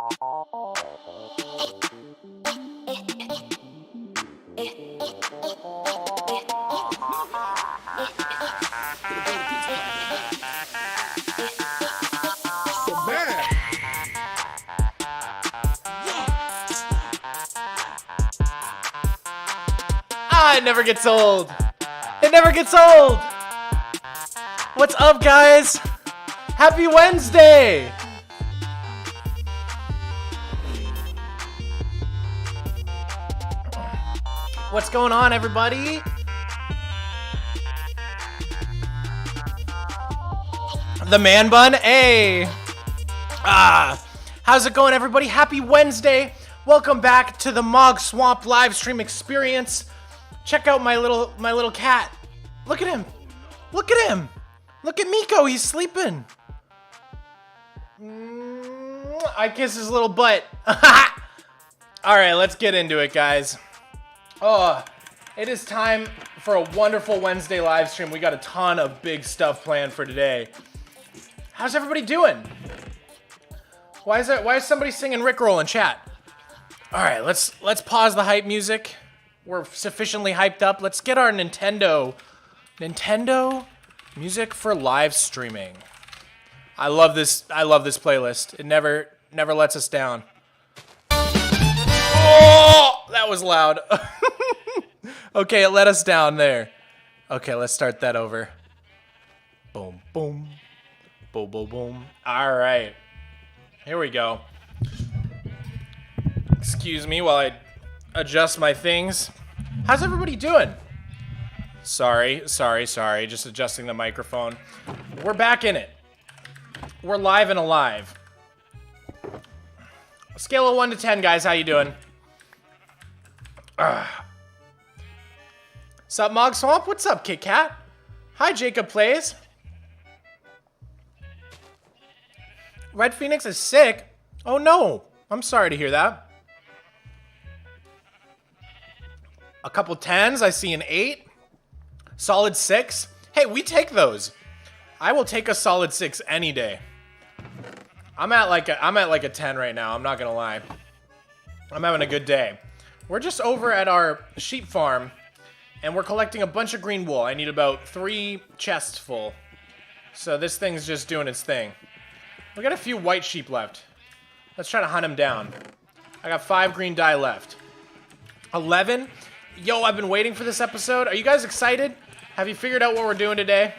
It never gets old. It never gets old. What's up, guys? Happy Wednesday. What's going on, everybody? The man bun, hey. How's it going, everybody? Happy Wednesday. Welcome back to the Mogswamp live stream experience. Check out my little cat. Look at him. Look at him. Look at Miko. He's sleeping. I kiss his little butt. All right, let's get into it, guys. Oh, it is time for a wonderful Wednesday live stream. We got a ton of big stuff planned for today. How's everybody doing? Why is somebody singing Rickroll in chat? All right, let's pause the hype music. We're sufficiently hyped up. Let's get our Nintendo music for live streaming. I love this playlist. It never lets us down. Oh, that was loud. Okay, it let us down there. Okay, let's start that over. Boom, boom. Boom, boom, boom. All right. Here we go. Excuse me while I adjust my things. How's everybody doing? Sorry. Just adjusting the microphone. We're back in it. We're live and alive. Scale of 1 to 10, guys. How you doing? Sup, Mogswamp? What's up, Kit Kat? Hi, Jacob Plays. Red Phoenix is sick. Oh no. I'm sorry to hear that. A couple 10s. I see an 8. Solid 6. Hey, we take those. I will take a solid 6 any day. I'm at like a 10 right now. I'm not gonna lie. I'm having a good day. We're just over at our sheep farm, and we're collecting a bunch of green wool. I need about 3 chests full. So this thing's just doing its thing. We got a few white sheep left. Let's try to hunt them down. I got 5 green dye left. 11. Yo, I've been waiting for this episode. Are you guys excited? Have you figured out what we're doing today?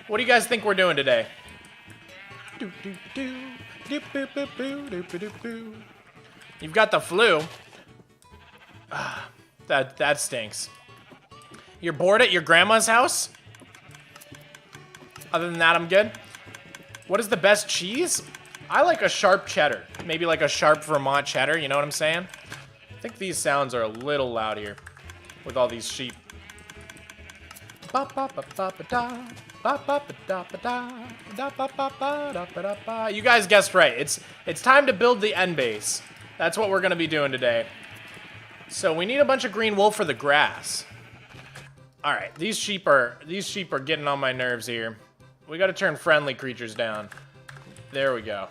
What do you guys think we're doing today? You've got the flu. That stinks. You're bored at your grandma's house? Other than that, I'm good. What is the best cheese? I like a sharp cheddar. Maybe like a sharp Vermont cheddar, you know what I'm saying? I think these sounds are a little loud here with all these sheep. You guys guessed right. It's time to build the end base. That's what we're gonna be doing today. So we need a bunch of green wool for the grass. All right, these sheep are getting on my nerves here. We got to turn friendly creatures down. There we go.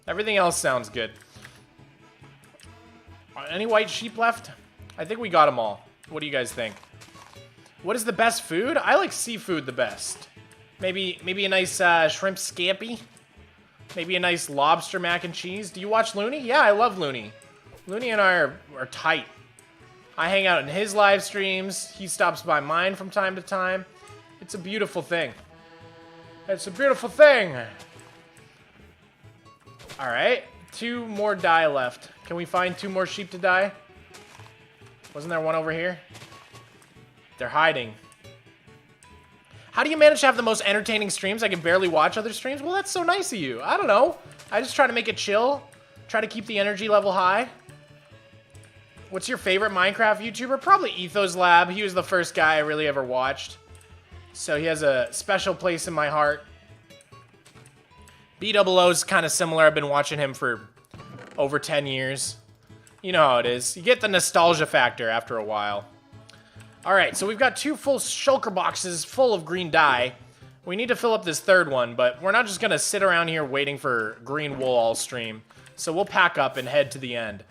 Everything else sounds good. Any white sheep left? I think we got them all. What do you guys think? What is the best food? I like seafood the best. Maybe a nice shrimp scampi. Maybe a nice lobster mac and cheese. Do you watch Looney? Yeah, I love Looney. Looney and I are tight. I hang out in his live streams. He stops by mine from time to time. It's a beautiful thing. It's a beautiful thing. All right, 2 more dye left. Can we find 2 more sheep to dye? Wasn't there one over here? They're hiding. How do you manage to have the most entertaining streams? I can barely watch other streams. Well, that's so nice of you. I don't know. I just try to make it chill. Try to keep the energy level high. What's your favorite Minecraft YouTuber? Probably Ethos Lab. He was the first guy I really ever watched. So he has a special place in my heart. BOO's kind of similar. I've been watching him for over 10 years. You know how it is. You get the nostalgia factor after a while. All right, so we've got 2 full shulker boxes full of green dye. We need to fill up this third one, but we're not just gonna sit around here waiting for green wool all stream. So we'll pack up and head to the end.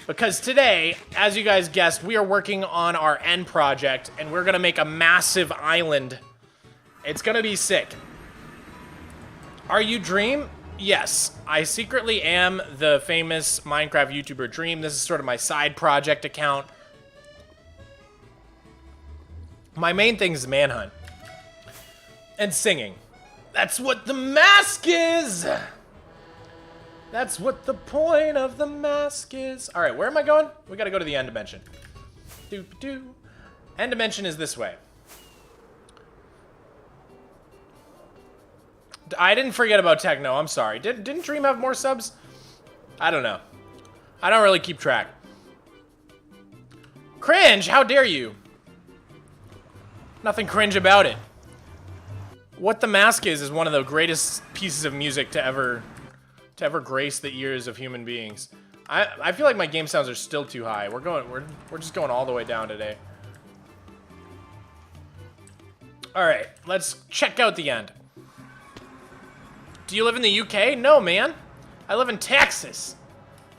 Because today, as you guys guessed, we are working on our end project, and we're gonna make a massive island. It's gonna be sick. Are you Dream? Yes, I secretly am the famous Minecraft YouTuber Dream. This is sort of my side project account. My main thing is manhunt. And singing. That's what the mask is! That's what the point of the mask is. Alright, where am I going? We gotta go to the end dimension. Doop-doo. End dimension is this way. I didn't forget about Techno, I'm sorry. Didn't Dream have more subs? I don't know. I don't really keep track. Cringe, how dare you? Nothing cringe about it. What the Mask is one of the greatest pieces of music to ever grace the ears of human beings. I feel like my game sounds are still too high. We're just going all the way down today. All right, let's check out the end. Do you live in the UK? No, man. I live in Texas.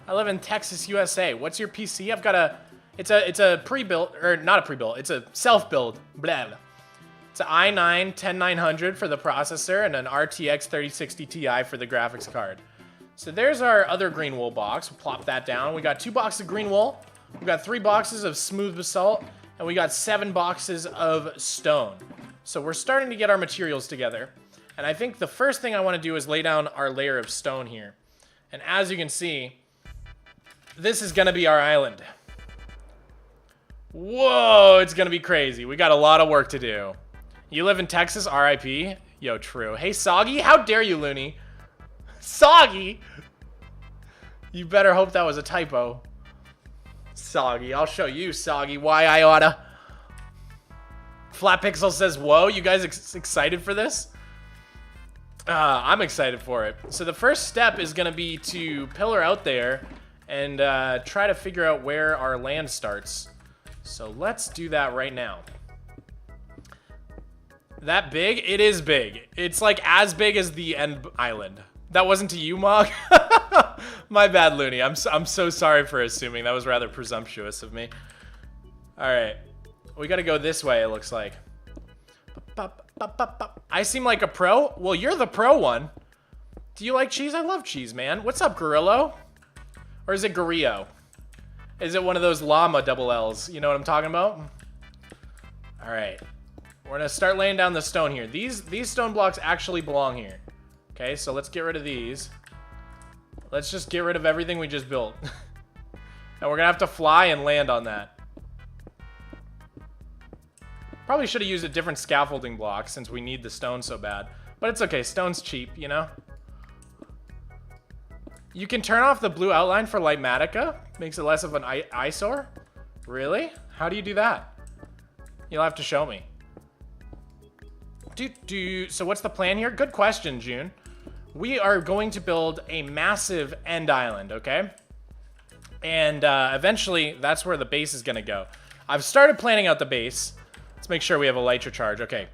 I live in Texas, USA. What's your PC? I've got a... It's a pre-built, or not a pre-built. It's a self-build. Blah, blah. It's an i9 10900 for the processor and an RTX 3060 Ti for the graphics card. So there's our other green wool box. We'll plop that down. We got 2 boxes of green wool. We got 3 boxes of smooth basalt, and we got 7 boxes of stone. So we're starting to get our materials together. And I think the first thing I want to do is lay down our layer of stone here. And as you can see, this is going to be our island. Whoa, it's going to be crazy. We got a lot of work to do. You live in Texas, RIP? Yo, true. Hey, Soggy, how dare you, Looney? Soggy? You better hope that was a typo. Soggy, I'll show you, Soggy, why I oughta. Flat Pixel says, whoa, you guys excited for this? I'm excited for it. So the first step is going to be to pillar out there and try to figure out where our land starts. So let's do that right now. That big? It is big. It's like as big as the end island. That wasn't to you, Mog? My bad, Looney. I'm so sorry for assuming. That was rather presumptuous of me. All right. We got to go this way, it looks like. I seem like a pro? Well, you're the pro one. Do you like cheese? I love cheese, man. What's up, Gorillo? Or is it Gorillo? Is it one of those llama double L's? You know what I'm talking about? All right. We're going to start laying down the stone here. These stone blocks actually belong here. Okay, so let's get rid of these. Let's just get rid of everything we just built. And we're going to have to fly and land on that. Probably should have used a different scaffolding block since we need the stone so bad. But it's okay, stone's cheap, you know? You can turn off the blue outline for Lightmatica. Makes it less of an eyesore. Really? How do you do that? You'll have to show me. So what's the plan here? Good question, June. We are going to build a massive end island, okay? And eventually, that's where the base is going to go. I've started planning out the base. Let's make sure we have a Elytra charge. Okay.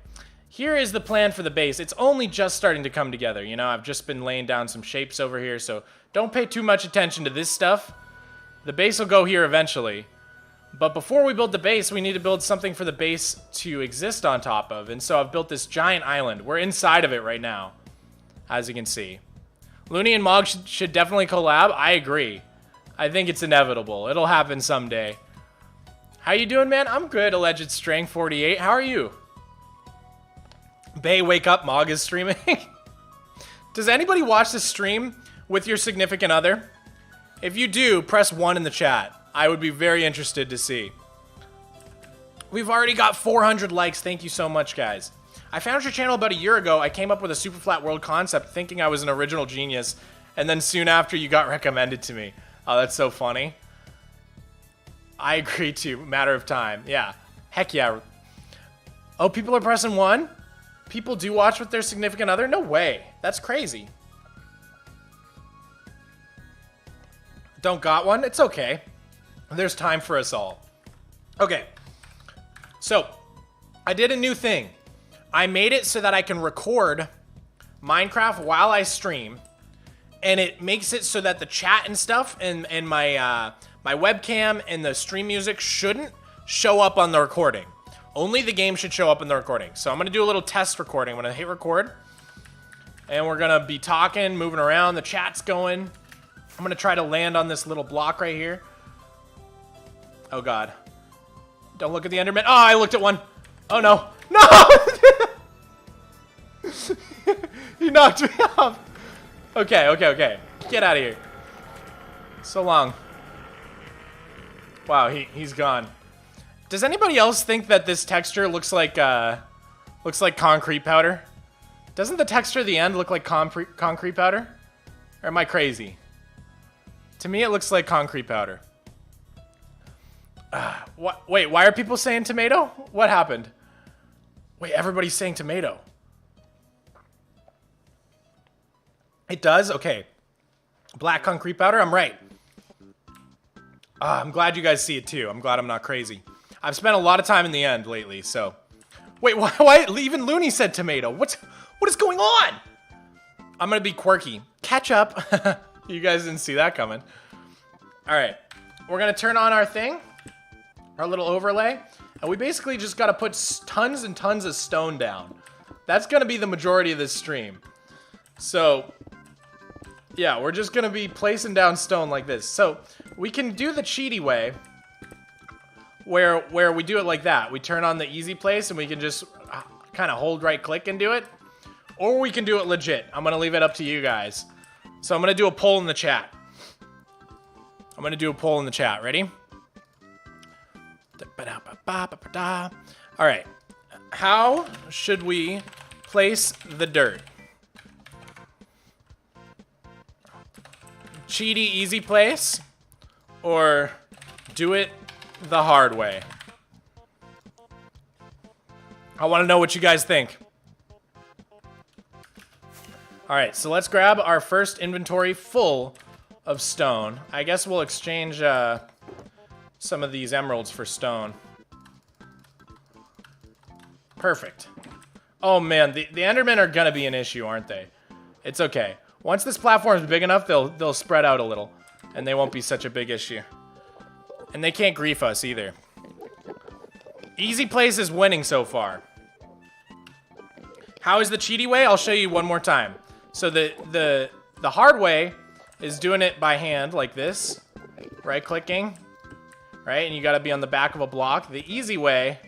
Here is the plan for the base. It's only just starting to come together. You know, I've just been laying down some shapes over here, so don't pay too much attention to this stuff. The base will go here eventually. But before we build the base, we need to build something for the base to exist on top of. And so I've built this giant island. We're inside of it right now, as you can see. Looney and Mog should definitely collab. I agree. I think it's inevitable. It'll happen someday. How you doing, man? I'm good, Alleged Strength 48. How are you? Bay, wake up. Mog is streaming. Does anybody watch this stream with your significant other? If you do, press 1 in the chat. I would be very interested to see. We've already got 400 likes. Thank you so much, guys. I found your channel about a year ago. I came up with a super flat world concept thinking I was an original genius. And then soon after, you got recommended to me. Oh, that's so funny. I agree too. Matter of time. Yeah. Heck yeah. Oh, people are pressing 1? People do watch with their significant other? No way. That's crazy. Don't got one? It's okay. There's time for us all. Okay. So, I did a new thing. I made it so that I can record Minecraft while I stream, and it makes it so that the chat and stuff and my my webcam and the stream music shouldn't show up on the recording. Only the game should show up in the recording. So I'm gonna do a little test recording. I'm gonna hit record, and we're gonna be talking, moving around. The chat's going. I'm gonna try to land on this little block right here. Oh God! Don't look at the Enderman. Oh, I looked at one. Oh no! No! He knocked me off. Okay, okay, okay. Get out of here. So long. Wow, he's gone. Does anybody else think that this texture looks like concrete powder? Doesn't the texture at the end look like concrete powder? Or am I crazy? To me, it looks like concrete powder. Wait, why are people saying tomato? What happened? Wait, everybody's saying tomato. It does? Okay. Black concrete powder? I'm right. I'm glad you guys see it too. I'm glad I'm not crazy. I've spent a lot of time in the end lately, so... Wait, why even Looney said tomato? What is going on? I'm gonna be quirky. Ketchup. You guys didn't see that coming. Alright. We're gonna turn on our thing. Our little overlay. And we basically just gotta put tons and tons of stone down. That's gonna be the majority of this stream. So... yeah, we're just gonna be placing down stone like this. So, we can do the cheaty way, where we do it like that. We turn on the easy place and we can just kind of hold right click and do it. Or we can do it legit. I'm gonna leave it up to you guys. So I'm gonna do a poll in the chat. Ready? Alright. How should we place the dirt? Cheaty easy place, or do it the hard way? I want to know what you guys think. Alright, so let's grab our first inventory full of stone. I guess we'll exchange some of these emeralds for stone. Perfect. Oh man, the Endermen are gonna be an issue, aren't they? It's okay. Once this platform is big enough, they'll spread out a little, and they won't be such a big issue. And they can't grief us either. Easy place is winning so far. How is the cheaty way? I'll show you one more time. So the hard way is doing it by hand like this, right clicking, right? And you got to be on the back of a block. The easy way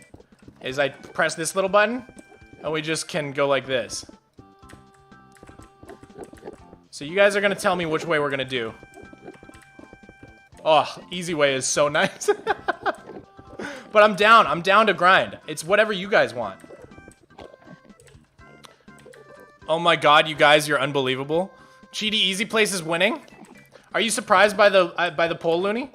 is I press this little button, and we just can go like this. So you guys are going to tell me which way we're going to do. Oh, easy way is so nice. But I'm down to grind. It's whatever you guys want. Oh my god, you guys, you're unbelievable. Cheaty easy place is winning. Are you surprised by the poll, Looney?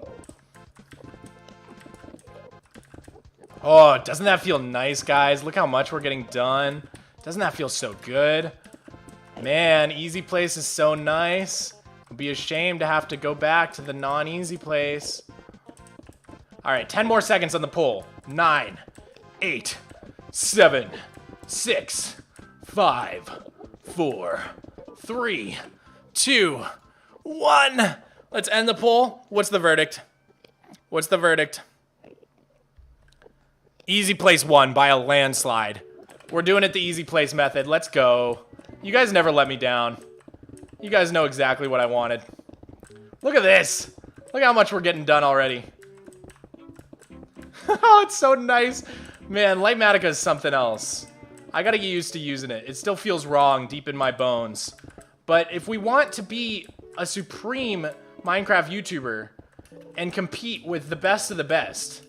Oh, doesn't that feel nice, guys? Look how much we're getting done. Doesn't that feel so good? Man, easy place is so nice. I'd be ashamed to have to go back to the non-easy place. Alright, 10 more seconds on the poll. 9, 8, 7, 6, 5, 4, 3, 2, 1. Let's end the poll. What's the verdict? What's the verdict? Easy place won by a landslide. We're doing it the easy place method. Let's go. You guys never let me down. You guys know exactly what I wanted. Look at this. Look how much we're getting done already. Oh, it's so nice. Man, Lightmatica is something else. I gotta get used to using it. It still feels wrong deep in my bones. But if we want to be a supreme Minecraft YouTuber and compete with the best of the best,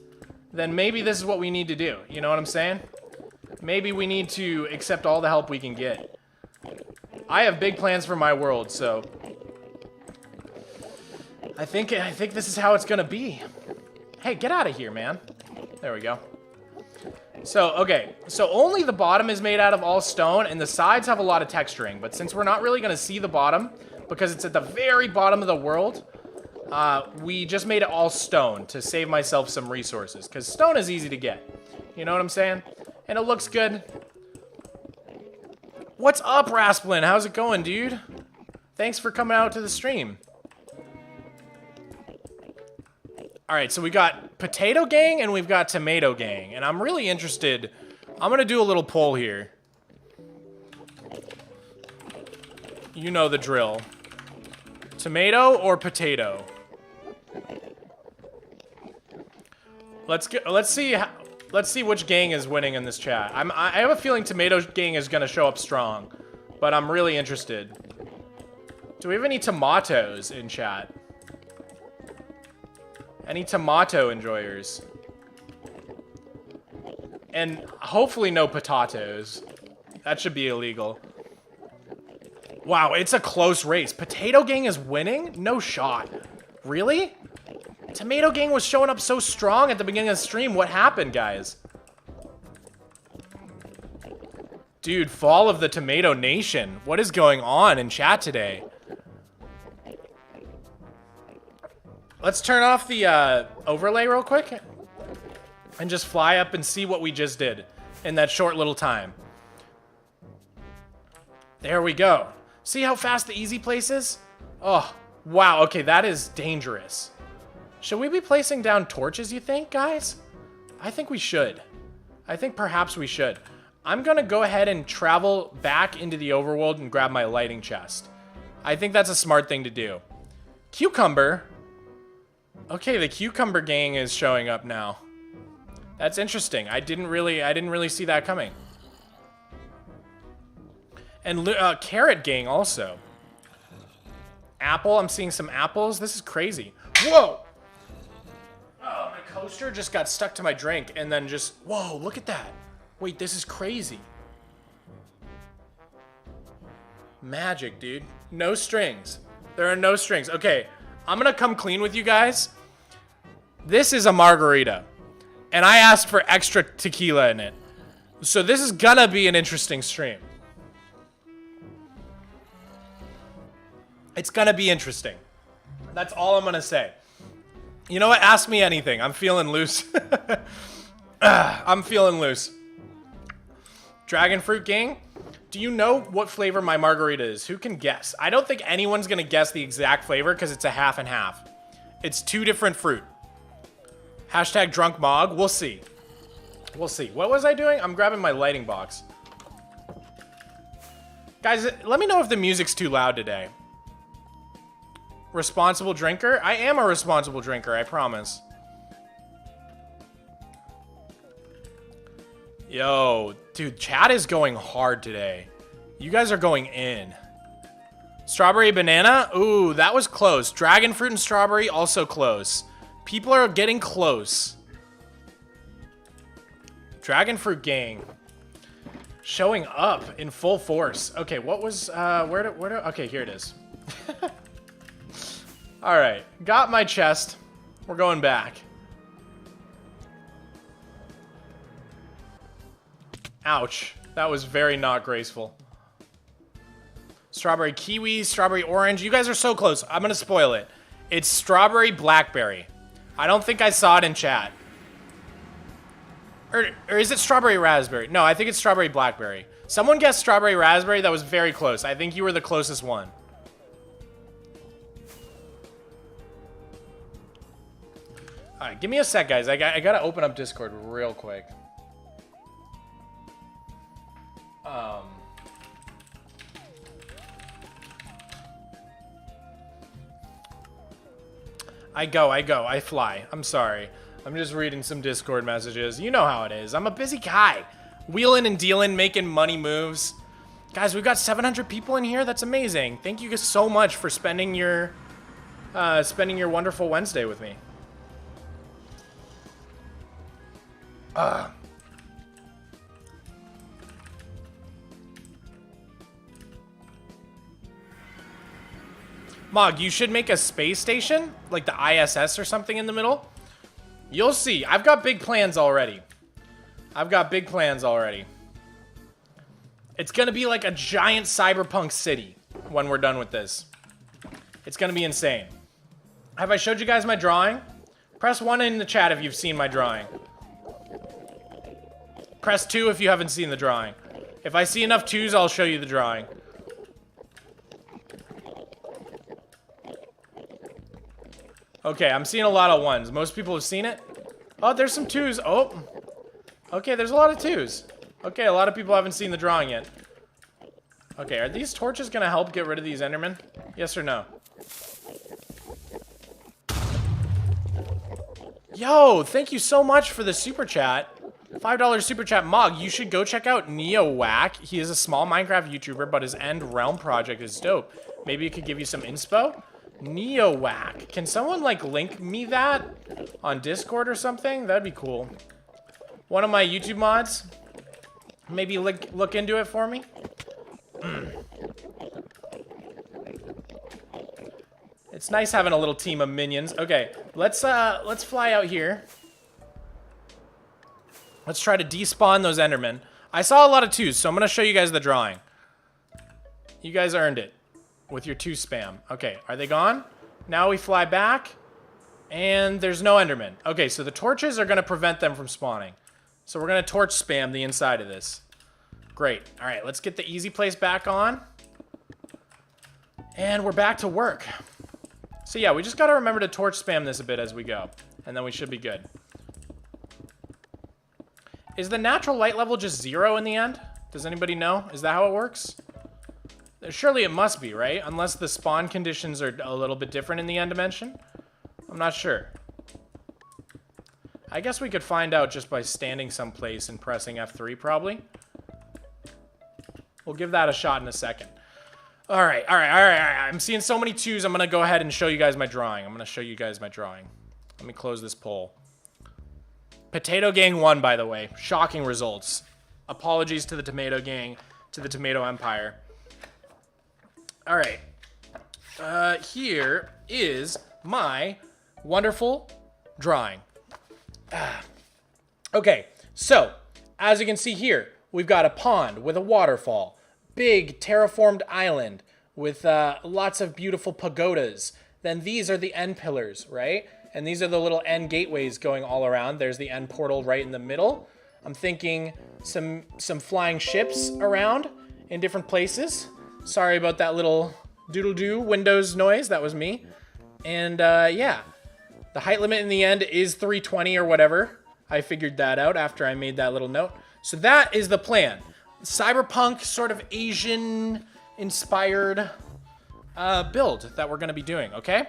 then maybe this is what we need to do. You know what I'm saying? Maybe we need to accept all the help we can get. I have big plans for my world, so I think this is how it's gonna be. Hey, get out of here, man. There we go. So, okay. So only the bottom is made out of all stone, and the sides have a lot of texturing. But since we're not really gonna see the bottom, because it's at the very bottom of the world, we just made it all stone to save myself some resources. Because stone is easy to get. You know what I'm saying? And it looks good. What's up, Rasplin? How's it going, dude? Thanks for coming out to the stream. All right, so we got Potato Gang and we've got Tomato Gang. And I'm really interested. I'm going to do a little poll here. You know the drill. Tomato or potato? Let's see which gang is winning in this chat. I have a feeling Tomato Gang is gonna show up strong, but I'm really interested. Do we have any tomatoes in chat? Any tomato enjoyers? And hopefully no potatoes. That should be illegal. Wow, it's a close race. Potato Gang is winning? No shot. Really? Tomato Gang was showing up so strong at the beginning of the stream. What happened, guys? Dude, fall of the Tomato Nation. What is going on in chat today? Let's turn off the overlay real quick and just fly up and see what we just did in that short little time. There we go. See how fast the easy place is? Oh, wow. Okay, that is dangerous. Should we be placing down torches, you think, guys? I think we should. I think perhaps we should. I'm going to go ahead and travel back into the overworld and grab my lighting chest. I think that's a smart thing to do. Cucumber. Okay, the Cucumber Gang is showing up now. That's interesting. I didn't really see that coming. And Carrot Gang also. Apple, I'm seeing some apples. This is crazy. Whoa! Oh, my coaster just got stuck to my drink and then just... Whoa, look at that. Wait, this is crazy. Magic, dude. No strings. There are no strings. Okay, I'm gonna come clean with you guys. This is a margarita. And I asked for extra tequila in it. So this is gonna be an interesting stream. It's gonna be interesting. That's all I'm gonna say. You know what? Ask me anything. I'm feeling loose. I'm feeling loose. Dragon Fruit Gang, do you know what flavor my margarita is? Who can guess? I don't think anyone's gonna guess the exact flavor because it's a half and half. It's two different fruit. Hashtag drunk mog. We'll see. We'll see. What was I doing? I'm grabbing my lighting box. Guys, let me know if the music's too loud today. Responsible drinker? I am a responsible drinker, I promise. Yo, dude, chat is going hard today. You guys are going in. Strawberry banana? Ooh, that was close. Dragon fruit and strawberry, also close. People are getting close. Dragon Fruit Gang. Showing up in full force. Okay, what was, okay, here it is. All right, got my chest. We're going back. Ouch, that was very not graceful. Strawberry kiwi, strawberry orange. You guys are so close. I'm gonna spoil it. It's strawberry blackberry. I don't think I saw it in chat. Or is it strawberry raspberry? No, I think it's strawberry blackberry. Someone guessed strawberry raspberry. That was very close. I think you were the closest one. All right, give me a sec, guys. I gotta open up Discord real quick. I fly. I'm sorry. I'm just reading some Discord messages. You know how it is. I'm a busy guy. Wheeling and dealing, making money moves. Guys, we've got 700 people in here. That's amazing. Thank you guys so much for spending your wonderful Wednesday with me. Mog, you should make a space station, like the ISS or something in the middle. You'll see. I've got big plans already. It's gonna be like a giant cyberpunk city when we're done with this. It's gonna be insane. Have I showed you guys my drawing? Press 1 in the chat if you've seen my drawing. Press 2 if you haven't seen the drawing. If I see enough 2s, I'll show you the drawing. Okay, I'm seeing a lot of 1s. Most people have seen it. Oh, there's some 2s. Oh. Okay, there's a lot of 2s. Okay, a lot of people haven't seen the drawing yet. Okay, are these torches gonna help get rid of these Endermen? Yes or no? Yo, thank you so much for the super chat. $5 super chat. Mog, you should go check out NeoWhack. He is a small Minecraft YouTuber, but his End Realm project is dope. Maybe it could give you some inspo. NeoWhack. Can someone, like, link me that on Discord or something? That'd be cool. One of my YouTube mods. Maybe look into it for me. It's nice having a little team of minions. Okay, let's fly out here. Let's try to despawn those Endermen. I saw a lot of 2s, so I'm gonna show you guys the drawing. You guys earned it with your 2 spam. Okay, are they gone? Now we fly back, and there's no Enderman. Okay, so the torches are gonna prevent them from spawning. So we're gonna torch spam the inside of this. Great. All right, let's get the easy place back on. And we're back to work. So yeah, we just gotta remember to torch spam this a bit as we go, and then we should be good. Is the natural light level just 0 in the end? Does anybody know? Is that how it works? Surely it must be, right? Unless the spawn conditions are a little bit different in the end dimension. I'm not sure. I guess we could find out just by standing someplace and pressing F3 probably. We'll give that a shot in a second. All right. I'm seeing so many 2s. I'm going to go ahead and show you guys my drawing. Let me close this poll. Potato Gang won, by the way. Shocking results. Apologies to the Tomato Gang, to the Tomato Empire. All right. Here is my wonderful drawing. Okay, so as you can see here, we've got a pond with a waterfall, big terraformed island with lots of beautiful pagodas. Then these are the end pillars, right? And these are the little end gateways going all around. There's the end portal right in the middle. I'm thinking some flying ships around in different places. Sorry about that little doodle-doo Windows noise. That was me. And yeah, the height limit in the end is 320 or whatever. I figured that out after I made that little note. So that is the plan. Cyberpunk, sort of Asian-inspired build that we're going to be doing, okay?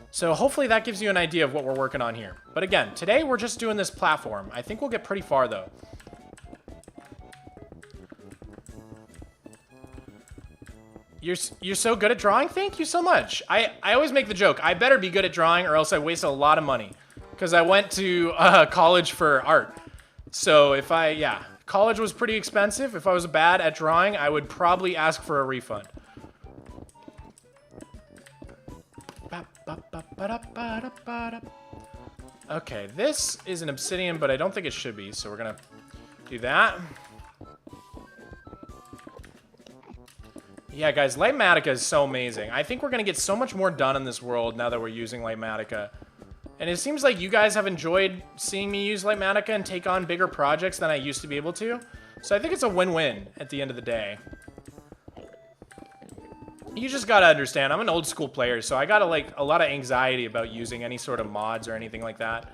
So hopefully that gives you an idea of what we're working on here. But again, today we're just doing this platform. I think we'll get pretty far, though. You're so good at drawing? Thank you so much. I always make the joke, I better be good at drawing or else I waste a lot of money. Because I went to college for art. So if college was pretty expensive. If I was bad at drawing, I would probably ask for a refund. Okay, this is an obsidian, but I don't think it should be, so we're gonna do that. Yeah, guys, Lightmatica is so amazing. I think we're gonna get so much more done in this world now that we're using Lightmatica. And it seems like you guys have enjoyed seeing me use Lightmatica and take on bigger projects than I used to be able to. So I think it's a win-win at the end of the day. You just gotta understand, I'm an old school player, so I got like a lot of anxiety about using any sort of mods or anything like that.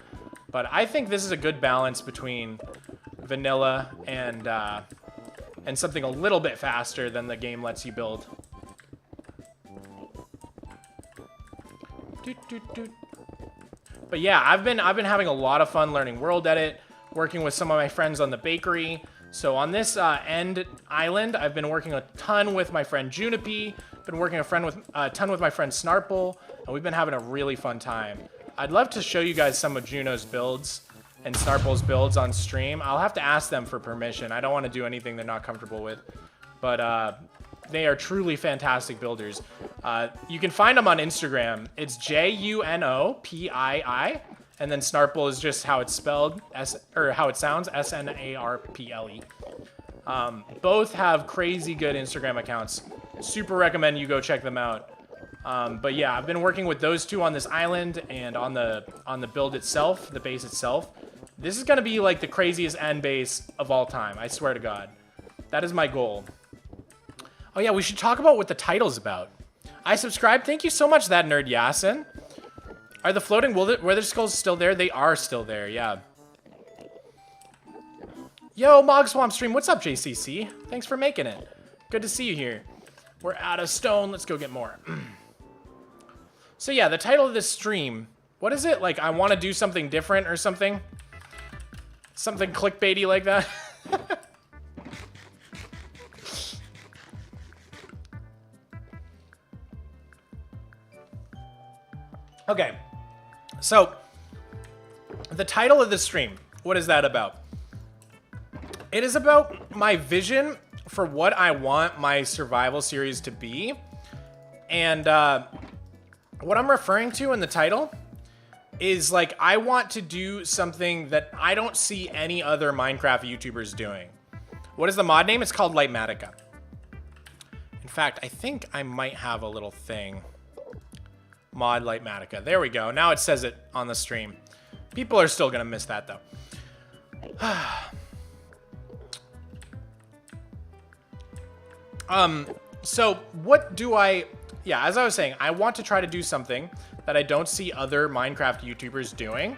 But I think this is a good balance between vanilla and something a little bit faster than the game lets you build. But yeah, I've been having a lot of fun learning World Edit, working with some of my friends on the bakery. So on this end island, I've been working a ton with my friend Junipie, been working a ton with my friend Snarple, and we've been having a really fun time. I'd love to show you guys some of Juno's builds and Snarple's builds on stream. I'll have to ask them for permission. I don't want to do anything they're not comfortable with. But they are truly fantastic builders. You can find them on Instagram. It's JUNOPII, and then Snarple is just how it's spelled, how it sounds, SNARPLE. Both have crazy good Instagram accounts. Super recommend you go check them out. But yeah, I've been working with those two on this island and on the build itself, the base itself. This is gonna be like the craziest end base of all time, I swear to God. That is my goal. Oh yeah, we should talk about what the title's about. I subscribe. Thank you so much, that nerd Yasin. Are the floating wither skulls still there? They are still there, yeah. Yo, Mogswamp stream. What's up, JCC? Thanks for making it. Good to see you here. We're out of stone. Let's go get more. So yeah, the title of this stream, what is it? Like, I want to do something different or something? Something clickbaity like that? Okay, so the title of the stream, what is that about? It is about my vision for what I want my survival series to be. And what I'm referring to in the title is like, I want to do something that I don't see any other Minecraft YouTubers doing. What is the mod name? It's called Lightmatica. In fact, I think I might have a little thing. Mod Lightmatica. There we go. Now it says it on the stream. People are still gonna miss that though. So what do I... Yeah, as I was saying, I want to try to do something that I don't see other Minecraft YouTubers doing.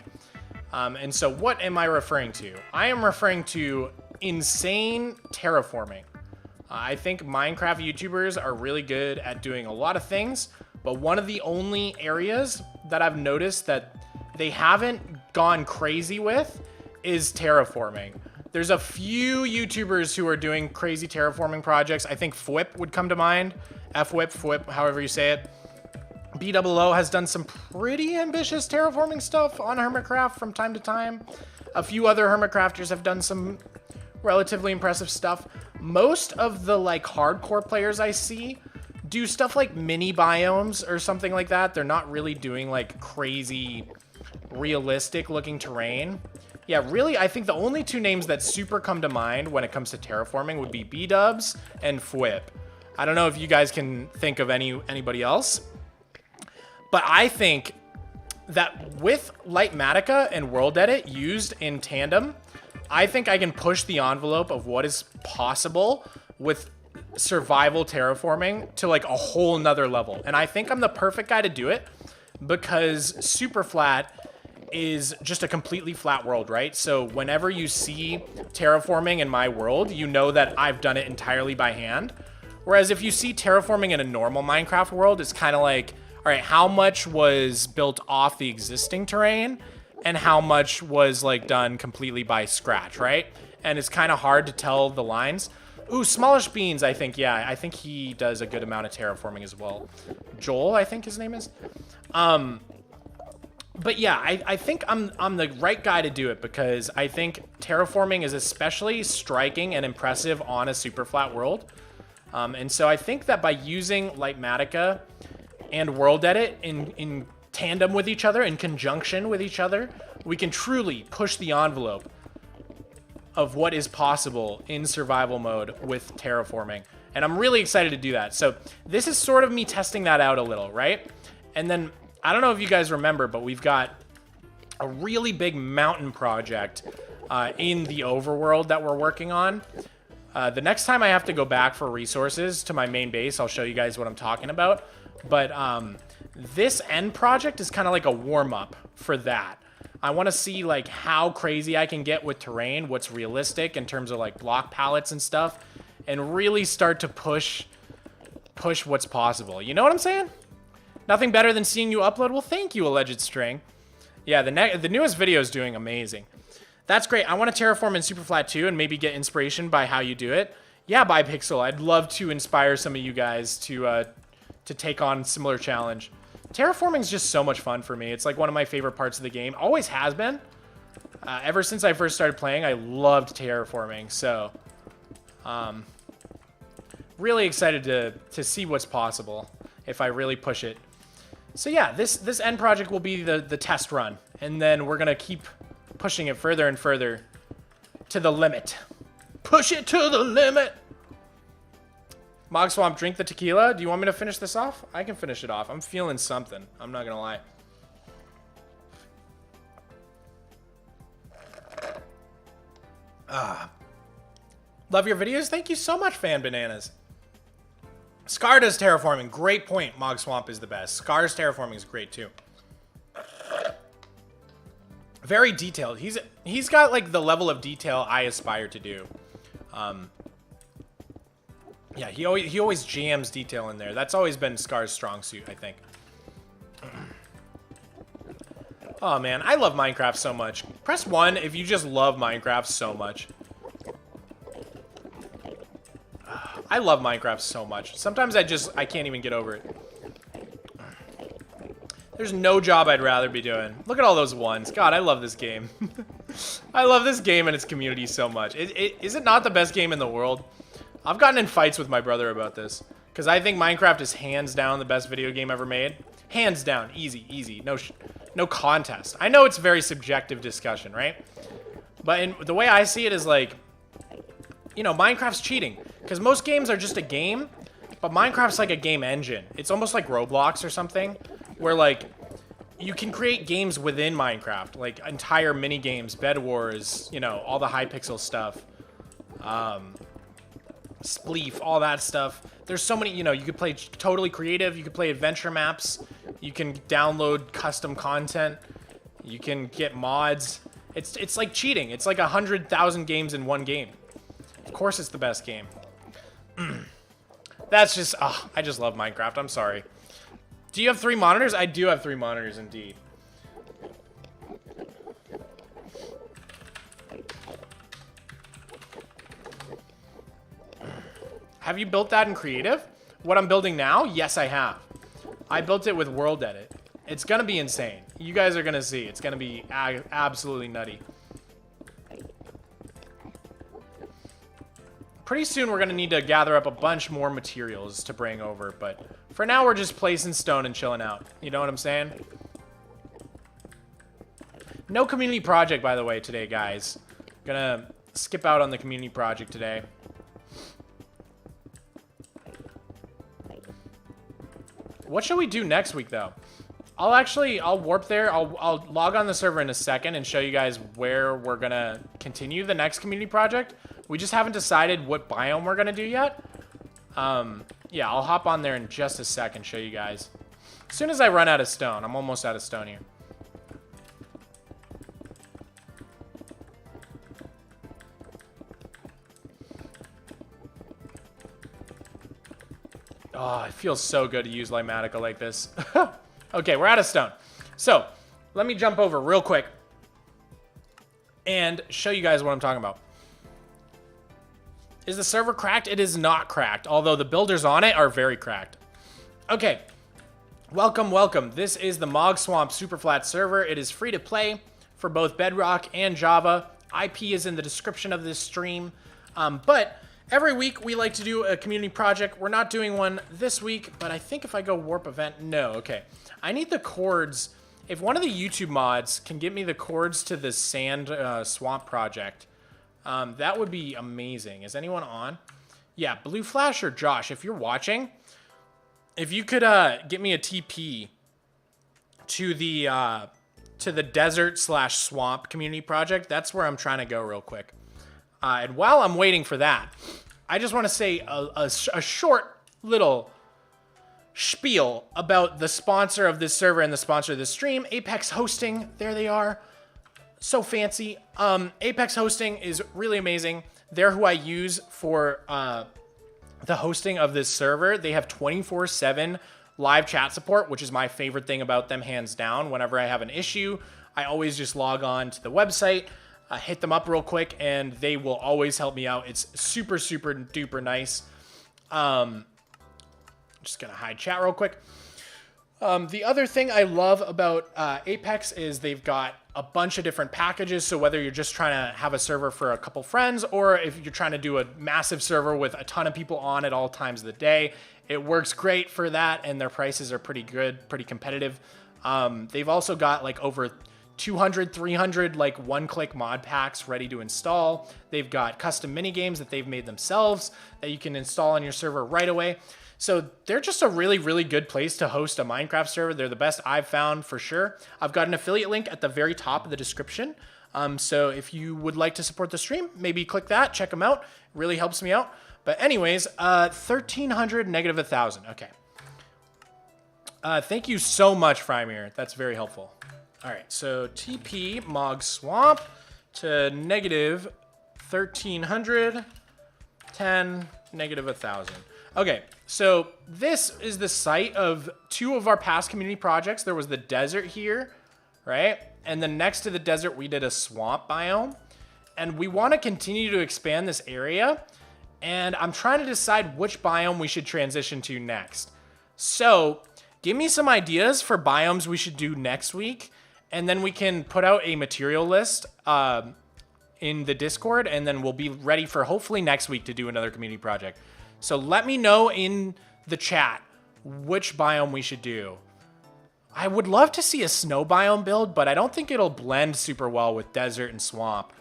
And so what am I referring to? I am referring to insane terraforming. I think Minecraft YouTubers are really good at doing a lot of things, but one of the only areas that I've noticed that they haven't gone crazy with is terraforming. There's a few YouTubers who are doing crazy terraforming projects. I think Fwip would come to mind. Fwip, however you say it. BOO has done some pretty ambitious terraforming stuff on Hermitcraft from time to time. A few other Hermitcrafters have done some relatively impressive stuff. Most of the like hardcore players I see do stuff like mini biomes or something like that. They're not really doing like crazy realistic looking terrain. Yeah, really, I think the only two names that super come to mind when it comes to terraforming would be B-dubs and Fwip. I don't know if you guys can think of anybody else, but I think that with Lightmatica and World Edit used in tandem, I think I can push the envelope of what is possible with survival terraforming to like a whole nother level. And I think I'm the perfect guy to do it because SUPERFLAT is just a completely flat world, right? So whenever you see terraforming in my world, you know that I've done it entirely by hand. Whereas if you see terraforming in a normal Minecraft world, it's kind of like, all right, how much was built off the existing terrain and how much was like done completely by scratch, right? And it's kind of hard to tell the lines. Ooh, Smallish Beans, I think, yeah. I think he does a good amount of terraforming as well. Joel, I think his name is. But yeah, I think I'm the right guy to do it because I think terraforming is especially striking and impressive on a super flat world. And so I think that by using Lightmatica and World Edit in tandem with each other, in conjunction with each other, we can truly push the envelope of what is possible in survival mode with terraforming. And I'm really excited to do that. So this is sort of me testing that out a little, right? And then, I don't know if you guys remember, but we've got a really big mountain project in the overworld that we're working on. The next time I have to go back for resources to my main base, I'll show you guys what I'm talking about. But this end project is kind of like a warm-up for that. I want to see like how crazy I can get with terrain, what's realistic in terms of like block palettes and stuff, and really start to push what's possible. You know what I'm saying? Nothing better than seeing you upload. Well, thank you, Alleged String. Yeah, the newest video is doing amazing. That's great. I want to terraform in SUPERFLAT too and maybe get inspiration by how you do it. Yeah, Bipixel, I'd love to inspire some of you guys to take on similar challenge. Terraforming is just so much fun for me. It's like one of my favorite parts of the game. Always has been. Ever since I first started playing, I loved terraforming. So, really excited to see what's possible if I really push it. So yeah, this end project will be the test run. And then we're going to keep pushing it further and further to the limit. Push it to the limit. Mogswamp, drink the tequila. Do you want me to finish this off? I can finish it off. I'm feeling something. I'm not gonna lie. Love your videos. Thank you so much, Fan Bananas. Scar does terraforming. Great point. Mogswamp is the best. Scar's terraforming is great too. Very detailed. He's got like the level of detail I aspire to do. Yeah, he always jams detail in there. That's always been Scar's strong suit, I think. Oh man, I love Minecraft so much. Press 1 if you just love Minecraft so much. I love Minecraft so much. Sometimes I can't even get over it. There's no job I'd rather be doing. Look at all those ones. God, I love this game. I love this game and its community so much. Is it not the best game in the world? I've gotten in fights with my brother about this. Because I think Minecraft is hands down the best video game ever made. Hands down. Easy, easy. No contest. I know it's a very subjective discussion, right? But the way I see it is like, you know, Minecraft's cheating. Because most games are just a game, but Minecraft's like a game engine. It's almost like Roblox or something, where like, you can create games within Minecraft, like entire mini games, Bed Wars, you know, all the Hypixel stuff, Spleef, all that stuff. There's so many, you know, you could play totally creative, you could play adventure maps, you can download custom content, you can get mods. It's like cheating. It's like 100,000 games in one game. Of course it's the best game. That's just, I just love Minecraft. I'm sorry. Do you have 3 monitors? I do have 3 monitors, indeed. Have you built that in creative? What I'm building now? Yes, I have. I built it with World Edit. It's gonna be insane. You guys are gonna see. It's gonna be absolutely nutty. Pretty soon we're gonna need to gather up a bunch more materials to bring over, but for now we're just placing stone and chilling out. You know what I'm saying? No community project, by the way, today, guys. Gonna skip out on the community project today. What should we do next week, though? I'll warp there. I'll log on the server in a second and show you guys where we're gonna continue the next community project. We just haven't decided what biome we're gonna do yet. Yeah, I'll hop on there in just a sec and show you guys. As soon as I run out of stone. I'm almost out of stone here. Oh, it feels so good to use Limatica like this. Okay, we're out of stone. So, let me jump over real quick and show you guys what I'm talking about. Is the server cracked? It is not cracked, although the builders on it are very cracked. Okay, welcome, welcome. This is the Mogswamp SUPERFLAT server. It is free to play for both Bedrock and Java. IP is in the description of this stream. But every week we like to do a community project. We're not doing one this week, but I think if I go warp event, no, okay. I need the chords. If one of the YouTube mods can get me the chords to the sand swamp project, that would be amazing. Is anyone on? Yeah, Blue Flash or Josh, if you're watching, if you could get me a TP to the desert/swamp community project, that's where I'm trying to go real quick. And while I'm waiting for that, I just want to say a short little spiel about the sponsor of this server and the sponsor of this stream, Apex Hosting. There they are. So fancy. Apex Hosting is really amazing. They're who I use for the hosting of this server. They have 24/7 live chat support, which is my favorite thing about them, hands down. Whenever I have an issue, I always just log on to the website, hit them up real quick, and they will always help me out. It's super, super duper nice. Just gonna hide chat real quick. The other thing I love about Apex is they've got a bunch of different packages. So whether you're just trying to have a server for a couple friends, or if you're trying to do a massive server with a ton of people on at all times of the day, it works great for that. And their prices are pretty good, pretty competitive. They've also got like over 200, 300 like one-click mod packs ready to install. They've got custom mini games that they've made themselves that you can install on your server right away. So they're just a really, really good place to host a Minecraft server. They're the best I've found for sure. I've got an affiliate link at the very top of the description. So if you would like to support the stream, maybe click that, check them out. It really helps me out. But anyways, 1,300, negative 1,000. Okay. Thank you so much, Frymere. That's very helpful. All right, so TP Mogswamp to negative 1,300, 10, negative 1,000. Okay, so this is the site of 2 of our past community projects. There was the desert here, right? And then next to the desert, we did a swamp biome. And we want to continue to expand this area. And I'm trying to decide which biome we should transition to next. So give me some ideas for biomes we should do next week. And then we can put out a material list in the Discord. And then we'll be ready for hopefully next week to do another community project. So let me know in the chat which biome we should do. I would love to see a snow biome build, but I don't think it'll blend super well with desert and swamp.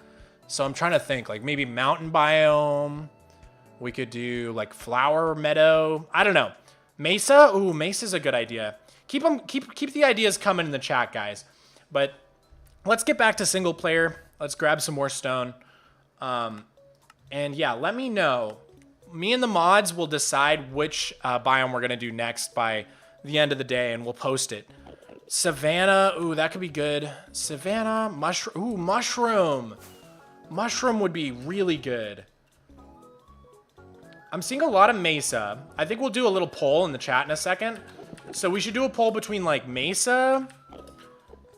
So I'm trying to think, like maybe mountain biome. We could do like flower meadow. I don't know. Mesa? Ooh, Mesa's a good idea. Keep the ideas coming in the chat, guys. But let's get back to single player. Let's grab some more stone. And yeah, let me know. Me and the mods will decide which biome we're going to do next by the end of the day, and we'll post it. Savannah, ooh, that could be good. Savannah, mushroom, ooh, mushroom. Mushroom would be really good. I'm seeing a lot of Mesa. I think we'll do a little poll in the chat in a second. So we should do a poll between like Mesa,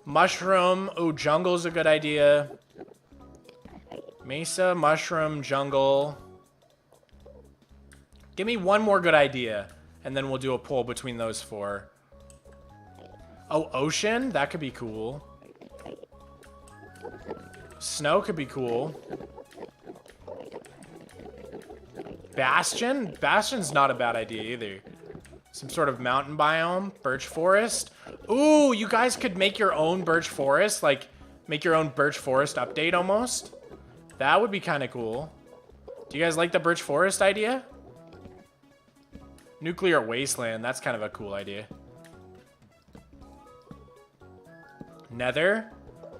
mushroom, ooh, jungle's a good idea. Mesa, mushroom, jungle. Give me one more good idea, and then we'll do a poll between those 4. Oh, ocean? That could be cool. Snow could be cool. Bastion? Bastion's not a bad idea either. Some sort of mountain biome. Birch forest. Ooh, you guys could make your own birch forest. Like, make your own birch forest update almost. That would be kind of cool. Do you guys like the birch forest idea? Nuclear wasteland. That's kind of a cool idea. Nether?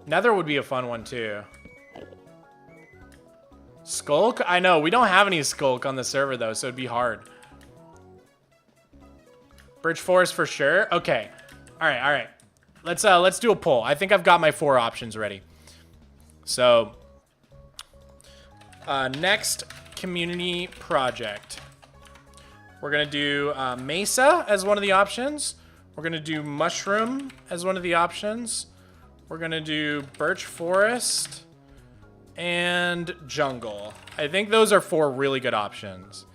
Nether would be a fun one too. Skulk? I know, we don't have any skulk on the server though, so it'd be hard. Birch forest for sure. Okay. All right. Let's do a poll. I think I've got my 4 options ready. So, next community project. We're gonna do Mesa as one of the options. We're gonna do mushroom as one of the options. We're gonna do birch forest and jungle. I think those are 4 really good options.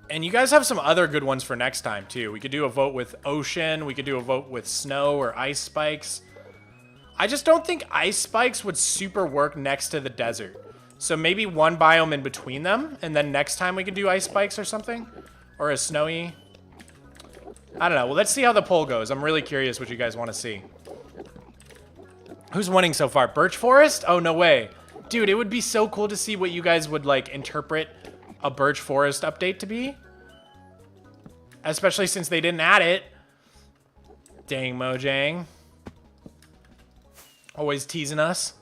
And you guys have some other good ones for next time too. We could do a vote with ocean. We could do a vote with snow or ice spikes. I just don't think ice spikes would super work next to the desert. So maybe one biome in between them, and then next time we can do ice spikes or something, or a snowy. I don't know. Well, let's see how the poll goes. I'm really curious what you guys want to see. Who's winning so far? Birch forest? Oh, no way. Dude, it would be so cool to see what you guys would like interpret a birch forest update to be. Especially since they didn't add it. Dang, Mojang. Always teasing us.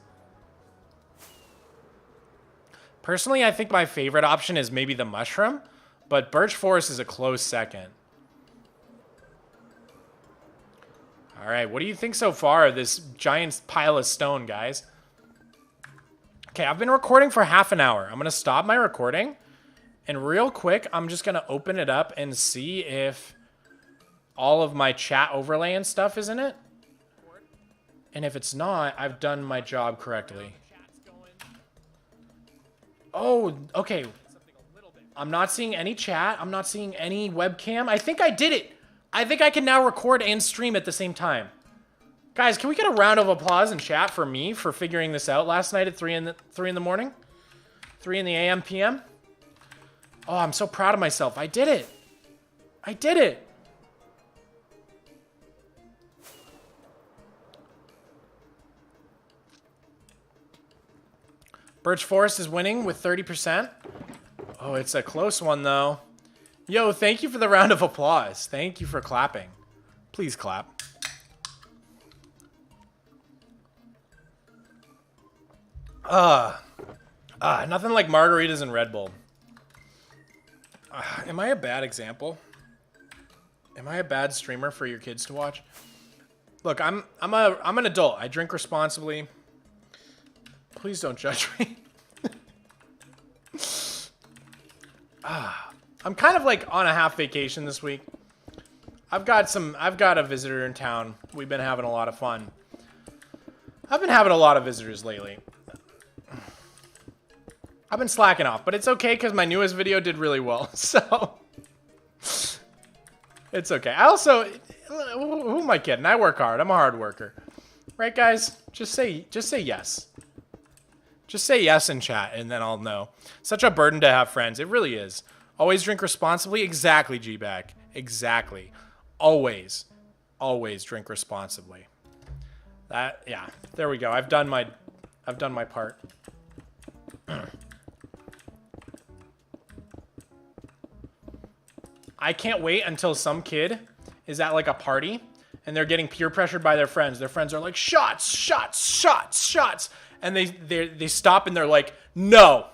Personally, I think my favorite option is maybe the mushroom, but birch forest is a close second. All right, what do you think so far of this giant pile of stone, guys? Okay, I've been recording for half an hour. I'm going to stop my recording, and real quick, I'm just going to open it up and see if all of my chat overlay and stuff is in it. And if it's not, I've done my job correctly. Oh, okay. I'm not seeing any chat. I'm not seeing any webcam. I think I did it. I think I can now record and stream at the same time. Guys, can we get a round of applause in chat for me for figuring this out last night at 3 in the morning? 3 in the AM, PM? Oh, I'm so proud of myself. I did it. I did it. Birch Forest is winning with 30%. Oh, it's a close one, though. Yo, thank you for the round of applause. Thank you for clapping. Please clap. Nothing like margaritas and Red Bull. Am I a bad example? Am I a bad streamer for your kids to watch? Look, I'm an adult. I drink responsibly. Please don't judge me. I'm kind of like on a half vacation this week. I've got a visitor in town. We've been having a lot of fun. I've been having a lot of visitors lately. I've been slacking off, but it's okay because my newest video did really well. So it's okay. I also, who am I kidding? I work hard. I'm a hard worker. Right, guys? Just say yes. Just say yes in chat, and then I'll know. Such a burden to have friends. It really is. Always drink responsibly. Exactly, G-Bag. Exactly. Always drink responsibly. Yeah. There we go. I've done my part. I can't wait until some kid is at like a party and they're getting peer pressured by their friends. Their friends are like, shots, shots, shots, shots. And they stop and they're like, no.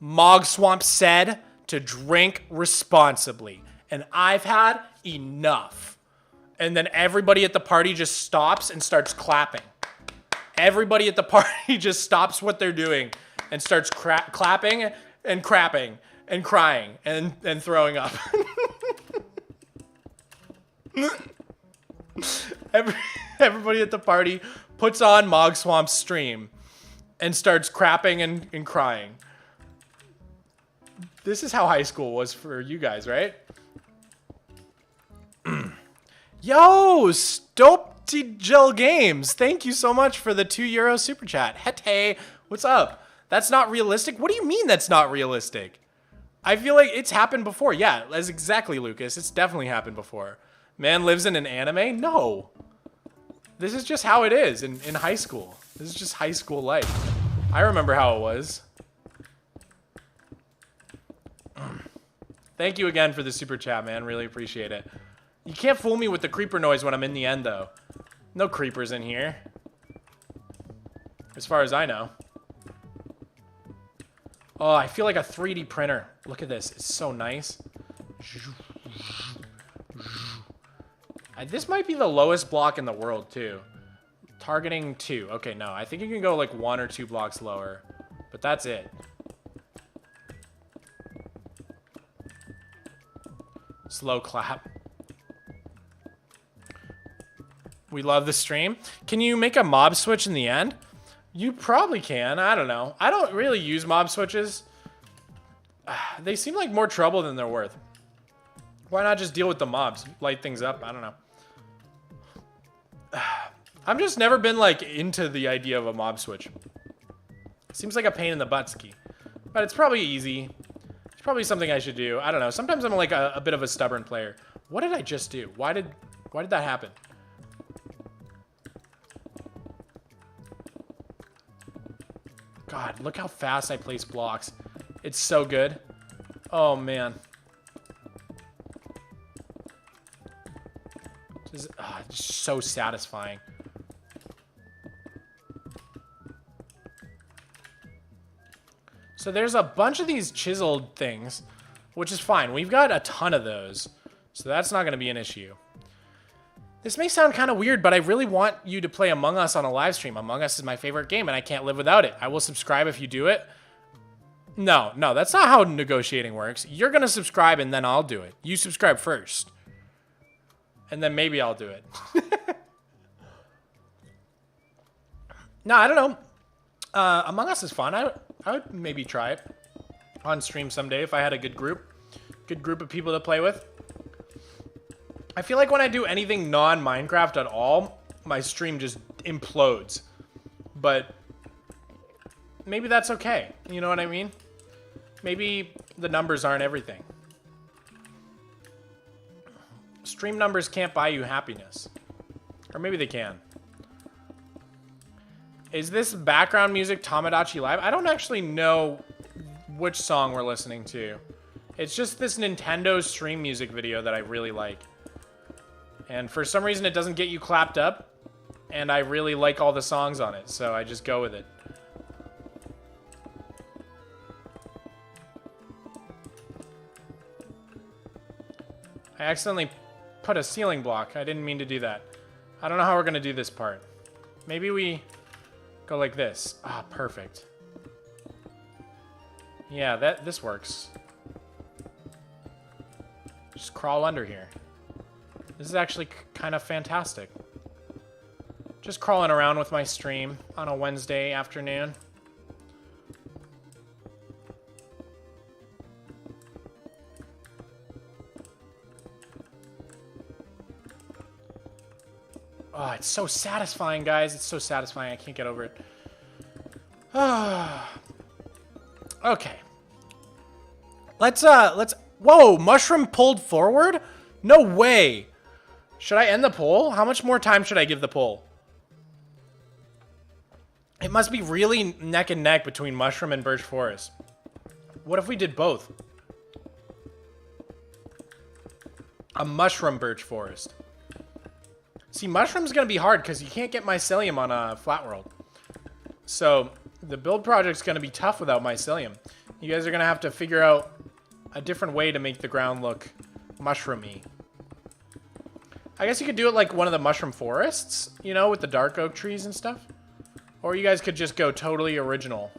Mogswamp said to drink responsibly. And I've had enough. And then everybody at the party just stops and starts clapping. Everybody at the party just stops what they're doing and starts clapping and crapping and crying and throwing up. Everybody at the party puts on Mogswamp's stream and starts crapping and crying. This is how high school was for you guys, right? Yo, Stoptigel Games. Thank you so much for the €2 super chat. Hey, what's up? That's not realistic? What do you mean that's not realistic? I feel like it's happened before. Yeah, that's exactly, Lucas. It's definitely happened before. Man lives in an anime? No. This is just how it is in high school. This is just high school life. I remember how it was. Thank you again for the super chat, man. Really appreciate it. You can't fool me with the creeper noise when I'm in the end, though. No creepers in here. As far as I know. Oh, I feel like a 3D printer. Look at this. It's so nice. This might be the lowest block in the world, too. Targeting 2. Okay, no. I think you can go like 1 or 2 blocks lower. But that's it. Slow clap. We love the stream. Can you make a mob switch in the end? You probably can. I don't know. I don't really use mob switches. They seem like more trouble than they're worth. Why not just deal with the mobs? Light things up? I don't know. I've just never been like into the idea of a mob switch. Seems like a pain in the butt ski. But it's probably easy. It's probably something I should do. I don't know. Sometimes I'm like a bit of a stubborn player. What did I just do? Why did that happen? God, look how fast I place blocks. It's so good. Oh, man. It's so satisfying. So there's a bunch of these chiseled things, which is fine. We've got a ton of those, so that's not going to be an issue. This may sound kind of weird, but I really want you to play Among Us on a live stream. Among Us is my favorite game, and I can't live without it. I will subscribe if you do it. No, that's not how negotiating works. You're going to subscribe, and then I'll do it. You subscribe first. And then maybe I'll do it. No, I don't know. Among Us is fun. I would maybe try it on stream someday if I had a good group of people to play with. I feel like when I do anything non-Minecraft at all, my stream just implodes. But maybe that's okay. You know what I mean? Maybe the numbers aren't everything. Stream numbers can't buy you happiness. Or maybe they can. Is this background music Tamagotchi Live? I don't actually know which song we're listening to. It's just this Nintendo stream music video that I really like. And for some reason, it doesn't get you clapped up. And I really like all the songs on it, so I just go with it. accidentally put a ceiling block. I didn't mean to do that. I don't know how we're gonna do this part. Maybe we go like this. Ah, perfect. Yeah, this works. Just crawl under here. This is actually kind of fantastic. Just crawling around with my stream on a Wednesday afternoon. Oh, it's so satisfying, guys. It's so satisfying. I can't get over it. Okay. Let's whoa, mushroom pulled forward? No way. Should I end the poll? How much more time should I give the poll? It must be really neck and neck between mushroom and birch forest. What if we did both? A mushroom birch forest. See, mushroom's gonna be hard because you can't get mycelium on a flat world. So the build project's gonna be tough without mycelium. You guys are gonna have to figure out a different way to make the ground look mushroomy. I guess you could do it like one of the mushroom forests, you know, with the dark oak trees and stuff. Or you guys could just go totally original.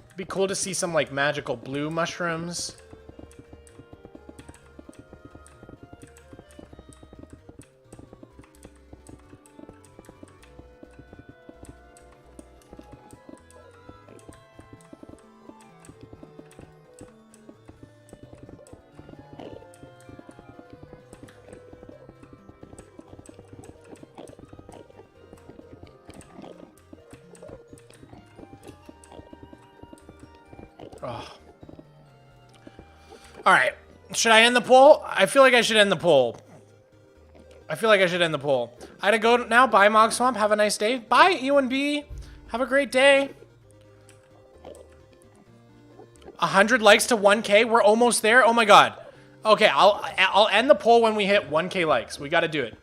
It'd be cool to see some like magical blue mushrooms. Oh. All right. Should I end the poll? I feel like I should end the poll. I gotta go now. Bye, Mogswamp. Have a nice day. Bye, UNB. Have a great day. 100 likes to 1K. We're almost there. Oh my god. Okay, I'll end the poll when we hit 1K likes. We gotta do it.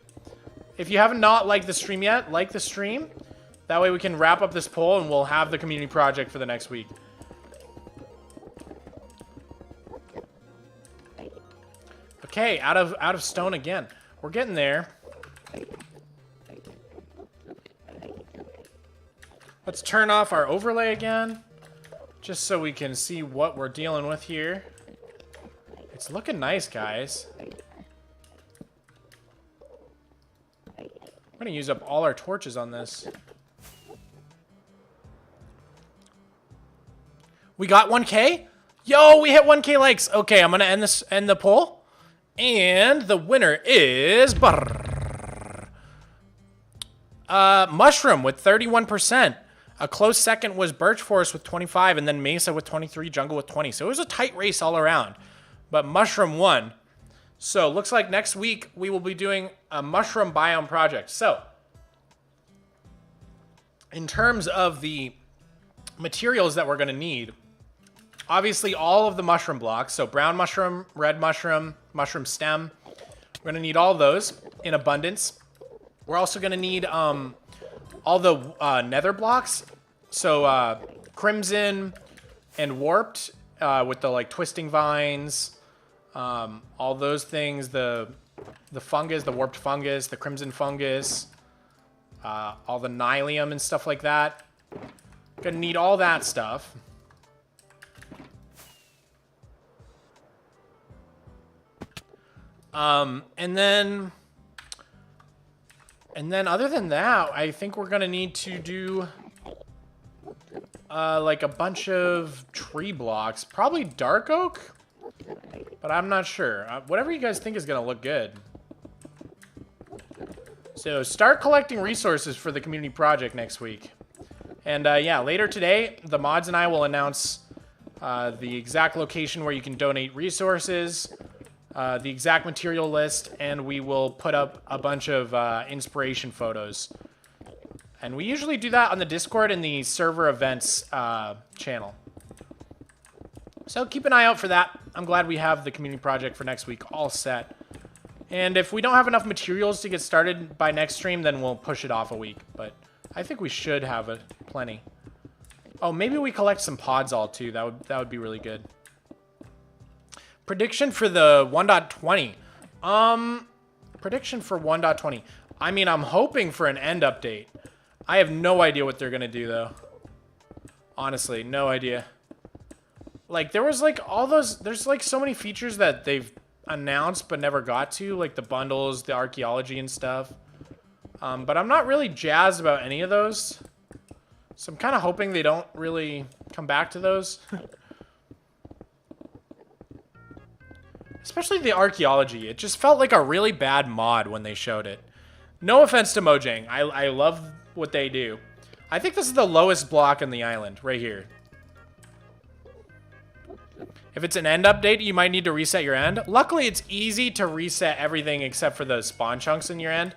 If you haven't not liked the stream yet, like the stream. That way we can wrap up this poll and we'll have the community project for the next week. Okay, out of stone again. We're getting there. Let's turn off our overlay again, just so we can see what we're dealing with here. It's looking nice, guys. I'm gonna use up all our torches on this. We got 1K? Yo, we hit 1K likes. Okay, I'm gonna end the poll. And the winner is Mushroom with 31%. A close second was Birch Forest with 25, and then Mesa with 23, Jungle with 20. So it was a tight race all around. But Mushroom won. So looks like next week we will be doing a mushroom biome project. So in terms of the materials that we're going to need, obviously all of the mushroom blocks. So brown mushroom, red mushroom, mushroom stem. We're going to need all those in abundance. We're also going to need all the nether blocks. So crimson and warped with the like twisting vines. All those things. The fungus, the warped fungus, the crimson fungus. All the nylium and stuff like that. Going to need all that stuff. And then other than that, I think we're gonna need to do like a bunch of tree blocks, probably dark oak, but I'm not sure. Whatever you guys think is gonna look good. So start collecting resources for the community project next week. And yeah, later today, the mods and I will announce the exact location where you can donate resources, the exact material list, and we will put up a bunch of inspiration photos. And we usually do that on the Discord and the server events channel. So keep an eye out for that. I'm glad we have the community project for next week all set. And if we don't have enough materials to get started by next stream, then we'll push it off a week. But I think we should have it plenty. Oh, maybe we collect some pods all too. That would be really good. Prediction for the 1.20. Prediction for 1.20. I mean, I'm hoping for an end update. I have no idea what they're gonna do, though. Honestly, no idea. Like, there was, like, all those... There's, like, so many features that they've announced but never got to. Like, the bundles, the archaeology and stuff. But I'm not really jazzed about any of those. So I'm kind of hoping they don't really come back to those. Especially the archaeology. It just felt like a really bad mod when they showed it. No offense to Mojang. I love what they do. I think this is the lowest block on the island, right here. If it's an end update, you might need to reset your end. Luckily, it's easy to reset everything except for the spawn chunks in your end.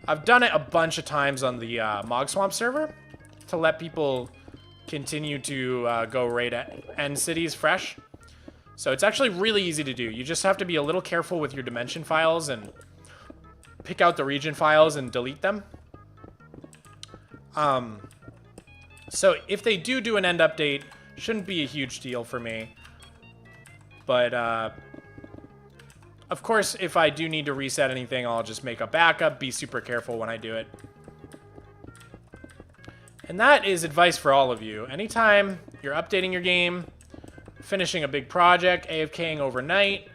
I've done it a bunch of times on the Mogswamp server to let people continue to go raid end cities fresh. So it's actually really easy to do. You just have to be a little careful with your dimension files and pick out the region files and delete them. So if they do an end update, shouldn't be a huge deal for me. But, of course, if I do need to reset anything, I'll just make a backup, be super careful when I do it. And that is advice for all of you. Anytime you're updating your game, finishing a big project, AFKing overnight,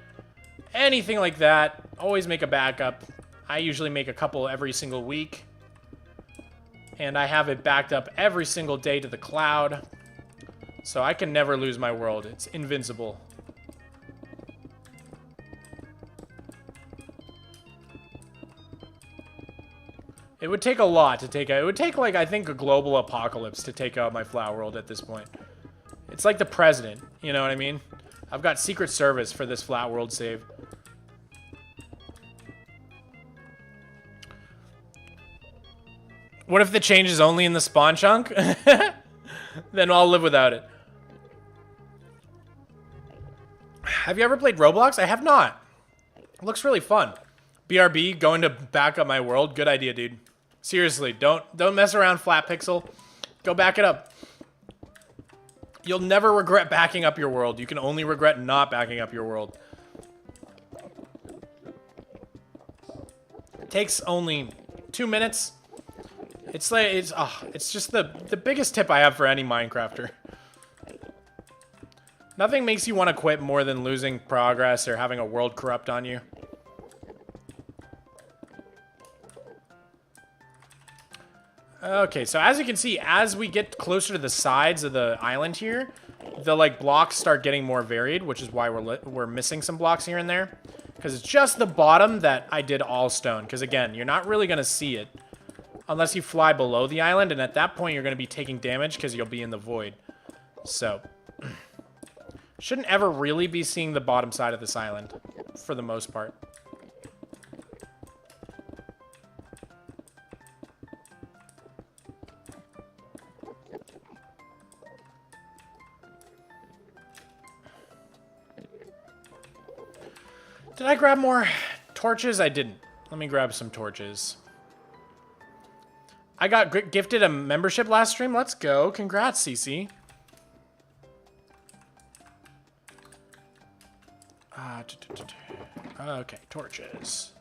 anything like that, always make a backup. I usually make a couple every single week. And I have it backed up every single day to the cloud. So I can never lose my world. It's invincible. It would take a lot to take out. It would take, like, I think a global apocalypse to take out my flower world at this point. It's like the president, you know what I mean? I've got Secret Service for this flat world save. What if the change is only in the spawn chunk? Then I'll live without it. Have you ever played Roblox? I have not. It looks really fun. BRB, going to back up my world. Good idea, dude. Seriously, don't mess around, Flat Pixel. Go back it up. You'll never regret backing up your world. You can only regret not backing up your world. It takes only 2 minutes. It's like it's just the biggest tip I have for any Minecrafter. Nothing makes you want to quit more than losing progress or having a world corrupt on you. Okay, so as you can see, as we get closer to the sides of the island here, the like blocks start getting more varied, which is why we're missing some blocks here and there. Because it's just the bottom that I did all stone. Because again, you're not really going to see it unless you fly below the island, and at that point you're going to be taking damage because you'll be in the void. So, shouldn't ever really be seeing the bottom side of this island, for the most part. Did I grab more torches? I didn't. Let me grab some torches. I got gifted a membership last stream. Let's go. Congrats, CC. Okay, torches.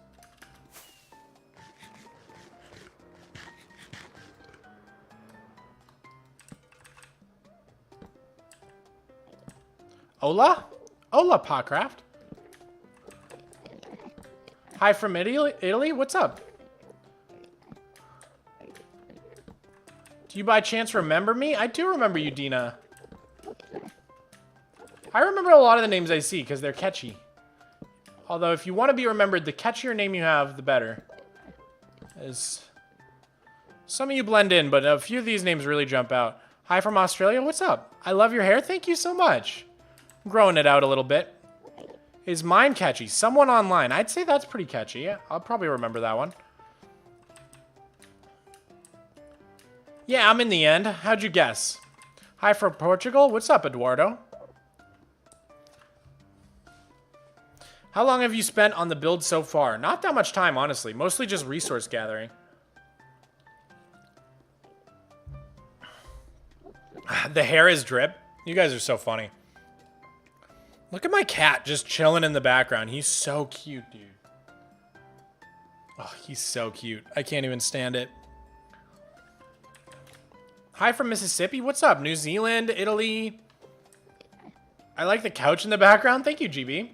Hola? Hola, Pawcraft. Hi from Italy? What's up? Do you by chance remember me? I do remember you, Dina. I remember a lot of the names I see because they're catchy. Although if you want to be remembered, the catchier name you have, the better. As some of you blend in, but a few of these names really jump out. Hi from Australia. What's up? I love your hair. Thank you so much. I'm growing it out a little bit. Is mine catchy? Someone online. I'd say that's pretty catchy. Yeah, I'll probably remember that one. Yeah, I'm in the end. How'd you guess? Hi from Portugal. What's up, Eduardo? How long have you spent on the build so far? Not that much time, honestly. Mostly just resource gathering. The hair is drip. You guys are so funny. Look at my cat just chilling in the background. He's so cute, dude. Oh, he's so cute. I can't even stand it. Hi from Mississippi. What's up? New Zealand, Italy. I like the couch in the background. Thank you, GB.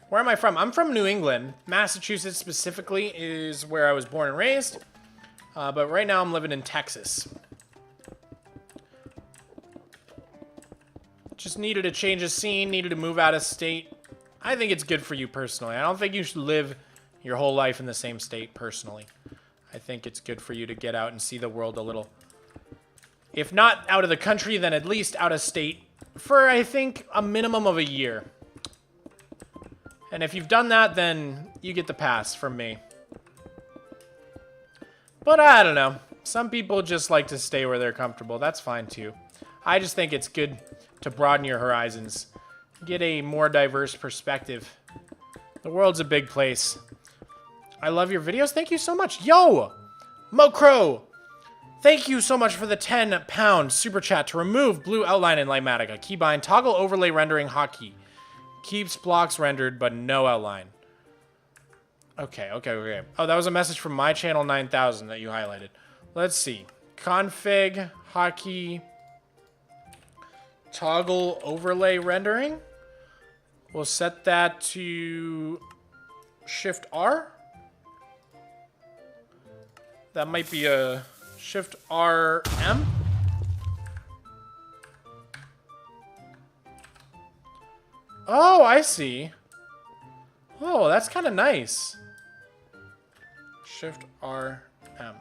Where am I from? I'm from New England. Massachusetts specifically is where I was born and raised. But right now I'm living in Texas. Just needed a change of scene, needed to move out of state. I think it's good for you personally. I don't think you should live your whole life in the same state personally. I think it's good for you to get out and see the world a little. If not out of the country, then at least out of state for, I think, a minimum of a year. And if you've done that, then you get the pass from me. But I don't know. Some people just like to stay where they're comfortable. That's fine too. I just think it's good to broaden your horizons. Get a more diverse perspective. The world's a big place. I love your videos. Thank you so much. Yo! Mocro! Thank you so much for the £10 super chat to remove blue outline in Lighmatica. Keybind, toggle overlay rendering hotkey. Keeps blocks rendered, but no outline. Okay. Oh, that was a message from my channel 9000 that you highlighted. Let's see. Config, hotkey, toggle overlay rendering. We'll set that to Shift R. That might be a Shift R M. Oh, I see. Oh, that's kind of nice. Shift R M.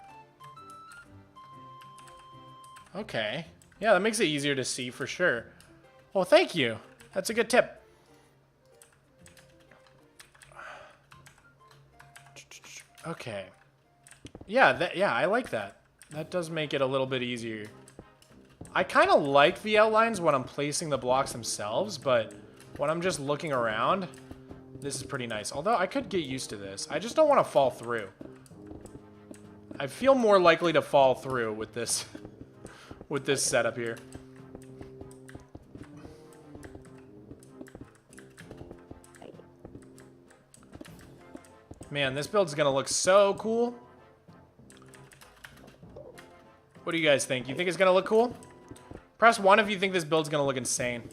Okay. Yeah, that makes it easier to see for sure. Well, thank you. That's a good tip. Okay. Yeah, I like that. That does make it a little bit easier. I kind of like the outlines when I'm placing the blocks themselves, but when I'm just looking around, this is pretty nice. Although I could get used to this. I just don't want to fall through. I feel more likely to fall through with this with this setup here. Man, this build's gonna look so cool. What do you guys think? You think it's gonna look cool? Press 1 if you think this build's gonna look insane.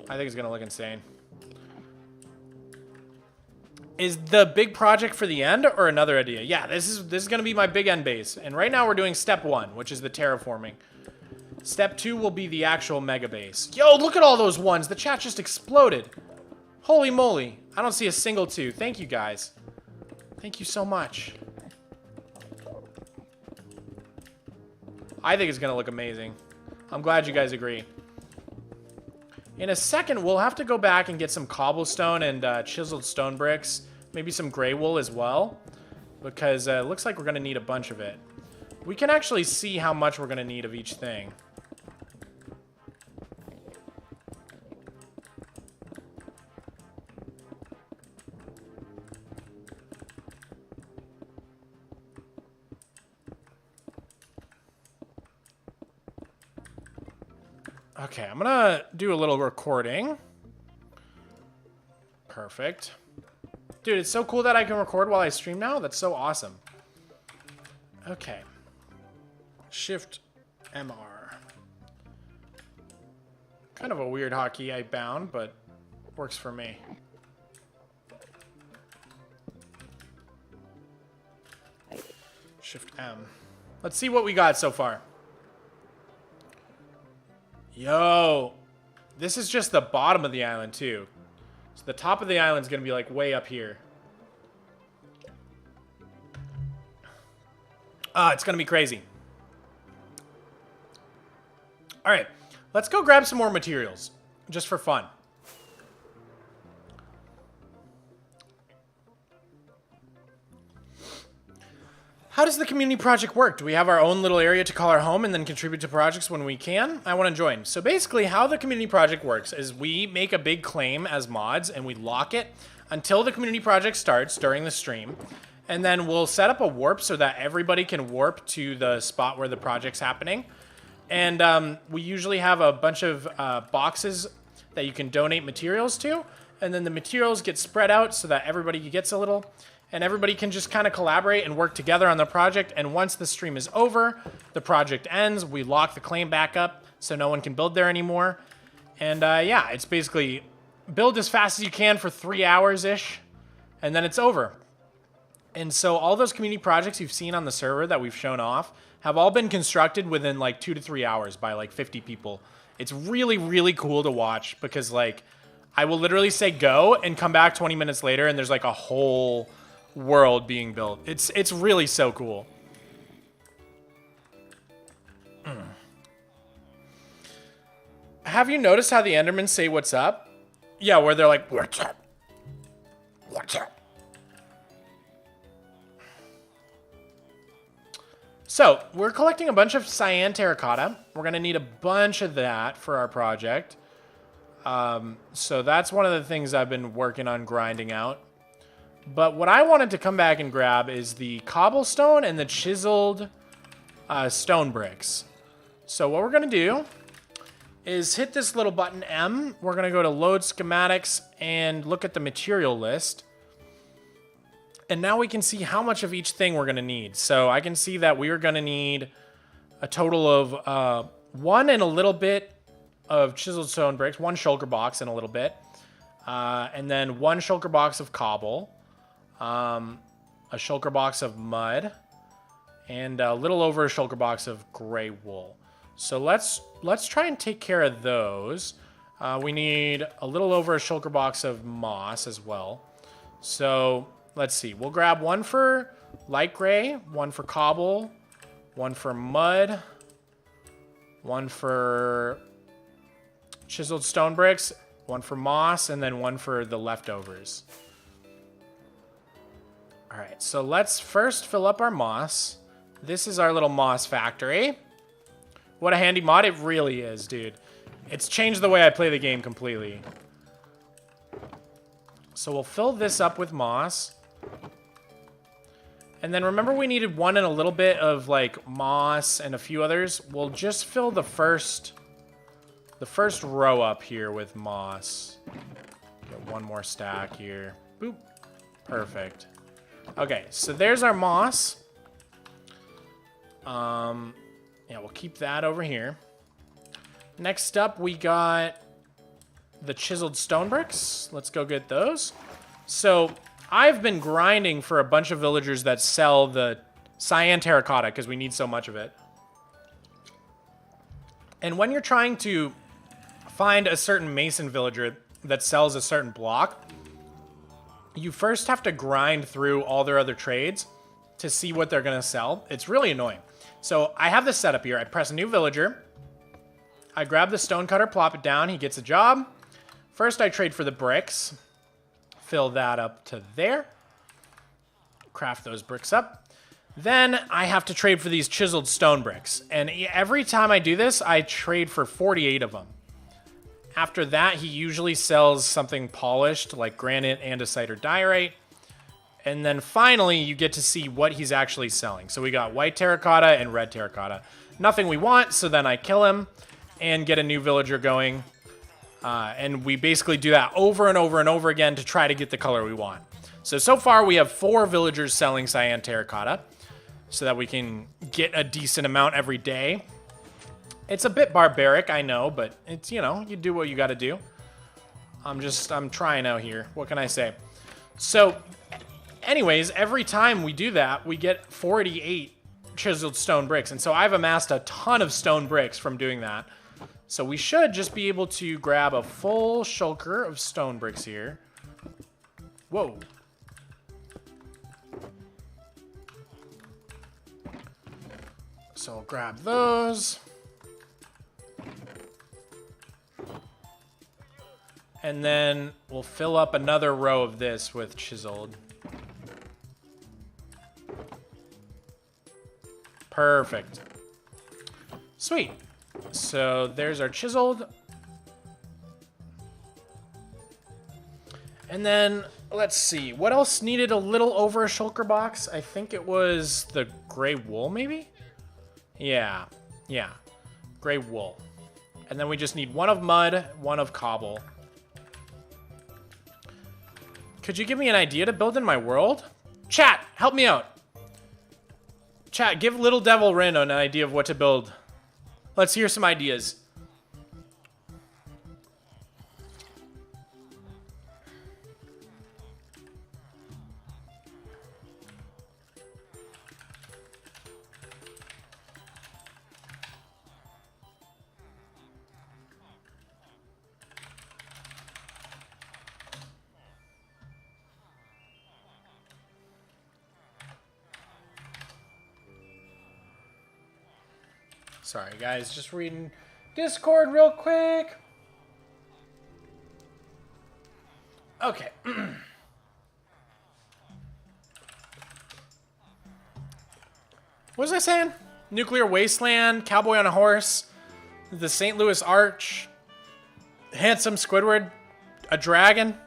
I think it's gonna look insane. Is the big project for the end or another idea? Yeah, this is gonna be my big end base. And right now we're doing step 1, which is the terraforming. Step 2 will be the actual mega base. Yo, look at all those ones. The chat just exploded. Holy moly. I don't see a single 2. Thank you guys. Thank you so much. I think it's gonna look amazing. I'm glad you guys agree. In a second, we'll have to go back and get some cobblestone and chiseled stone bricks. Maybe some gray wool as well. Because it looks like we're gonna need a bunch of it. We can actually see how much we're gonna need of each thing. Okay, I'm gonna do a little recording. Perfect. Dude, it's so cool that I can record while I stream now. That's so awesome. Okay. Shift MR. Kind of a weird hotkey I bound, but works for me. Shift M. Let's see what we got so far. Yo, this is just the bottom of the island too. So the top of the island's gonna be like way up here. It's gonna be crazy. All right, let's go grab some more materials, just for fun. How does the community project work? Do we have our own little area to call our home and then contribute to projects when we can? I want to join. So basically how the community project works is we make a big claim as mods and we lock it until the community project starts during the stream. And then we'll set up a warp so that everybody can warp to the spot where the project's happening. And we usually have a bunch of boxes that you can donate materials to. And then the materials get spread out so that everybody gets a little. And everybody can just kind of collaborate and work together on the project. And once the stream is over, the project ends. We lock the claim back up so no one can build there anymore. And yeah, it's basically build as fast as you can for 3 hours-ish. And then it's over. And so all those community projects you've seen on the server that we've shown off have all been constructed within like 2 to 3 hours by like 50 people. It's really, really cool to watch because like I will literally say go and come back 20 minutes later and there's like a whole world being built. It's really so cool. Have you noticed how the Endermen say what's up? Yeah, where they're like, what's up? What's up? So, we're collecting a bunch of cyan terracotta. We're going to need a bunch of that for our project. So that's one of the things I've been working on grinding out. But what I wanted to come back and grab is the cobblestone and the chiseled stone bricks. So what we're going to do is hit this little button M. We're going to go to load schematics and look at the material list. And now we can see how much of each thing we're going to need. So I can see that we are going to need a total of 1 and a little bit of chiseled stone bricks, 1 shulker box and a little bit. And then 1 shulker box of cobble, a shulker box of mud, and a little over a shulker box of gray wool. So let's try and take care of those. We need a little over a shulker box of moss as well. So let's see. We'll grab 1 for light gray, 1 for cobble, 1 for mud, 1 for chiseled stone bricks, 1 for moss, and then 1 for the leftovers. All right, so let's first fill up our moss. This is our little moss factory. What a handy mod. It really is, dude. It's changed the way I play the game completely. So we'll fill this up with moss. And then remember we needed 1 and a little bit of like moss and a few others. We'll just fill the first row up here with moss. Get 1 more stack here. Boop. Perfect. Okay, so there's our moss. Yeah, we'll keep that over here. Next up, we got the chiseled stone bricks. Let's go get those. So I've been grinding for a bunch of villagers that sell the cyan terracotta because we need so much of it. And when you're trying to find a certain mason villager that sells a certain block, you first have to grind through all their other trades to see what they're going to sell. It's really annoying. So I have this setup here. I press a new villager. I grab the stone cutter, plop it down. He gets a job. First, I trade for the bricks. Fill that up to there. Craft those bricks up. Then I have to trade for these chiseled stone bricks. And every time I do this, I trade for 48 of them. After that, he usually sells something polished like granite, andesite, or diorite. And then finally, you get to see what he's actually selling. So we got white terracotta and red terracotta. Nothing we want, so then I kill him and get a new villager going. And we basically do that over and over and over again to try to get the color we want. So far we have 4 villagers selling cyan terracotta so that we can get a decent amount every day. It's a bit barbaric, I know, but it's, you know, you do what you got to do. I'm trying out here. What can I say? So anyways, every time we do that, we get 48 chiseled stone bricks. And so I've amassed a ton of stone bricks from doing that. So we should just be able to grab a full shulker of stone bricks here. Whoa. So I'll grab those. And then we'll fill up another row of this with chiseled. Perfect. Sweet. So there's our chiseled. And then, let's see. What else needed a little over a shulker box? I think it was the gray wool, maybe? Yeah. Gray wool. And then we just need one of mud, one of cobble. Could you give me an idea to build in my world? Chat, help me out. Chat, give Little Devil Rin an idea of what to build. Let's hear some ideas. Sorry, guys, just reading Discord real quick. Okay. What was I saying? Nuclear Wasteland, Cowboy on a Horse, the St. Louis Arch, Handsome Squidward, a dragon.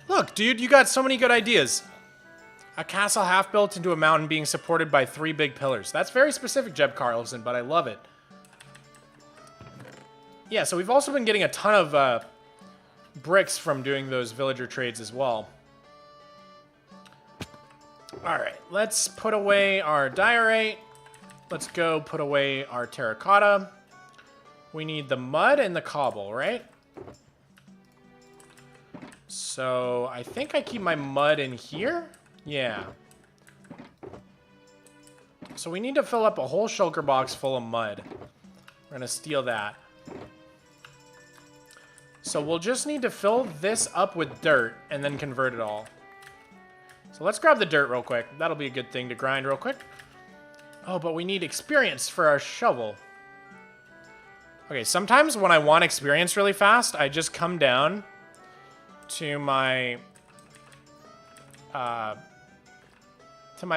Look, dude, you got so many good ideas. A castle half built into a mountain being supported by 3 big pillars. That's very specific, Jeb Carlson, but I love it. Yeah, so we've also been getting a ton of bricks from doing those villager trades as well. All right, let's put away our diorite. Let's go put away our terracotta. We need the mud and the cobble, right? So I think I keep my mud in here. Yeah. So we need to fill up a whole shulker box full of mud. We're gonna steal that. So we'll just need to fill this up with dirt and then convert it all. So let's grab the dirt real quick. That'll be a good thing to grind real quick. Oh, but we need experience for our shovel. Okay, sometimes when I want experience really fast, I just come down to my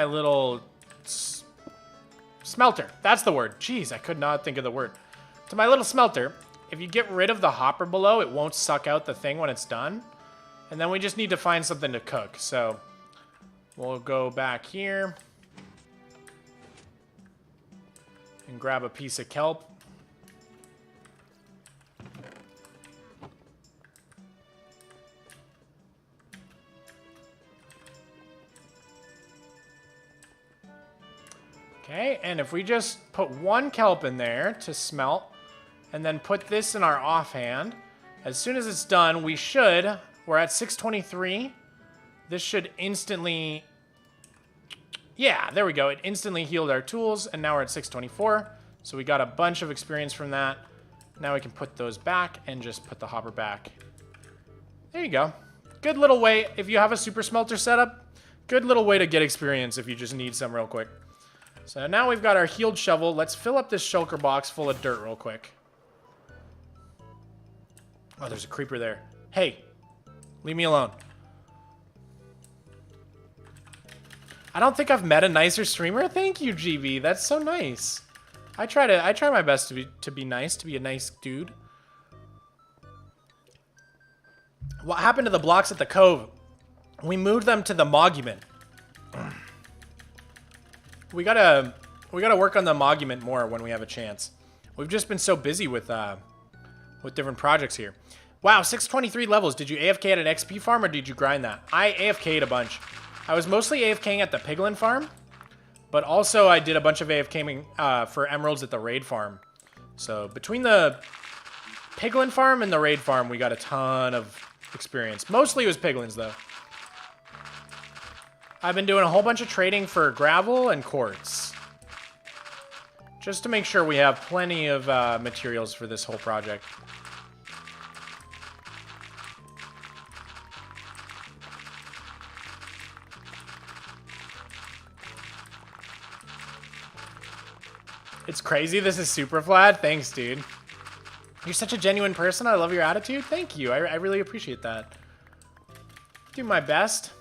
little smelter. That's the word. Jeez, I could not think of the word. To my little smelter. If you get rid of the hopper below, it won't suck out the thing when it's done. And then we just need to find something to cook. So we'll go back here and grab a piece of kelp. Okay, and if we just put 1 kelp in there to smelt, and then put this in our offhand, as soon as it's done, we're at 623. This should instantly, yeah, there we go. It instantly healed our tools, and now we're at 624. So we got a bunch of experience from that. Now we can put those back and just put the hopper back. There you go. Good little way, if you have a super smelter setup, good little way to get experience if you just need some real quick. So now we've got our healed shovel. Let's fill up this shulker box full of dirt real quick. Oh, there's a creeper there. Hey, leave me alone. I don't think I've met a nicer streamer. Thank you, GB. That's so nice. I try my best to be nice, to be a nice dude. What happened to the blocks at the cove? We moved them to the monument. We gotta work on the monument more when we have a chance. We've just been so busy with different projects here. Wow, 623 levels. Did you AFK at an XP farm or did you grind that? I AFK'd a bunch. I was mostly AFKing at the piglin farm, but also I did a bunch of AFKing for emeralds at the raid farm. So between the piglin farm and the raid farm, we got a ton of experience. Mostly it was piglins though. I've been doing a whole bunch of trading for gravel and quartz, just to make sure we have plenty of materials for this whole project. It's crazy. This is SUPERFLAT. Thanks, dude. You're such a genuine person. I love your attitude. Thank you. I really appreciate that. Do my best.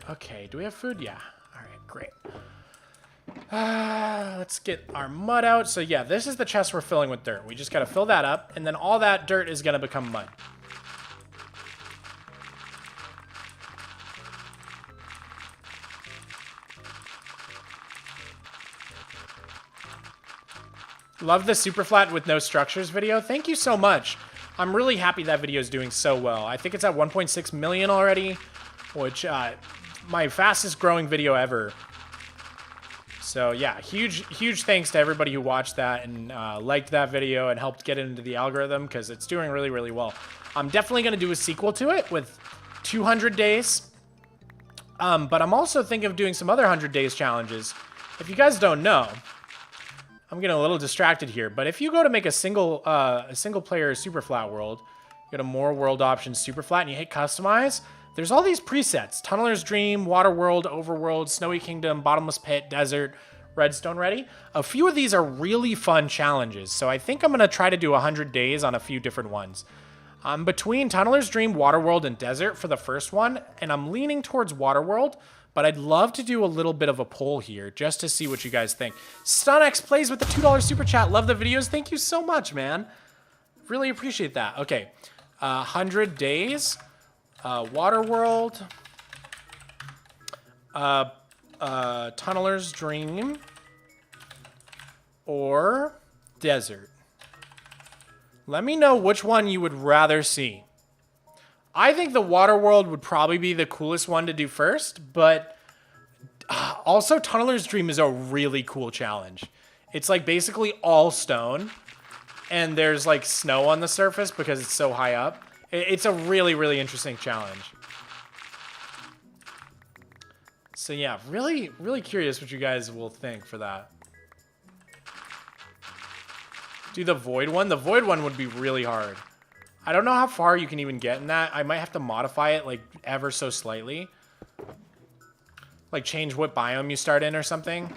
Okay, do we have food? Yeah. All right, great. Let's get our mud out. So yeah, this is the chest we're filling with dirt. We just got to fill that up, and then all that dirt is going to become mud. Love the SUPERFLAT with no structures video. Thank you so much. I'm really happy that video is doing so well. I think it's at 1.6 million already, which my fastest growing video ever. So yeah, huge thanks to everybody who watched that and liked that video and helped get it into the algorithm, because it's doing really, really well. I'm definitely going to do a sequel to it with 200 days. But I'm also thinking of doing some other 100 days challenges. If you guys don't know, I'm getting a little distracted here, but if you go to make a single player SUPERFLAT world, go to more world options, SUPERFLAT, and you hit customize, there's all these presets: Tunneler's Dream, Water World, Overworld, Snowy Kingdom, Bottomless Pit, Desert, Redstone Ready. A few of these are really fun challenges, so I think I'm going to try to do 100 days on a few different ones. I'm between Tunneler's Dream, Water World, and Desert for the first one, and I'm leaning towards Water World. But I'd love to do a little bit of a poll here just to see what you guys think. StunX plays with the $2 super chat. Love the videos. Thank you so much, man. Really appreciate that. Okay, 100 days. Waterworld. Tunneler's Dream. Or Desert. Let me know which one you would rather see. I think the Water World would probably be the coolest one to do first, but also Tunneler's Dream is a really cool challenge. It's like basically all stone, and there's like snow on the surface because it's so high up. It's a really, really interesting challenge. So yeah, really, really curious what you guys will think for that. Do the Void one. The Void one would be really hard. I don't know how far you can even get in that. I might have to modify it like ever so slightly. Like change what biome you start in or something.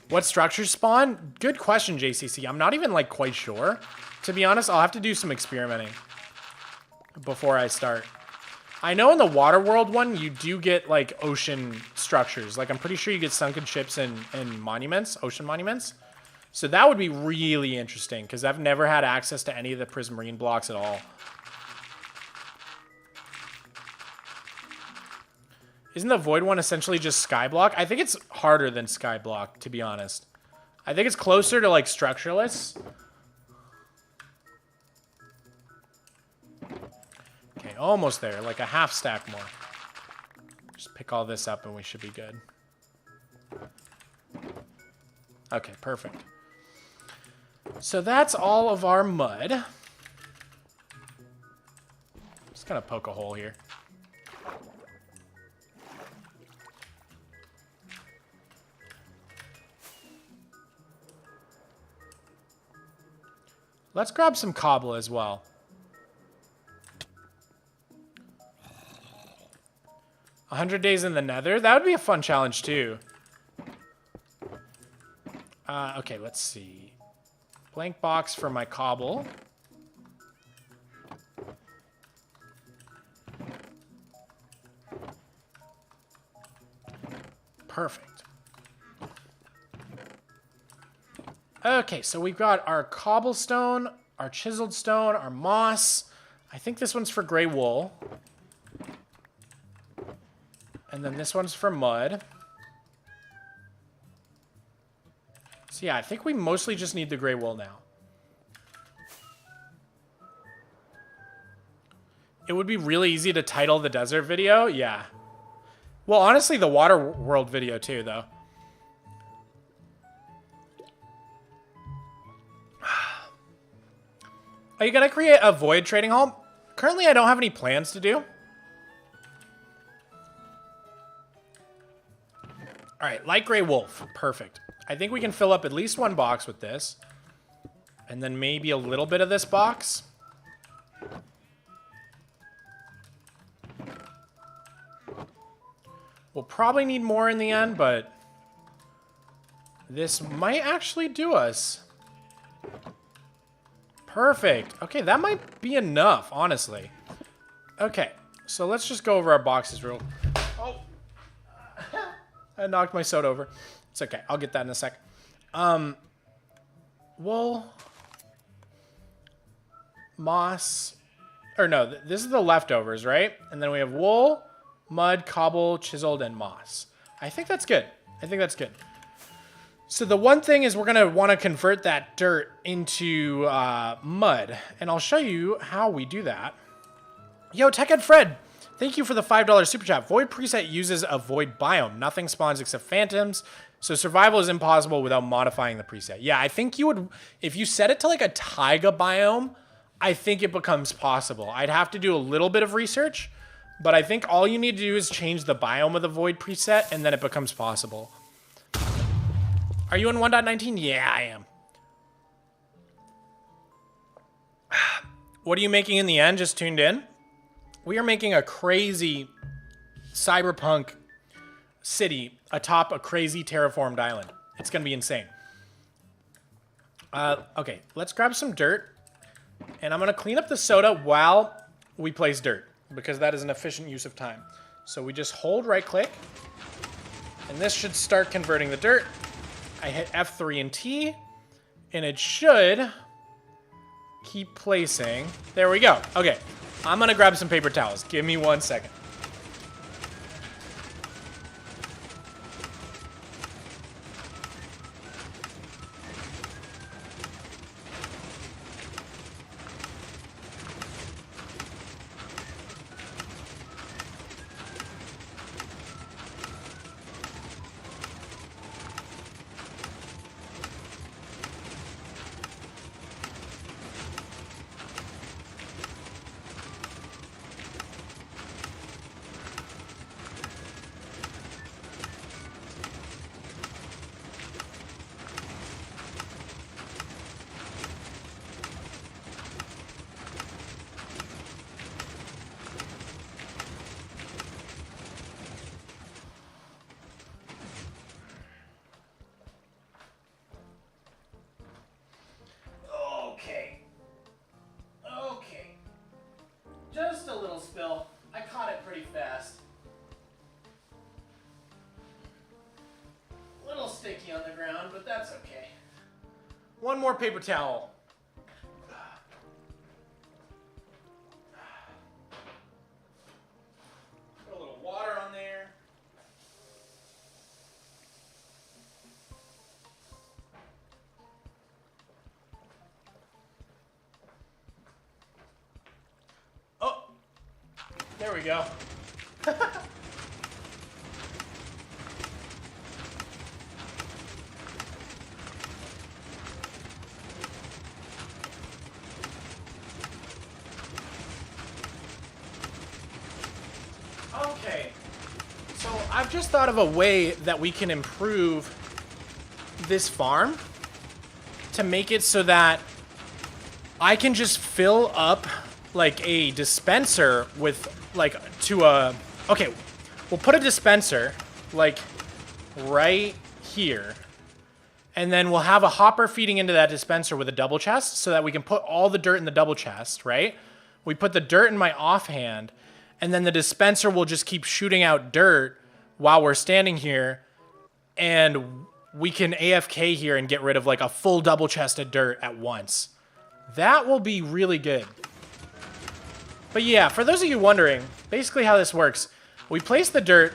What structures spawn? Good question, JCC. I'm not even like quite sure. To be honest, I'll have to do some experimenting before I start. I know in the Water World one, you do get like ocean structures. Like I'm pretty sure you get sunken ships and monuments, ocean monuments. So that would be really interesting, because I've never had access to any of the Prismarine blocks at all. Isn't the Void one essentially just Skyblock? I think it's harder than Skyblock, to be honest. I think it's closer to like Structureless. Okay, almost there, like a half stack more. Just pick all this up and we should be good. Okay, perfect. So that's all of our mud. Just gonna poke a hole here. Let's grab some cobble as well. "100 days in the Nether"? That would be a fun challenge too. Okay, let's see. Blank box for my cobble. Perfect. Okay, so we've got our cobblestone, our chiseled stone, our moss. I think this one's for gray wool. And then this one's for mud. So yeah, I think we mostly just need the gray wool now. It would be really easy to title the desert video, yeah. Well, honestly, the Water World video too, though. Are you gonna create a void trading hall? Currently, I don't have any plans to do. All right, light gray wolf, perfect. I think we can fill up at least one box with this. And then maybe a little bit of this box. We'll probably need more in the end, but this might actually do us. Perfect. Okay, that might be enough, honestly. Okay, so let's just go over our boxes real... Oh! I knocked my soda over. It's okay. I'll get that in a sec. Wool. Moss. Or no, this is the leftovers, right? And then we have wool, mud, cobble, chiseled, and moss. I think that's good. I think that's good. So the one thing is we're going to want to convert that dirt into mud. And I'll show you how we do that. Yo, Techhead Fred, thank you for the $5 super chat. Void preset uses a void biome. Nothing spawns except phantoms. So survival is impossible without modifying the preset. Yeah, I think you would, if you set it to like a taiga biome, I think it becomes possible. I'd have to do a little bit of research, but I think all you need to do is change the biome of the void preset and then it becomes possible. Are you in 1.19? Yeah, I am. What are you making in the end? Just tuned in? We are making a crazy cyberpunk city atop a crazy terraformed island. It's going to be insane. Okay, let's grab some dirt. And I'm going to clean up the soda while we place dirt, because that is an efficient use of time. So we just hold right click, and this should start converting the dirt. I hit F3 and T, and it should keep placing. There we go. Okay, I'm going to grab some paper towels. Give me 1 second. Just a little spill. I caught it pretty fast. A little sticky on the ground, but that's okay. One more paper towel. Put a little water on there. There we go. Okay. So I've just thought of a way that we can improve this farm to make it so that I can just fill up like a dispenser with like to a, okay, we'll put a dispenser like right here, and then we'll have a hopper feeding into that dispenser with a double chest so that we can put all the dirt in the double chest, right? We put the dirt in my offhand, and then the dispenser will just keep shooting out dirt while we're standing here, and we can AFK here and get rid of like a full double chest of dirt at once. That will be really good. But yeah, for those of you wondering, basically how this works, we place the dirt,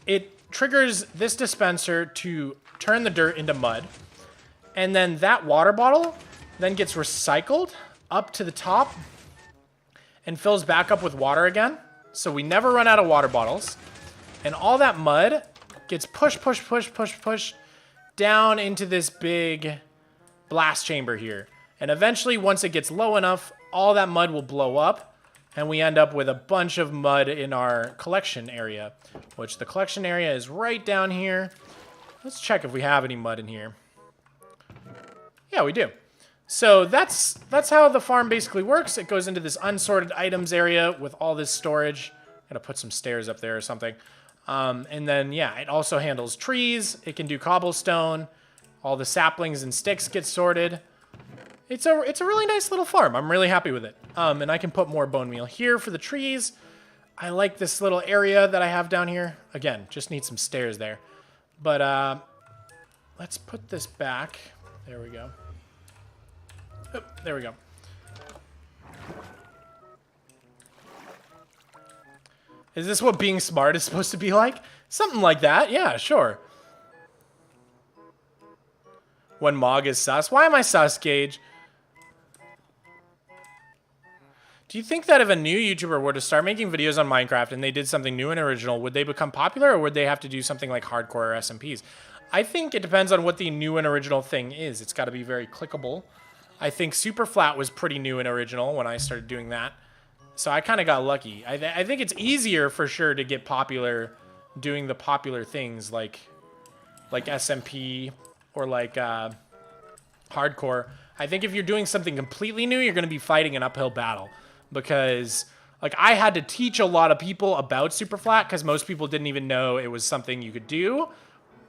it triggers this dispenser to turn the dirt into mud, and then that water bottle then gets recycled up to the top and fills back up with water again. So we never run out of water bottles. And all that mud gets pushed down into this big blast chamber here. And eventually, once it gets low enough, all that mud will blow up, and we end up with a bunch of mud in our collection area, which the collection area is right down here. Let's check if we have any mud in here. Yeah, we do. So that's how the farm basically works. It goes into this unsorted items area with all this storage. Gotta put some stairs up there or something. And then, yeah, it also handles trees. It can do cobblestone. All the saplings and sticks get sorted. It's a really nice little farm. I'm really happy with it. And I can put more bone meal here for the trees. I like this little area that I have down here. Again, just need some stairs there. But let's put this back. There we go. Oh, there we go. Is this what being smart is supposed to be like? Something like that. Yeah, sure. When Mog is sus. Why am I sus, Gage? Do you think that if a new YouTuber were to start making videos on Minecraft and they did something new and original, would they become popular, or would they have to do something like hardcore or SMPs? I think it depends on what the new and original thing is. It's got to be very clickable. I think SUPERFLAT was pretty new and original when I started doing that. So I kind of got lucky. I think it's easier for sure to get popular doing the popular things like SMP or like hardcore. I think if you're doing something completely new, you're going to be fighting an uphill battle. Because like I had to teach a lot of people about SUPERFLAT because most people didn't even know it was something you could do.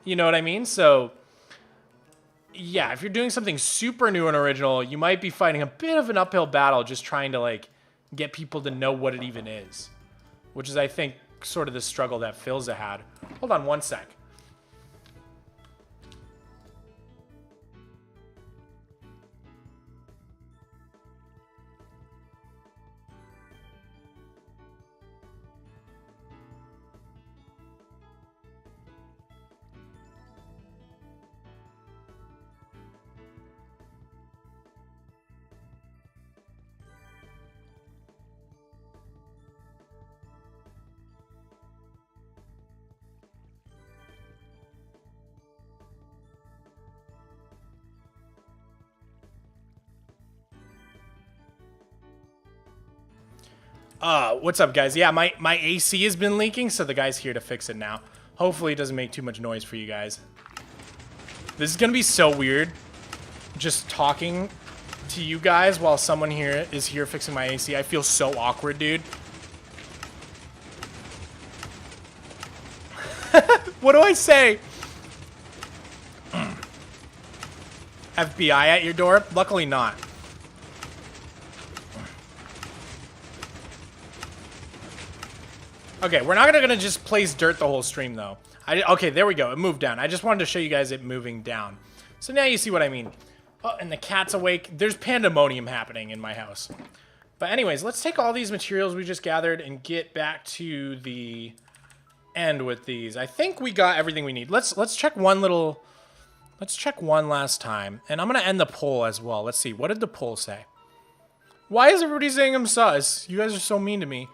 You know what I mean? So yeah, if you're doing something super new and original, you might be fighting a bit of an uphill battle just trying to like get people to know what it even is. Which is, I think, sort of the struggle that Philza had. Hold on one sec. What's up, guys? Yeah, my AC has been leaking, so the guy's here to fix it now. Hopefully it doesn't make too much noise for you guys. This is gonna be so weird, just talking to you guys while someone here is here fixing my AC. I feel so awkward, dude. What do I say? FBI at your door? Luckily not. Okay, we're not gonna just place dirt the whole stream, though. Okay, there we go. It moved down. I just wanted to show you guys it moving down. So now you see what I mean. Oh, and the cat's awake. There's pandemonium happening in my house. But anyways, let's take all these materials we just gathered and get back to the end with these. I think we got everything we need. Let's check one little... Let's check one last time. And I'm gonna end the poll as well. Let's see. What did the poll say? Why is everybody saying I'm sus? You guys are so mean to me.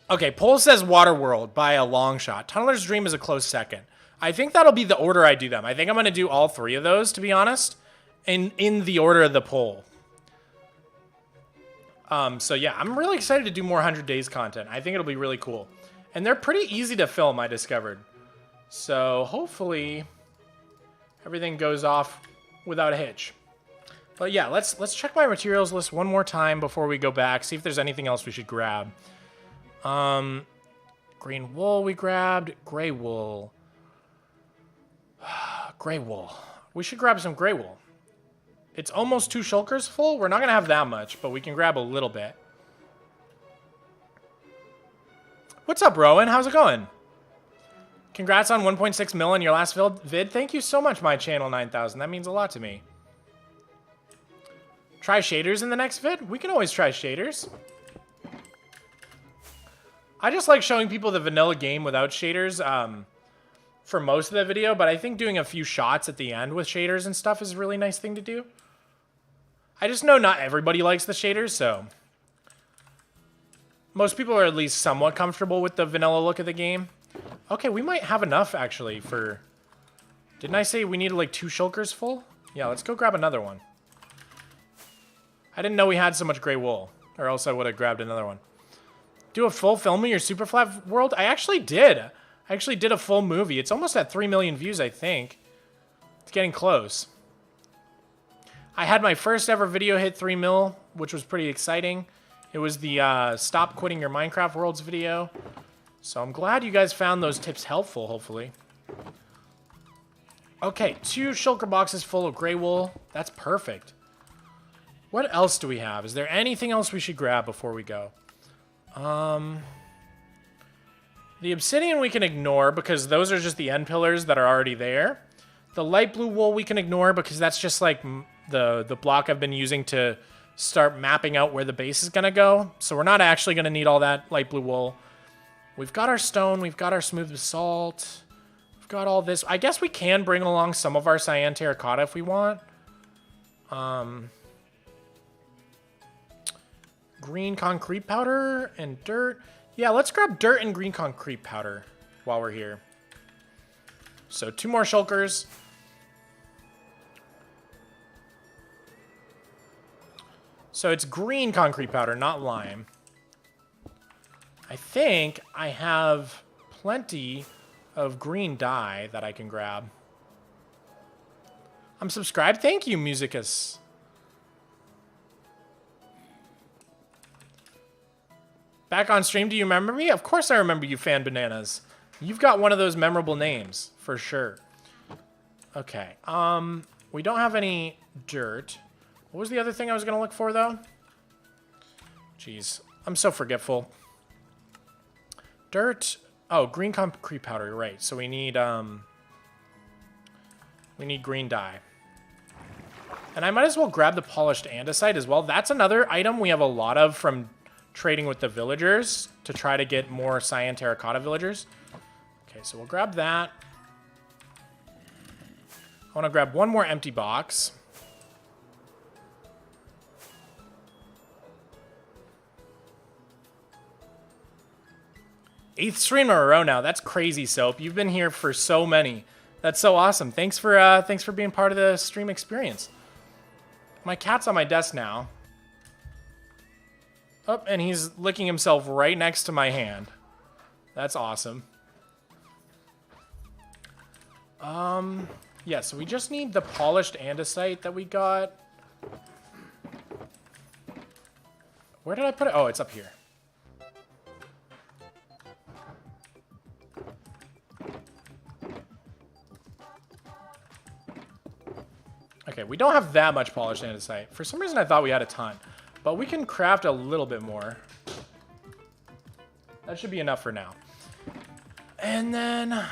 Okay, poll says Waterworld by a long shot. Tunneler's Dream is a close second. I think that'll be the order I do them. I think I'm going to do all three of those, to be honest, in the order of the poll. So yeah, I'm really excited to do more 100 Days content. I think it'll be really cool. And they're pretty easy to film, I discovered. So hopefully everything goes off without a hitch. But yeah, let's check my materials list one more time before we go back, see if there's anything else we should grab. Green wool we grabbed. Gray wool. Gray wool. We should grab some gray wool. It's almost 2 shulkers full. We're not going to have that much, but we can grab a little bit. What's up, Rowan? How's it going? Congrats on 1.6 mil on your last vid. Thank you so much, my channel 9000. That means a lot to me. Try shaders in the next vid? We can always try shaders. I just like showing people the vanilla game without shaders for most of the video, but I think doing a few shots at the end with shaders and stuff is a really nice thing to do. I just know not everybody likes the shaders, so... Most people are at least somewhat comfortable with the vanilla look of the game. Okay, we might have enough, actually, for... Didn't I say we needed, like, 2 shulkers full? Yeah, let's go grab another one. I didn't know we had so much gray wool, or else I would have grabbed another one. Do a full film of your SUPERFLAT world? I actually did. I actually did a full movie. It's almost at 3 million views, I think. It's getting close. I had my first ever video hit 3 mil, which was pretty exciting. It was the Stop Quitting Your Minecraft Worlds video. So I'm glad you guys found those tips helpful, hopefully. Okay, 2 shulker boxes full of gray wool. That's perfect. What else do we have? Is there anything else we should grab before we go? The obsidian we can ignore because those are just the end pillars that are already there. The light blue wool we can ignore because that's just like the block I've been using to start mapping out where the base is going to go. So we're not actually going to need all that light blue wool. We've got our stone. We've got our smooth basalt. We've got all this. I guess we can bring along some of our cyan terracotta if we want. Green concrete powder and dirt. Yeah, let's grab dirt and green concrete powder while we're here. So 2 more shulkers. So it's green concrete powder, not lime. I think I have plenty of green dye that I can grab. I'm subscribed. Thank you, Musicus. Back on stream, do you remember me? Of course I remember you, Fan Bananas. You've got one of those memorable names, for sure. Okay, we don't have any dirt. What was the other thing I was going to look for, though? Jeez, I'm so forgetful. Dirt. Oh, green concrete powder, you're right. So we need green dye. And I might as well grab the polished andesite as well. That's another item we have a lot of from trading with the villagers to try to get more cyan terracotta villagers. Okay, so we'll grab that. I want to grab one more empty box. Eighth stream in a row now. That's crazy, Soap. You've been here for so many. That's so awesome. Thanks for being part of the stream experience. My cat's on my desk now. Oh, and he's licking himself right next to my hand. That's awesome. Yeah, so we just need the polished andesite that we got. Where did I put it? Oh, it's up here. Okay, we don't have that much polished andesite. For some reason, I thought we had a ton. But we can craft a little bit more. That should be enough for now. And then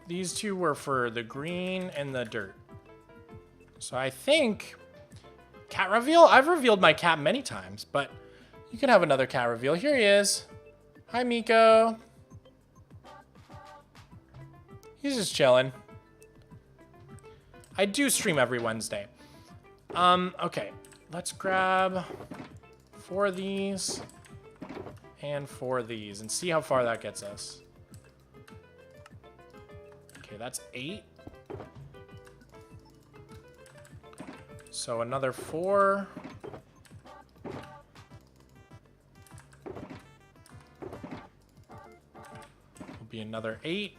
these two were for the green and the dirt. So I think cat reveal. I've revealed my cat many times, but you can have another cat reveal. Here he is. Hi, Miko. He's just chilling. I do stream every Wednesday. Okay, let's grab 4 of these and 4 of these and see how far that gets us. Okay, that's 8. So another 4. Will be another 8.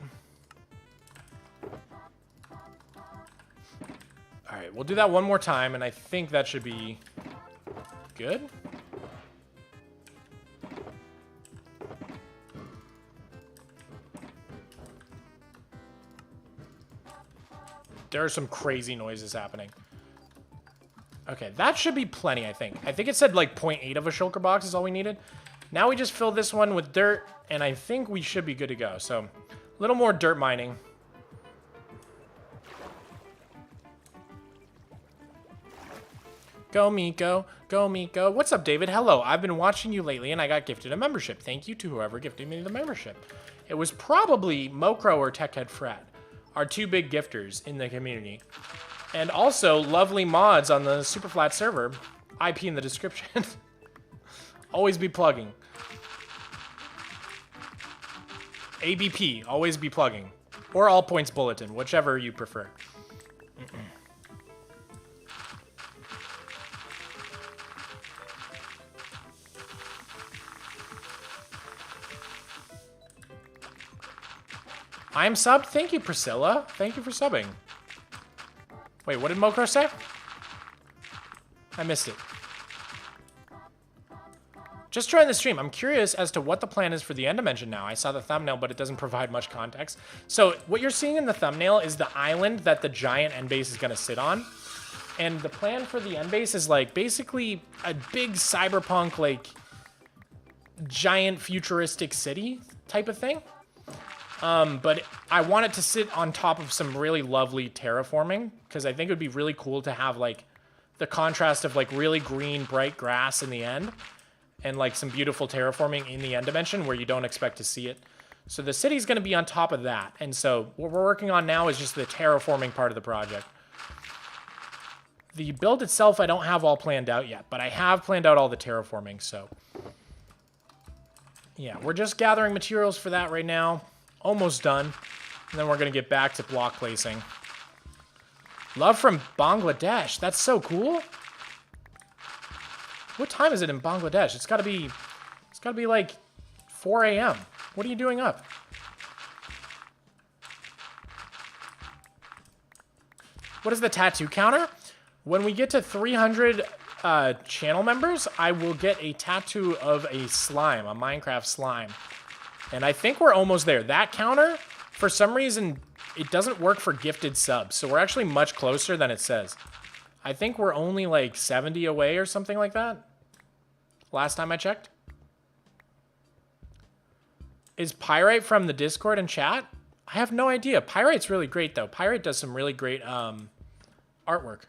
All right, we'll do that one more time, and I think that should be good. There are some crazy noises happening. Okay, that should be plenty, I think. I think it said like 0.8 of a shulker box is all we needed. Now we just fill this one with dirt, and I think we should be good to go. So, a little more dirt mining. Go, Miko. Go, Miko. What's up, David? Hello. I've been watching you lately, and I got gifted a membership. Thank you to whoever gifted me the membership. It was probably Mokro or Techhead Frat, our 2 big gifters in the community. And also, lovely mods on the SUPERFLAT server. IP in the description. Always be plugging. ABP. Always be plugging. Or All Points Bulletin. Whichever you prefer. I'm subbed. Thank you, Priscilla. Thank you for subbing. Wait, what did Mokro say? I missed it. Just joined the stream. I'm curious as to what the plan is for the end dimension now. I saw the thumbnail, but it doesn't provide much context. So what you're seeing in the thumbnail is the island that the giant end base is going to sit on. And the plan for the end base is like basically a big cyberpunk, like giant futuristic city type of thing. But I want it to sit on top of some really lovely terraforming, because I think it would be really cool to have like the contrast of like really green, bright grass in the end and like some beautiful terraforming in the end dimension where you don't expect to see it. So the city's going to be on top of that. And so what we're working on now is just the terraforming part of the project. The build itself, I don't have all planned out yet, but I have planned out all the terraforming, so. Yeah, we're just gathering materials for that right now. Almost done. And then we're going to get back to block placing. Love from Bangladesh. That's so cool. What time is it in Bangladesh? It's got to be like 4 a.m. What are you doing up? What is the tattoo counter? When we get to 300 channel members, I will get a tattoo of a slime, a Minecraft slime. And I think we're almost there. That counter, for some reason, it doesn't work for gifted subs. So we're actually much closer than it says. I think we're only like 70 away or something like that. Last time I checked. Is Pyrite from the Discord and chat? I have no idea. Pyrite's really great, though. Pyrite does some really great artwork.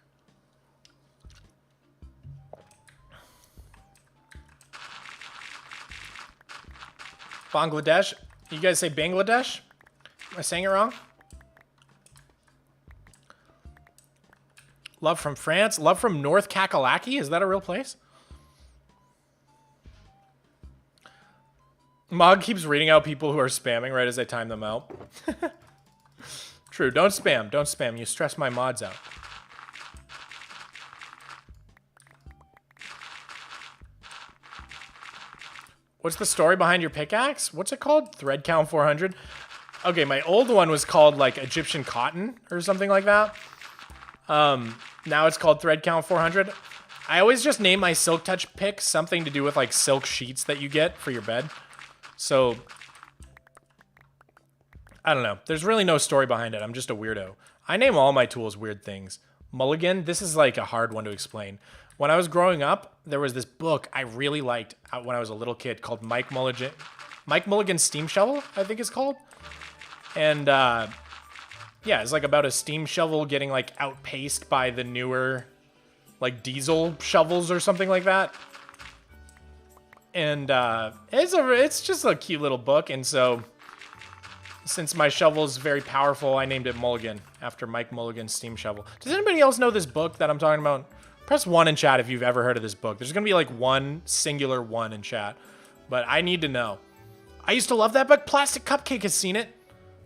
Bangladesh. You guys say Bangladesh? Am I saying it wrong? Love from France. Love from North Kakalaki. Is that a real place? Mog keeps reading out people who are spamming right as I time them out. True. Don't spam. Don't spam. You stress my mods out. What's the story behind your pickaxe? What's it called? Thread count 400? Okay, my old one was called like Egyptian cotton or something like that. Now it's called thread count 400. I always just name my silk touch pick something to do with like silk sheets that you get for your bed. So, I don't know. There's really no story behind it. I'm just a weirdo. I name all my tools weird things. Mulligan, this is like a hard one to explain. When I was growing up, there was this book I really liked when I was a little kid called Mike Mulligan's Steam Shovel, I think it's called. And yeah, it's like about a steam shovel getting like outpaced by the newer like diesel shovels or something like that. And it's just a cute little book. And so since my shovel is very powerful, I named it Mulligan after Mike Mulligan's Steam Shovel. Does anybody else know this book that I'm talking about? Press 1 in chat if you've ever heard of this book. There's going to be like one singular 1 in chat. But I need to know. I used to love that book. Plastic Cupcake has seen it.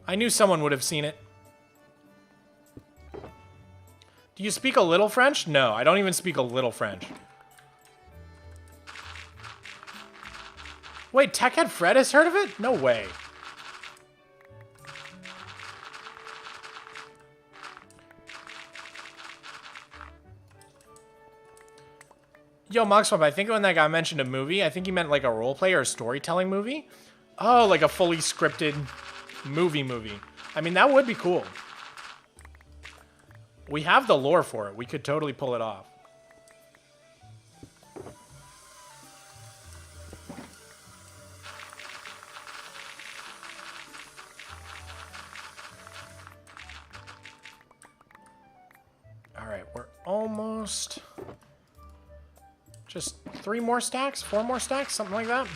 I knew someone would have seen it. Do you speak a little French? No, I don't even speak a little French. Wait, Techhead Fred has heard of it? No way. Yo, Mogswamp, I think when that guy mentioned a movie, I think he meant like a roleplay or a storytelling movie. Oh, like a fully scripted movie. I mean, that would be cool. We have the lore for it. We could totally pull it off. All right, we're almost... Just 3 more stacks? 4 more stacks? Something like that?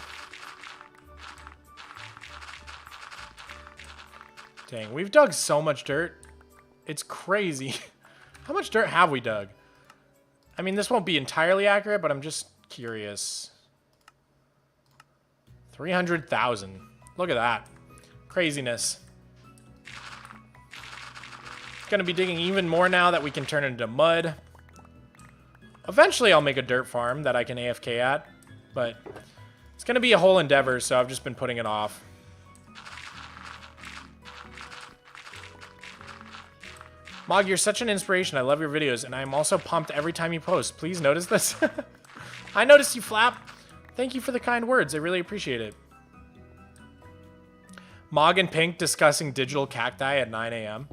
Dang, we've dug so much dirt. It's crazy. How much dirt have we dug? I mean, this won't be entirely accurate, but I'm just curious. 300,000. Look at that. Craziness. Gonna be digging even more now that we can turn it into mud. Eventually, I'll make a dirt farm that I can AFK at, but it's going to be a whole endeavor, so I've just been putting it off. Mog, you're such an inspiration. I love your videos, and I'm also pumped every time you post. Please notice this. I noticed you, Flap. Thank you for the kind words. I really appreciate it. Mog and Pink discussing digital cacti at 9 a.m.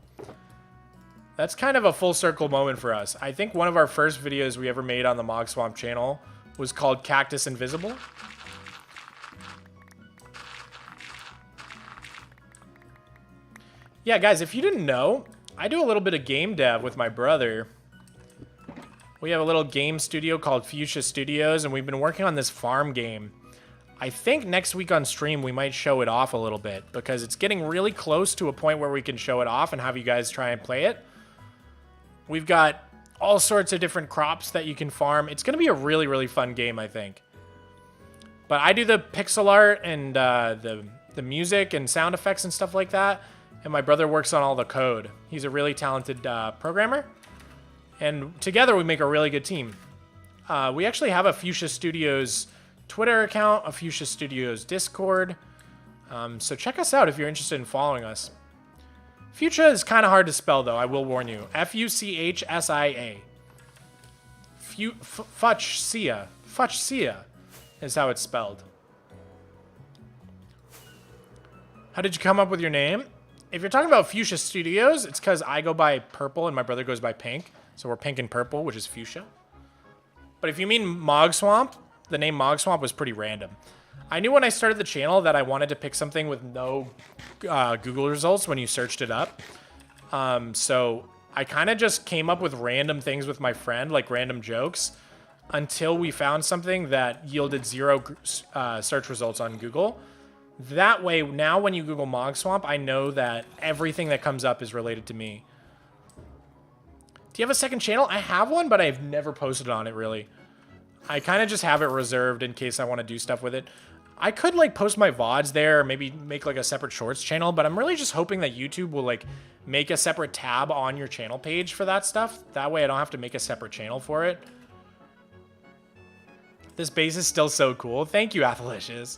That's kind of a full circle moment for us. I think one of our first videos we ever made on the Mogswamp channel was called Cactus Invisible. Yeah, guys, if you didn't know, I do a little bit of game dev with my brother. We have a little game studio called Fuchsia Studios, and we've been working on this farm game. I think next week on stream we might show it off a little bit because it's getting really close to a point where we can show it off and have you guys try and play it. We've got all sorts of different crops that you can farm. It's going to be a really, really fun game, I think. But I do the pixel art and the music and sound effects and stuff like that. And my brother works on all the code. He's a really talented programmer. And together we make a really good team. We actually have a Fuchsia Studios Twitter account, a Fuchsia Studios Discord. So check us out if you're interested in following us. Fuchsia is kind of hard to spell, though, I will warn you. Fuchsia. Fuchsia. Fuchsia is how it's spelled. How did you come up with your name? If you're talking about Fuchsia Studios, it's because I go by purple and my brother goes by pink. So we're pink and purple, which is fuchsia. But if you mean Mogswamp, the name Mogswamp was pretty random. I knew when I started the channel that I wanted to pick something with no Google results when you searched it up. So I kind of just came up with random things with my friend, like random jokes, until we found something that yielded 0 search results on Google. That way, now when you Google Mogswamp, I know that everything that comes up is related to me. Do you have a second channel? I have one, but I've never posted on it, really. I kind of just have it reserved in case I want to do stuff with it. I could, like, post my VODs there, or maybe make, like, a separate shorts channel, but I'm really just hoping that YouTube will, like, make a separate tab on your channel page for that stuff. That way I don't have to make a separate channel for it. This base is still so cool. Thank you, Athalicious.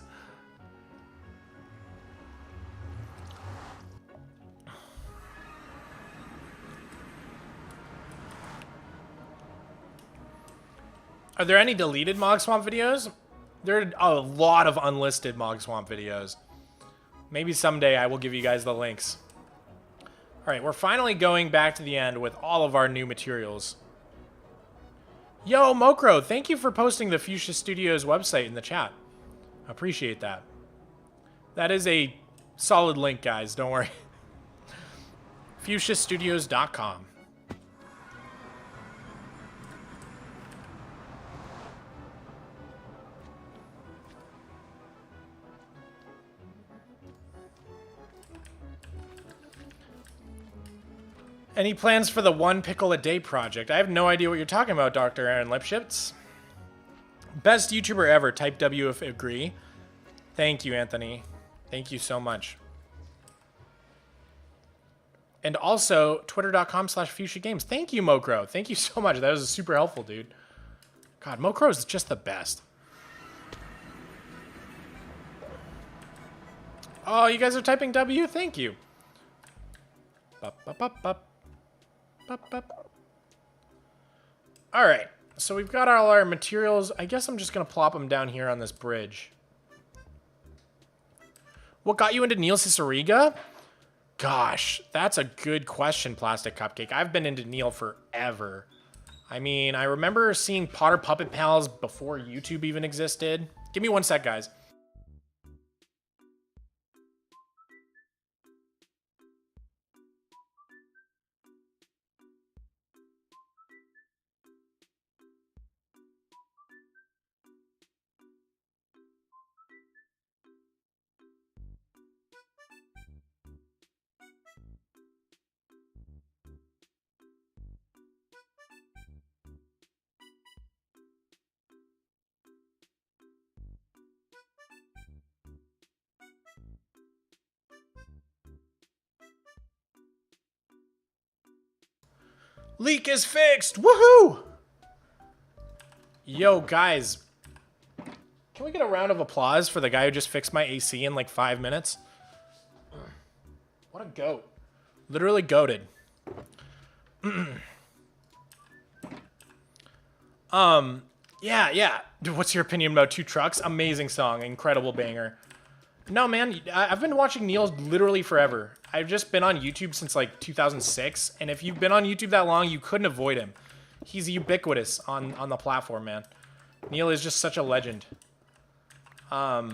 Are there any deleted Mogswamp videos? There are a lot of unlisted Mogswamp videos. Maybe someday I will give you guys the links. All right, we're finally going back to the end with all of our new materials. Yo, Mokro, thank you for posting the Fuchsia Studios website in the chat. I appreciate that. That is a solid link, guys. Don't worry. FuchsiaStudios.com. Any plans for the 1 pickle a day project? I have no idea what you're talking about, Dr. Aaron Lipschitz. Best YouTuber ever. Type W if agree. Thank you, Anthony. Thank you so much. And also, twitter.com/FuchsiaGames. Thank you, Mokro. Thank you so much. That was super helpful, dude. God, Mokro is just the best. Oh, you guys are typing W? Thank you. Bup, bup, bup, bup. All right, so we've got all our materials. I guess I'm just gonna plop them down here on this bridge. What got you into Neil Cicierega? Gosh, that's a good question, Plastic Cupcake. I've been into Neil forever. I mean, I remember seeing Potter Puppet Pals before YouTube even existed. Give me one sec, guys. Leak is fixed! Woohoo! Yo, guys. Can we get a round of applause for the guy who just fixed my AC in like 5 minutes? What a goat. Literally goated. Yeah. Dude, what's your opinion about 2 Trucks? Amazing song. Incredible banger. No, man. I've been watching Neil literally forever. I've just been on YouTube since like 2006, and if you've been on YouTube that long, you couldn't avoid him. He's ubiquitous on the platform, man. Neil is just such a legend. Yeah,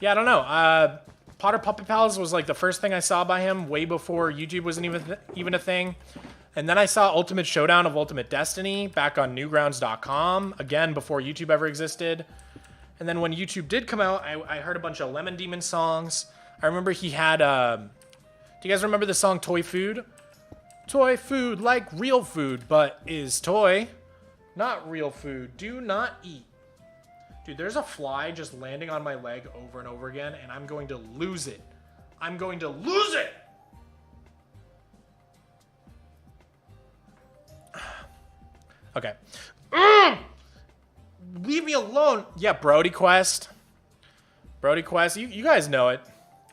I don't know. Potter Puppet Pals was like the first thing I saw by him way before YouTube wasn't even a thing. And then I saw Ultimate Showdown of Ultimate Destiny back on Newgrounds.com, again, before YouTube ever existed. And then when YouTube did come out, I heard a bunch of Lemon Demon songs. I remember he had, do you guys remember the song Toy Food? Toy food like real food, but is toy not real food. Do not eat. Dude, there's a fly just landing on my leg over and over again, and I'm going to lose it. I'm going to lose it! Okay. Leave me alone. Yeah, Brody Quest. Brody Quest. You guys know it.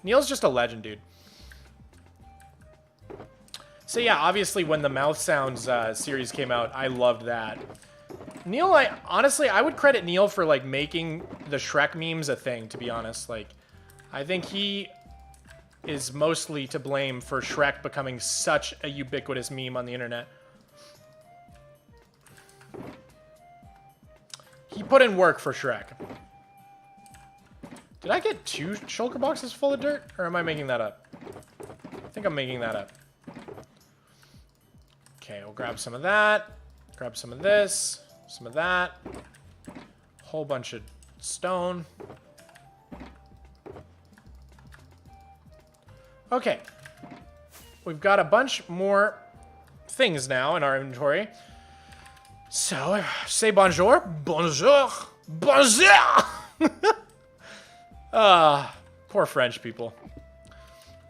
Neil's just a legend, dude. So yeah, obviously when the Mouth Sounds series came out, I loved that. Neil, honestly, I would credit Neil for like making the Shrek memes a thing, to be honest. Like, I think he is mostly to blame for Shrek becoming such a ubiquitous meme on the internet. He put in work for Shrek. Did I get 2 shulker boxes full of dirt? Or am I making that up? I think I'm making that up. Okay, we'll grab some of that. Grab some of this. Some of that. Whole bunch of stone. Okay. We've got a bunch more things now in our inventory. So, say bonjour. Bonjour. Bonjour! Poor French people.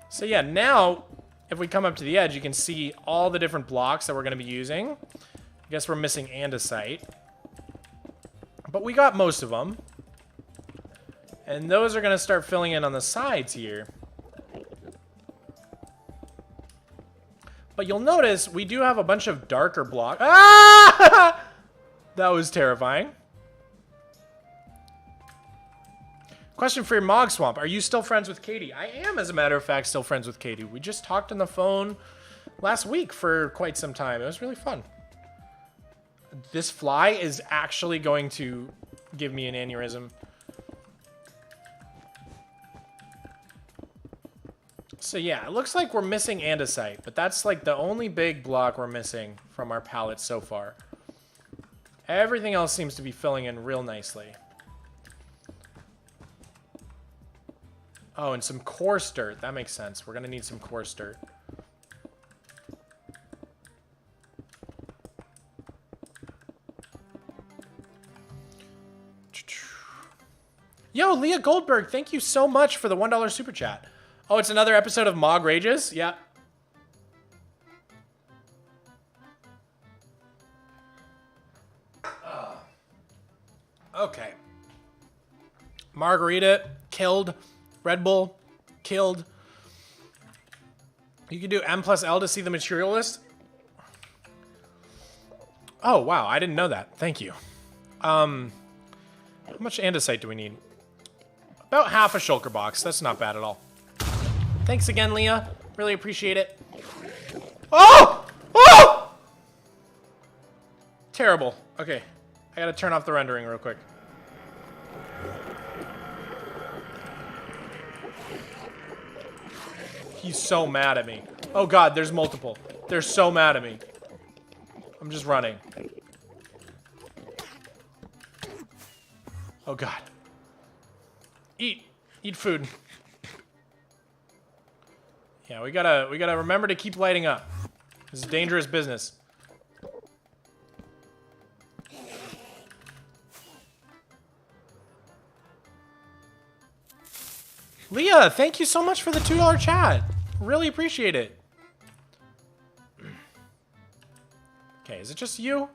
So yeah, now, if we come up to the edge, you can see all the different blocks that we're going to be using. I guess we're missing andesite. But we got most of them. And those are going to start filling in on the sides here. But you'll notice we do have a bunch of darker blocks. Ah! That was terrifying. Question for your Mogswamp. Are you still friends with Katie? I am, as a matter of fact, still friends with Katie. We just talked on the phone last week for quite some time. It was really fun. This fly is actually going to give me an aneurysm. So yeah, it looks like we're missing andesite, but that's like the only big block we're missing from our palette so far. Everything else seems to be filling in real nicely. Oh, and some coarse dirt. That makes sense. We're going to need some coarse dirt. Yo, Leah Goldberg, thank you so much for the $1 super chat. Oh, it's another episode of Mog Rages? Yeah. Okay. Margarita, killed. Red Bull, killed. You can do M plus L to see the material list? Oh, wow. I didn't know that. Thank you. How much andesite do we need? About half a shulker box. That's not bad at all. Thanks again, Leah. Really appreciate it. Oh! Oh! Terrible. Okay. I gotta turn off the rendering real quick. He's so mad at me. Oh god, there's multiple. They're so mad at me. I'm just running. Oh god. Eat. Eat food. Yeah, we gotta remember to keep lighting up. This is dangerous business. Leah, thank you so much for the $2 chat. Really appreciate it. Okay, is it just you?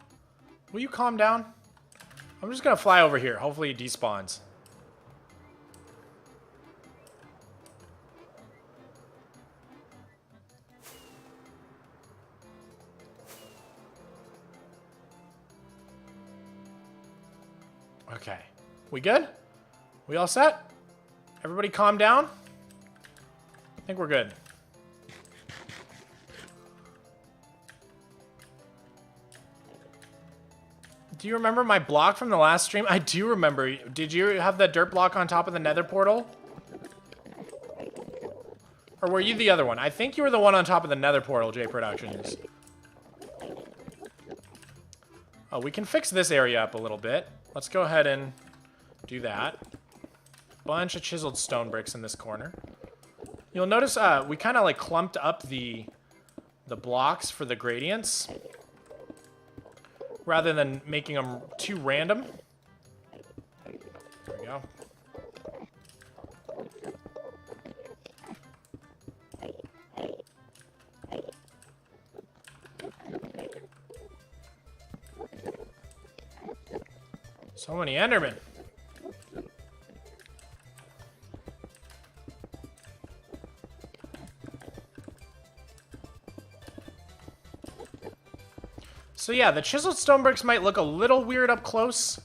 Will you calm down? I'm just gonna fly over here. Hopefully it despawns. Okay. We good? We all set? Everybody calm down? I think we're good. Do you remember my block from the last stream? I do remember. Did you have that dirt block on top of the nether portal? Or were you the other one? I think you were the one on top of the nether portal, J Productions. Oh, we can fix this area up a little bit. Let's go ahead and do that. Bunch of chiseled stone bricks in this corner. You'll notice we kind of like clumped up the blocks for the gradients rather than making them too random. There we go. So many Endermen. So yeah, the chiseled stone bricks might look a little weird up close,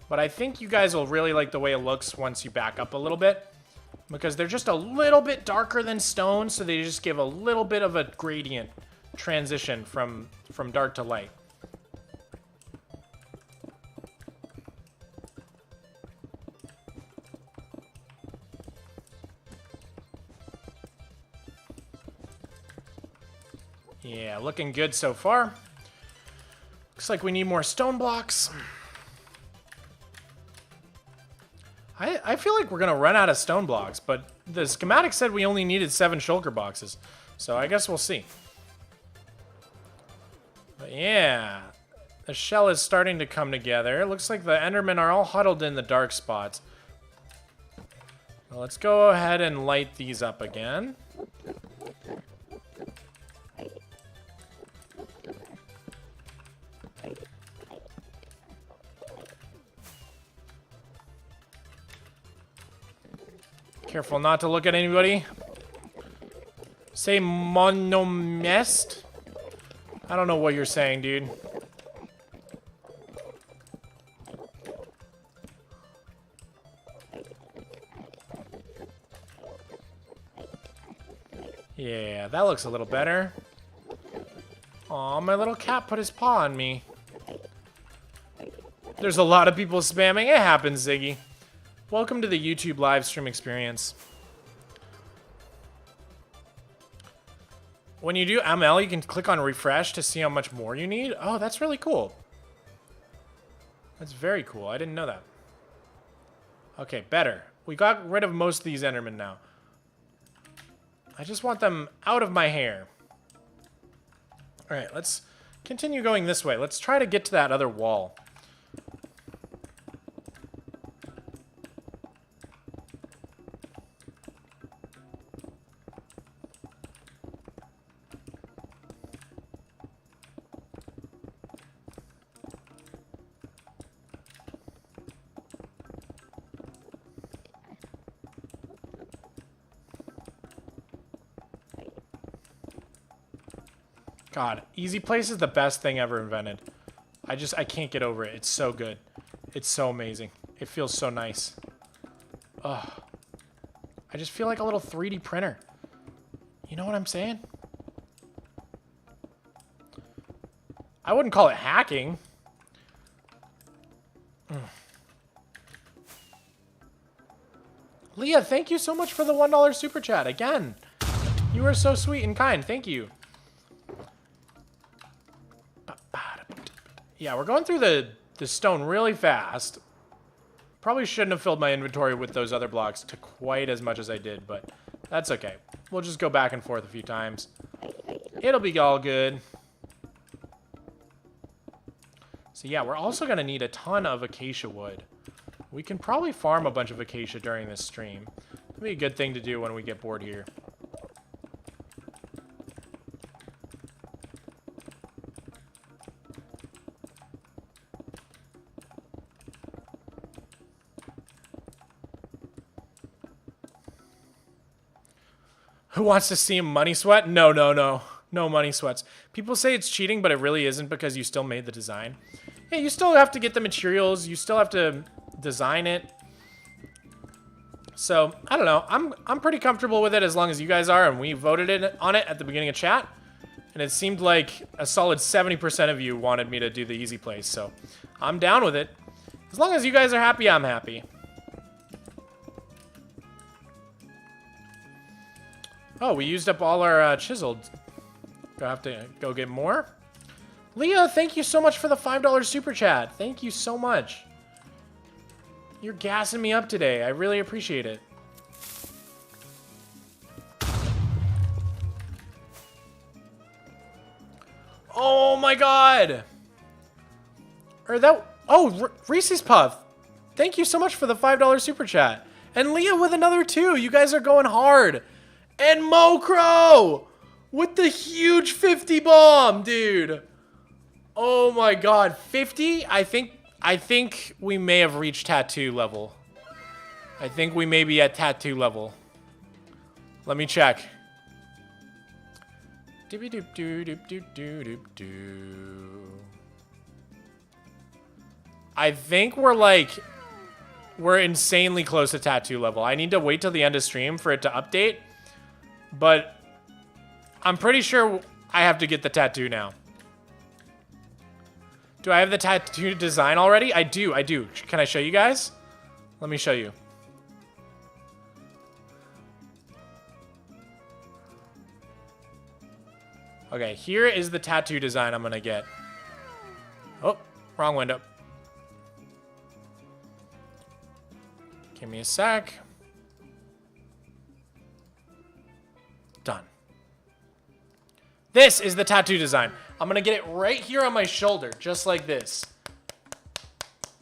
but I think you guys will really like the way it looks once you back up a little bit, because they're just a little bit darker than stone, so they just give a little bit of a gradient transition from dark to light. Yeah, looking good so far. Looks like we need more stone blocks. I feel like we're going to run out of stone blocks, but the schematic said we only needed 7 shulker boxes. So I guess we'll see. But yeah, the shell is starting to come together. It looks like the Endermen are all huddled in the dark spots. Well, let's go ahead and light these up again. Careful not to look at anybody. Say monomest. I don't know what you're saying, dude. Yeah, that looks a little better. Aw, my little cat put his paw on me. There's a lot of people spamming. It happens, Ziggy. Welcome to the YouTube live stream experience. When you do ML, you can click on refresh to see how much more you need. Oh, that's really cool. That's very cool. I didn't know that. Okay, better. We got rid of most of these Endermen now. I just want them out of my hair. All right, let's continue going this way. Let's try to get to that other wall. God, easy place is the best thing ever invented. I can't get over it. It's so good. It's so amazing. It feels so nice. Ugh. I just feel like a little 3D printer. You know what I'm saying? I wouldn't call it hacking. Leah, thank you so much for the $1 super chat. Again, you are so sweet and kind. Thank you. Yeah, we're going through the stone really fast. Probably shouldn't have filled my inventory with those other blocks to quite as much as I did, but that's okay. We'll just go back and forth a few times. It'll be all good. So yeah, we're also going to need a ton of acacia wood. We can probably farm a bunch of acacia during this stream. It'll be a good thing to do when we get bored here. Who wants to see him money sweat? No, no, no. No money sweats. People say it's cheating, but it really isn't because you still made the design. Yeah, you still have to get the materials. You still have to design it. So, I don't know. I'm pretty comfortable with it as long as you guys are, and we voted on it at the beginning of chat. And it seemed like a solid 70% of you wanted me to do the easy place, so I'm down with it. As long as you guys are happy, I'm happy. Oh, we used up all our chiseled. Gonna have to go get more. Leah, thank you so much for the $5 super chat. Thank you so much. You're gassing me up today. I really appreciate it. Oh my god. Oh, Reese's Puff. Thank you so much for the $5 super chat. And Leah with another 2. You guys are going hard. And Mokro with the huge 50 bomb, dude. Oh my god, 50? I think we may have reached tattoo level. I think we may be at tattoo level. Let me check. I think we're insanely close to tattoo level. I need to wait till the end of stream for it to update. But I'm pretty sure I have to get the tattoo now. Do I have the tattoo design already? I do. Can I show you guys? Let me show you. Okay, here is the tattoo design I'm gonna get. Oh, wrong window. Give me a sec. Done. This is the tattoo design. I'm gonna get it right here on my shoulder, just like this.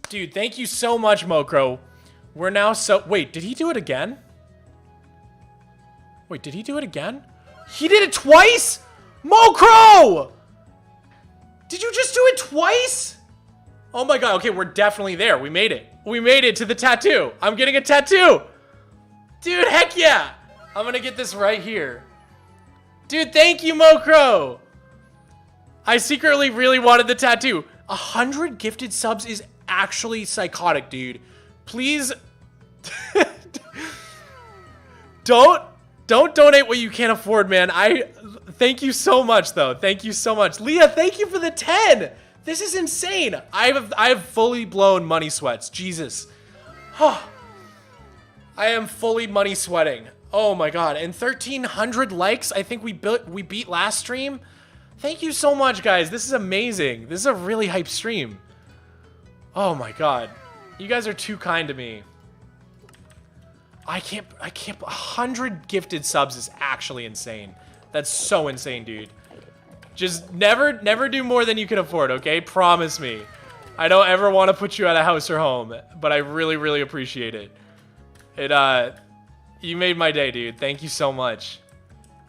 Dude, thank you so much, Mokro. We're now so... Wait, did he do it again? Wait, did he do it again? He did it twice? Mokro! Did you just do it twice? Oh my god, okay, we're definitely there. We made it. We made it to the tattoo. I'm getting a tattoo. Dude, heck yeah. I'm gonna get this right here. Dude, thank you, Mokro. I secretly really wanted the tattoo. 100 gifted subs is actually psychotic, dude. Please. Don't donate what you can't afford, man. Thank you so much, though. Thank you so much. Leah, thank you for the 10. This is insane. I have fully blown money sweats. Jesus. I am fully money sweating. Oh my god. And 1,300 likes. I think we beat last stream. Thank you so much, guys. This is amazing. This is a really hype stream. Oh my god. You guys are too kind to me. I can't 100 gifted subs is actually insane. That's so insane, dude. Just never do more than you can afford, okay? Promise me. I don't ever want to put you out of house or home, but I really, really appreciate it. You made my day, dude. Thank you so much.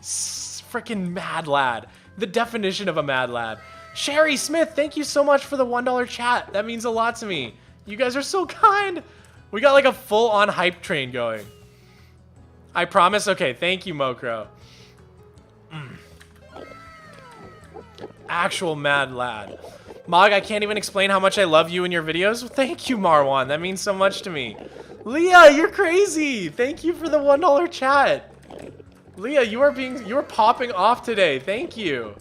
Freaking mad lad. The definition of a mad lad. Sherry Smith, thank you so much for the $1 chat. That means a lot to me. You guys are so kind. We got like a full-on hype train going. I promise. Okay, thank you, Mokro. Actual mad lad. Mog, I can't even explain how much I love you in your videos. Thank you, Marwan. That means so much to me. Leah, you're crazy. Thank you for the $1 chat. Leah, you are popping off today. Thank you.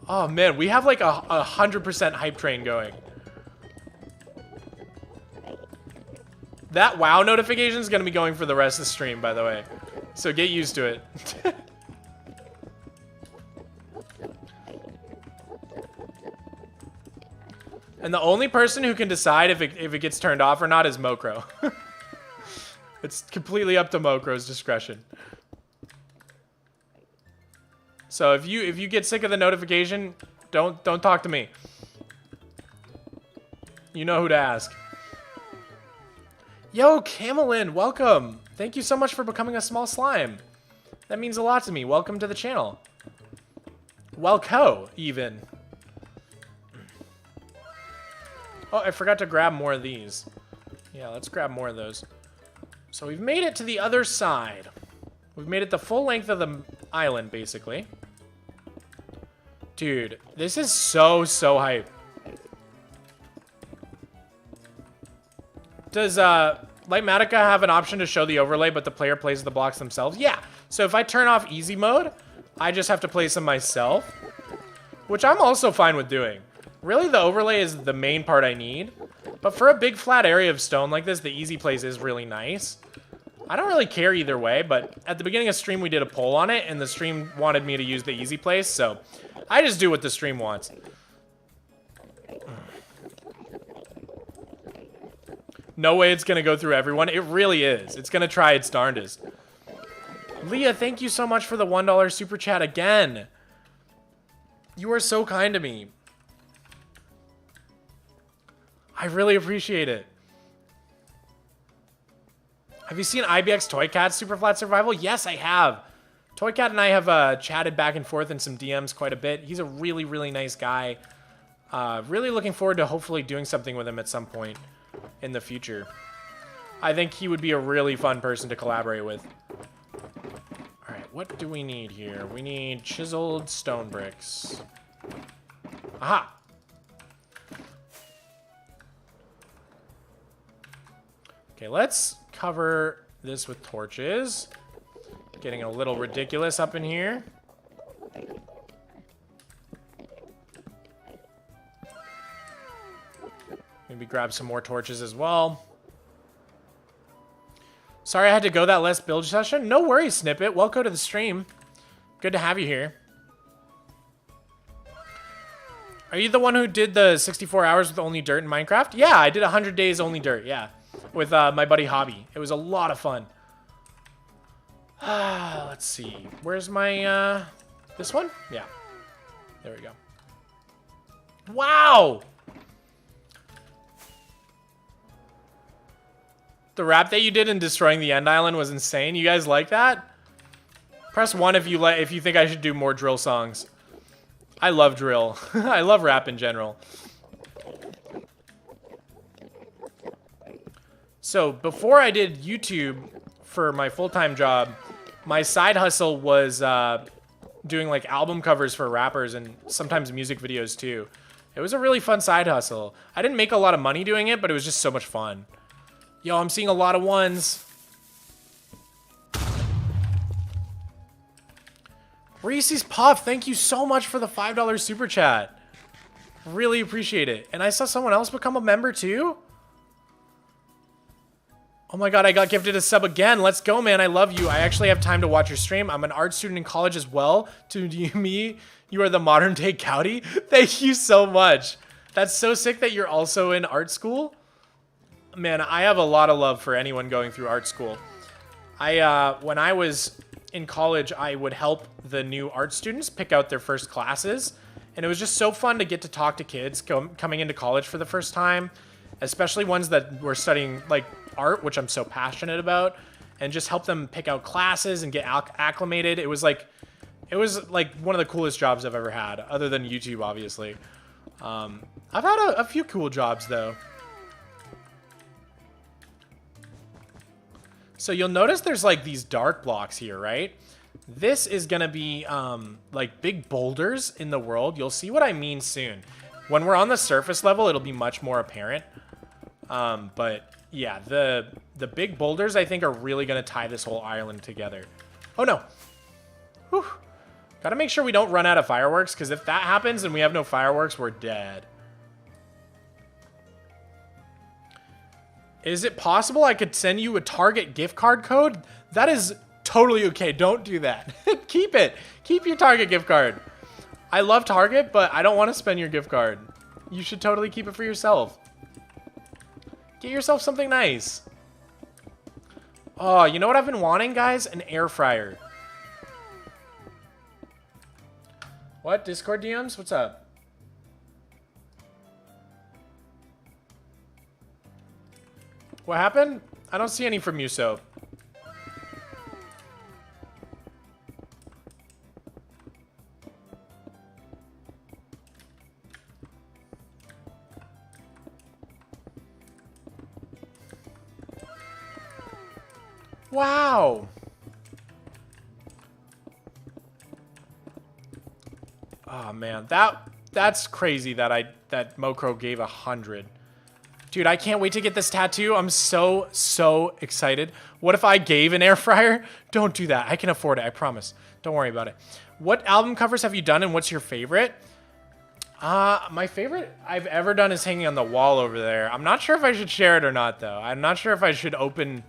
Oh man, we have like a 100% hype train going. That WoW notification is gonna be going for the rest of the stream, by the way. So get used to it. And the only person who can decide if it gets turned off or not is Mokro. It's completely up to Mokro's discretion. So if you get sick of the notification, don't talk to me. You know who to ask. Yo, Camelin, welcome. Thank you so much for becoming a small slime. That means a lot to me. Welcome to the channel. Welco, even. Oh, I forgot to grab more of these. Yeah, let's grab more of those. So we've made it to the other side. We've made it the full length of the island, basically. Dude, this is so hype. Does Lightmatica have an option to show the overlay, but the player plays the blocks themselves? Yeah. So if I turn off easy mode, I just have to place them myself, which I'm also fine with doing. Really, the overlay is the main part I need. But for a big flat area of stone like this, the easy place is really nice. I don't really care either way, but at the beginning of stream, we did a poll on it, and the stream wanted me to use the easy place, so I just do what the stream wants. No way it's going to go through everyone. It really is. It's going to try its darndest. Leah, thank you so much for the $1 super chat again. You are so kind to me. I really appreciate it. Have you seen IBX Toy Cat's SUPERFLAT survival? Yes, I have. Toy Cat and I have chatted back and forth in some DMs quite a bit. He's a really, really nice guy. Really looking forward to hopefully doing something with him at some point in the future. I think he would be a really fun person to collaborate with. All right, what do we need here? We need chiseled stone bricks. Aha! Okay, let's cover this with torches. Getting a little ridiculous up in here. Maybe grab some more torches as well. Sorry I had to go that last build session. No worries, Snippet. Welcome to the stream. Good to have you here. Are you the one who did the 64 hours with only dirt in Minecraft? Yeah, I did 100 days only dirt, yeah. With my buddy Hobby. It was a lot of fun. Let's see. Where's my, this one? Yeah. There we go. Wow! The rap that you did in destroying the End Island was insane. You guys like that? Press 1 if you think I should do more drill songs. I love drill. I love rap in general. So before I did YouTube for my full-time job, my side hustle was doing like album covers for rappers and sometimes music videos too. It was a really fun side hustle. I didn't make a lot of money doing it, but it was just so much fun. Yo, I'm seeing a lot of ones. Reese's Puff, thank you so much for the $5 super chat. Really appreciate it. And I saw someone else become a member too? Oh my god, I got gifted a sub again. Let's go, man. I love you. I actually have time to watch your stream. I'm an art student in college as well. To me, you are the modern day Cowdy. Thank you so much. That's so sick that you're also in art school. Man, I have a lot of love for anyone going through art school. When I was in college, I would help the new art students pick out their first classes. And it was just so fun to get to talk to kids coming into college for the first time, especially ones that were studying like art, which I'm so passionate about, and just help them pick out classes and get acclimated. It was like one of the coolest jobs I've ever had, other than YouTube, obviously. I've had a few cool jobs though. So you'll notice there's like these dark blocks here, right? This is gonna be like big boulders in the world. You'll see what I mean soon. When we're on the surface level, it'll be much more apparent. But yeah, the big boulders I think are really gonna tie this whole island together. Oh no. Whew. Gotta make sure we don't run out of fireworks, because if that happens and we have no fireworks, we're dead. Is it possible I could send you a Target gift card code? That is totally okay. Don't do that. Keep it. Keep your Target gift card. I love Target, but I don't want to spend your gift card. You should totally keep it for yourself. Get yourself something nice. Oh, you know what I've been wanting, guys? An air fryer. What? Discord DMs? What's up? What happened? I don't see any from you, so. Wow. Oh man, that's crazy that Mokro gave 100. Dude, I can't wait to get this tattoo. I'm so excited. What if I gave an air fryer? Don't do that. I can afford it, I promise. Don't worry about it. What album covers have you done and what's your favorite? My favorite I've ever done is hanging on the wall over there. I'm not sure if I should share it or not, though. I'm not sure if I should open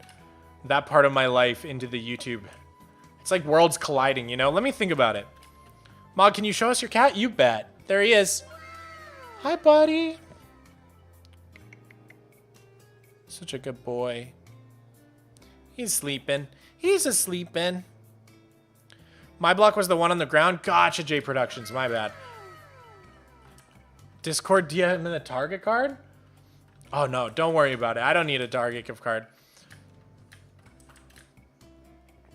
that part of my life into the YouTube. It's like worlds colliding, you know? Let me think about it. Mog, can you show us your cat? You bet. There he is. Hi, buddy. Such a good boy. He's sleeping. He's a-sleeping. My block was the one on the ground. Gotcha, J Productions. My bad. Discord DM and a target card? Oh, no. Don't worry about it. I don't need a target gift card.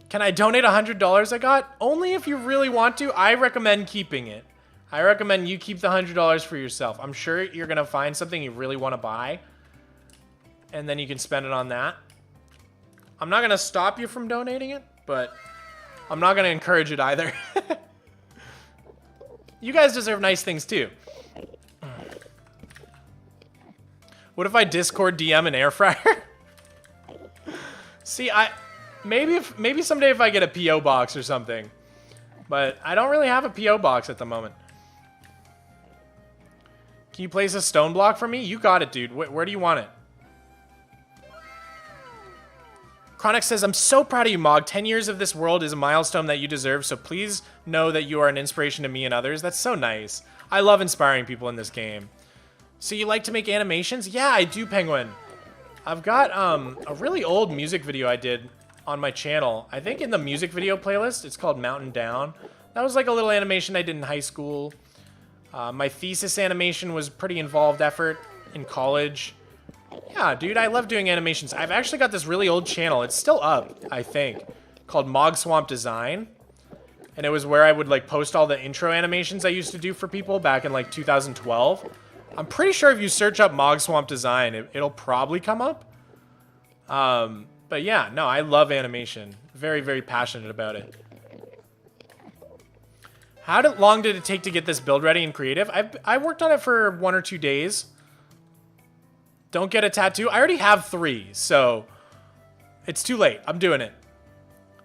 Can I donate $100 I got? Only if you really want to. I recommend keeping it. I recommend you keep the $100 for yourself. I'm sure you're going to find something you really want to buy. And then you can spend it on that. I'm not going to stop you from donating it, but I'm not going to encourage it either. You guys deserve nice things too. What if I Discord DM an air fryer? See, maybe someday if I get a PO box or something. But I don't really have a PO box at the moment. Can you place a stone block for me? You got it, dude. Where do you want it? Chronic says, I'm so proud of you, Mog. 10 years of this world is a milestone that you deserve, so please know that you are an inspiration to me and others. That's so nice. I love inspiring people in this game. So you like to make animations? Yeah, I do, Penguin. I've got a really old music video I did on my channel. I think in the music video playlist, it's called Mountain Down. That was like a little animation I did in high school. My thesis animation was pretty involved effort in college. Yeah, dude, I love doing animations. I've actually got this really old channel. It's still up, I think, called Mogswamp Design. And it was where I would like post all the intro animations I used to do for people back in like 2012. I'm pretty sure if you search up Mogswamp Design, it'll probably come up. But yeah, no, I love animation. Very, very passionate about it. How long did it take to get this build ready and creative? I worked on it for 1 or 2 days. Don't get a tattoo. I already have 3, so it's too late. I'm doing it.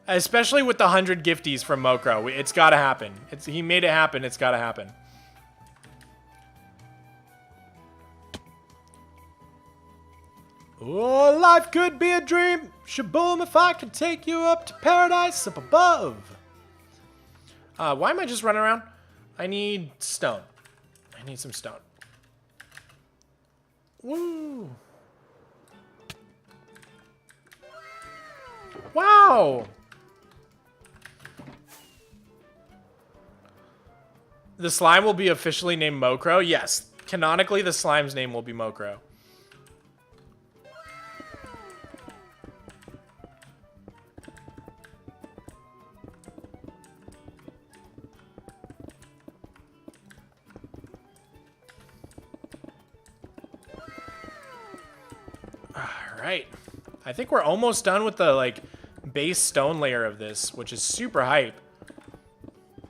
Especially with the 100 gifties from Mokro. It's got to happen. He made it happen. It's got to happen. Oh, life could be a dream. Shaboom, if I could take you up to paradise up above. Why am I just running around? I need stone. I need some stone. Woo! Wow! The slime will be officially named Mokro? Yes. Canonically, the slime's name will be Mokro. Alright. I think we're almost done with the, like, base stone layer of this, which is super hype.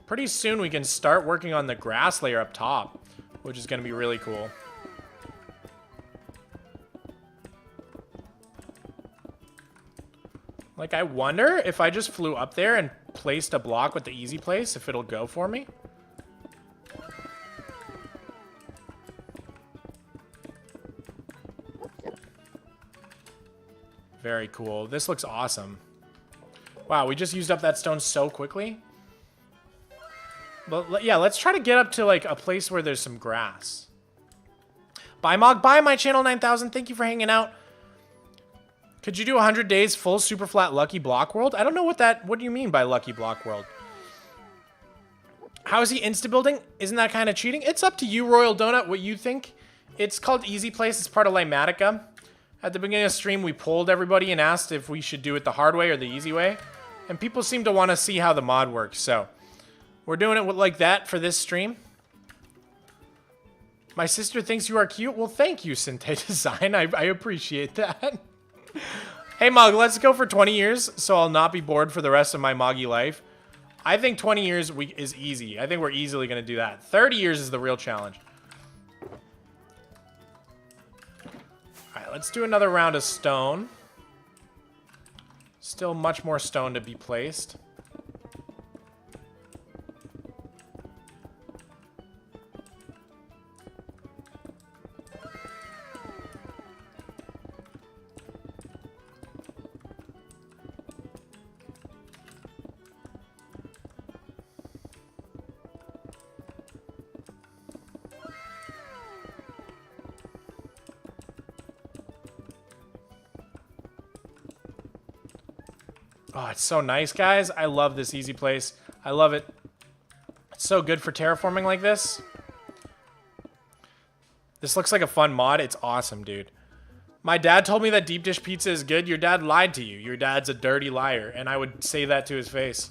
Pretty soon we can start working on the grass layer up top, which is going to be really cool. Like, I wonder if I just flew up there and placed a block with the easy place, if it'll go for me. Very cool. This looks awesome. Wow, we just used up that stone so quickly. But yeah, let's try to get up to like a place where there's some grass. Bye, Mog. Bye, my channel 9000. Thank you for hanging out. Could you do 100 days full super flat lucky block world? I don't know what do you mean by lucky block world? How is he insta building? Isn't that kind of cheating? It's up to you, Royal Donut, what you think. It's called Easy Place. It's part of Limatica. At the beginning of the stream, we polled everybody and asked if we should do it the hard way or the easy way. And people seem to want to see how the mod works, so we're doing it like that for this stream. My sister thinks you are cute. Well, thank you, Sinte Design. I appreciate that. Hey, Mog, let's go for 20 years so I'll not be bored for the rest of my Moggy life. I think 20 years is easy. I think we're easily going to do that. 30 years is the real challenge. Let's do another round of stone. Still much more stone to be placed. Oh, it's so nice, guys. I love this easy place. I love it. It's so good for terraforming like this. This looks like a fun mod. It's awesome, dude. My dad told me that deep dish pizza is good. Your dad lied to you. Your dad's a dirty liar. And I would say that to his face.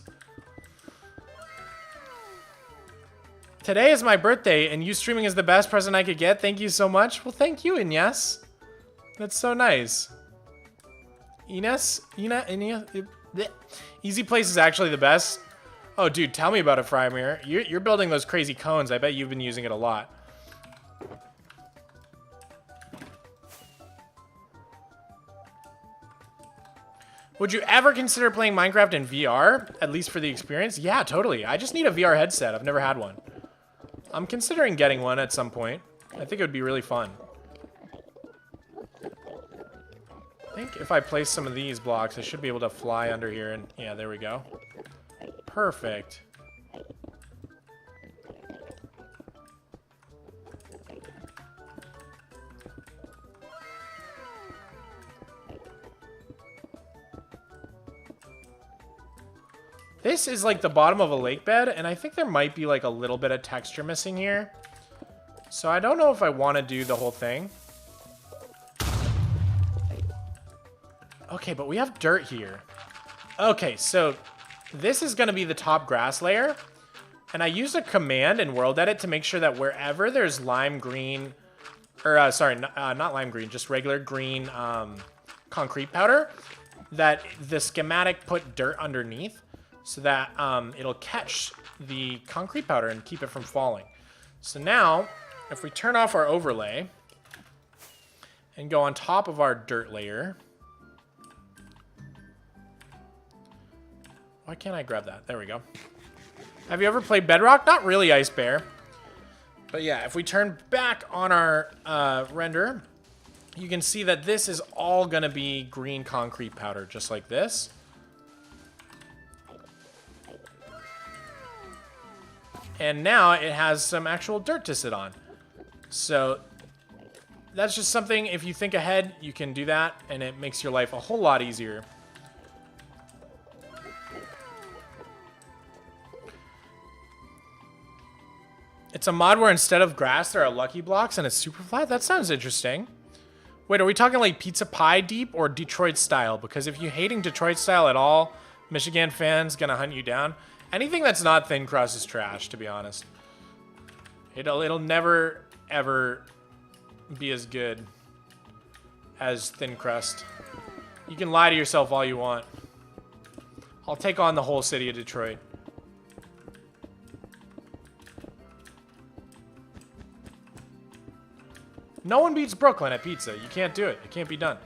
Today is my birthday, and you streaming is the best present I could get. Thank you so much. Well, thank you, Ines. That's so nice. Ines? Easy Place is actually the best. Oh, dude, tell me about it, Frymere. You're building those crazy cones. I bet you've been using it a lot. Would you ever consider playing Minecraft in VR? At least for the experience? Yeah, totally. I just need a VR headset. I've never had one. I'm considering getting one at some point. I think it would be really fun. I think if I place some of these blocks, I should be able to fly under here. And yeah, there we go. Perfect. This is like the bottom of a lake bed, and I think there might be like a little bit of texture missing here. So I don't know if I want to do the whole thing. Okay, but we have dirt here. Okay, so this is going to be the top grass layer. And I used a command in World Edit to make sure that wherever there's lime green, or sorry, not lime green, just regular green concrete powder, that the schematic put dirt underneath. So that it'll catch the concrete powder and keep it from falling. So now, if we turn off our overlay and go on top of our dirt layer. Why can't I grab that? There we go. Have you ever played Bedrock? Not really, Ice Bear. But yeah, if we turn back on our render, you can see that this is all going to be green concrete powder, just like this. And now it has some actual dirt to sit on. So that's just something, if you think ahead, you can do that, and it makes your life a whole lot easier. It's a mod where instead of grass, there are lucky blocks and it's super flat? That sounds interesting. Wait, are we talking like pizza pie deep or Detroit style? Because if you're hating Detroit style at all, Michigan fans gonna hunt you down. Anything that's not thin crust is trash, to be honest. It'll never, ever be as good as thin crust. You can lie to yourself all you want. I'll take on the whole city of Detroit. No one beats Brooklyn at pizza. You can't do it. It can't be done.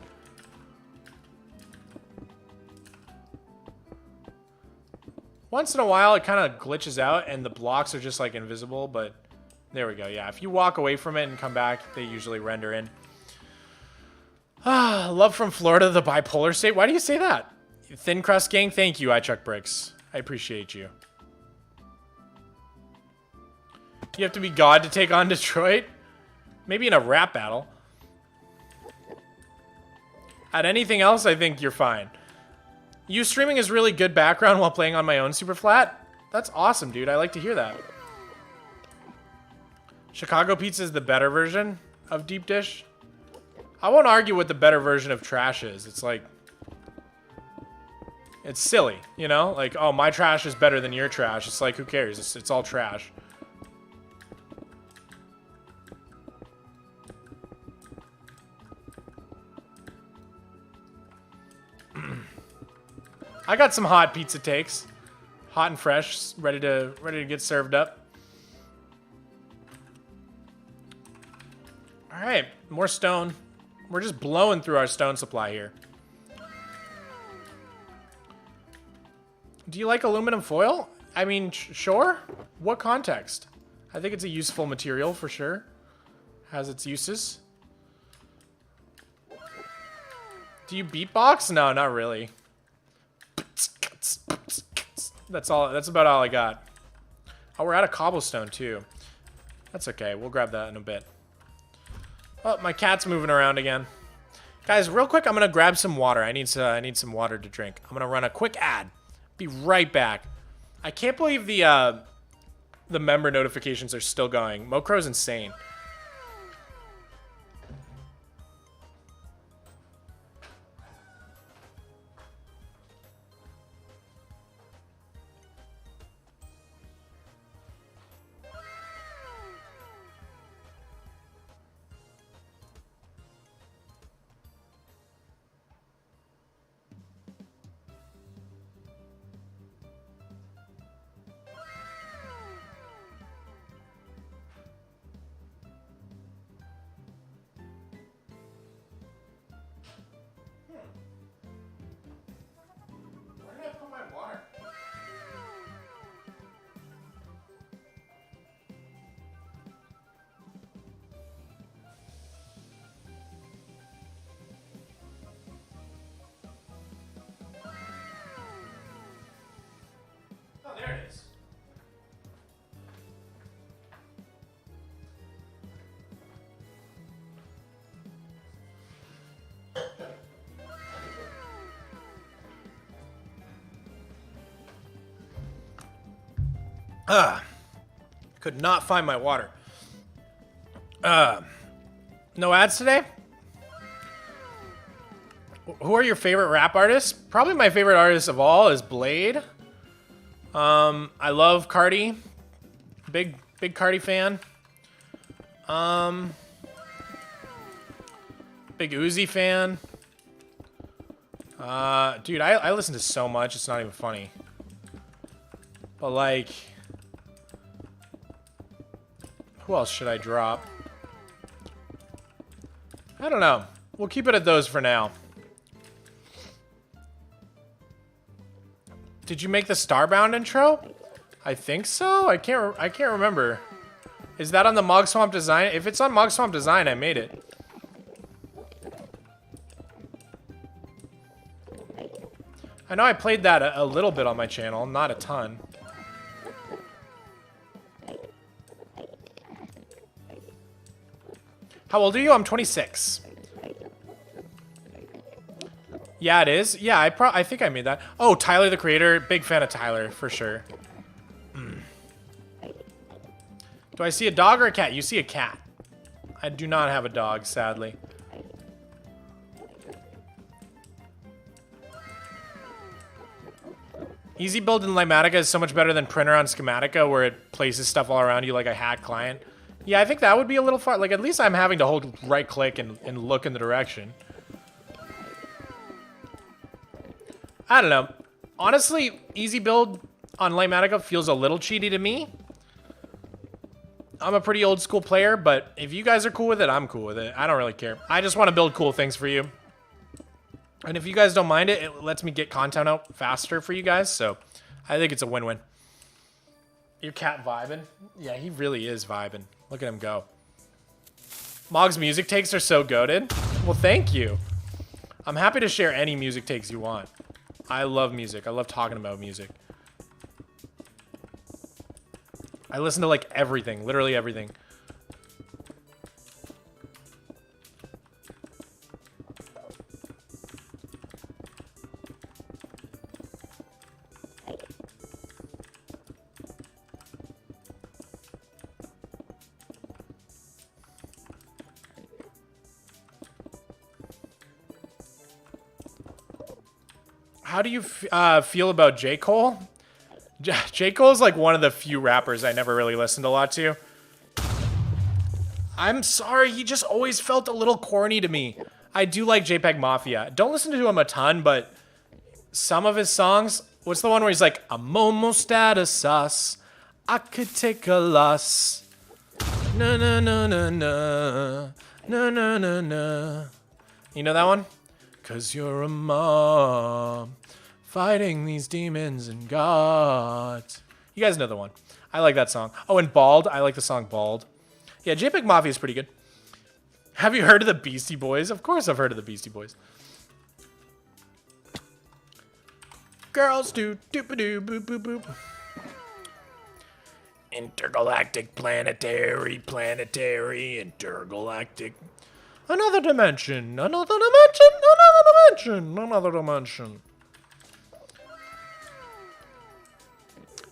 Once in a while, it kind of glitches out, and the blocks are just, like, invisible, but there we go. Yeah, if you walk away from it and come back, they usually render in. Ah, love from Florida, the bipolar state. Why do you say that? Thin Crust Gang, thank you, I Chuck Bricks. I appreciate you. You have to be God to take on Detroit? Maybe in a rap battle. At anything else, I think you're fine. You streaming is really good background while playing on my own SUPERFLAT? That's awesome, dude. I like to hear that. Chicago pizza is the better version of deep dish. I won't argue what the better version of trash is. It's like... It's silly, you know? Like, oh, my trash is better than your trash. It's like, who cares? It's all trash. I got some hot pizza takes. Hot and fresh, ready to get served up. All right, more stone. We're just blowing through our stone supply here. Do you like aluminum foil? I mean, sure. What context? I think it's a useful material for sure. Has its uses. Do you beatbox? No, not really. That's all. That's about all I got. Oh, we're out of cobblestone too. That's okay. We'll grab that in a bit. Oh, my cat's moving around again. Guys, real quick, I'm gonna grab some water. I need some water to drink. I'm gonna run a quick ad. Be right back. I can't believe the member notifications are still going. Mocro's insane. There it is. Could not find my water. No ads today? Who are your favorite rap artists? Probably my favorite artist of all is Blade. I love Cardi. Big Cardi fan. Big Uzi fan. Dude, I listen to so much, it's not even funny. But like, who else should I drop? I don't know. We'll keep it at those for now. Did you make the Starbound intro? I think so. I can't remember. Is that on the Mogswamp design? If it's on Mogswamp design, I made it. I know I played that a little bit on my channel, not a ton. How old are you? I'm 26. Yeah, it is. Yeah, I think I made that. Oh, Tyler, the Creator. Big fan of Tyler, for sure. Do I see a dog or a cat? You see a cat. I do not have a dog, sadly. Easy build in Limatica is so much better than Printer on Schematica, where it places stuff all around you like a hack client. Yeah, I think that would be a little far. Like, at least I'm having to hold right-click and look in the direction. I don't know. Honestly, easy build on Limatica feels a little cheaty to me. I'm a pretty old school player, but if you guys are cool with it, I'm cool with it. I don't really care. I just want to build cool things for you. And if you guys don't mind it, it lets me get content out faster for you guys, so I think it's a win-win. Your cat vibing? Yeah, he really is vibing. Look at him go. Mog's music takes are so goated. Well, thank you. I'm happy to share any music takes you want. I love music. I love talking about music. I listen to, like, everything. Literally everything. How do you feel about J. Cole? J. Cole is like one of the few rappers I never really listened a lot to. I'm sorry, he just always felt a little corny to me. I do like JPEG Mafia. Don't listen to him a ton, but some of his songs... What's the one where he's like, I'm almost out of sauce. I could take a loss. Na na na na na. Na na na na. You know that one? 'Cause you're a mom. Fighting these demons and gods. You guys know the one. I like that song. Oh, and Bald. I like the song Bald. Yeah, JPEG Mafia is pretty good. Have you heard of the Beastie Boys? Of course I've heard of the Beastie Boys. Girls do doop-a-doo boop boop boop. Intergalactic, planetary, intergalactic. Another dimension. Another dimension. Another dimension. Another dimension.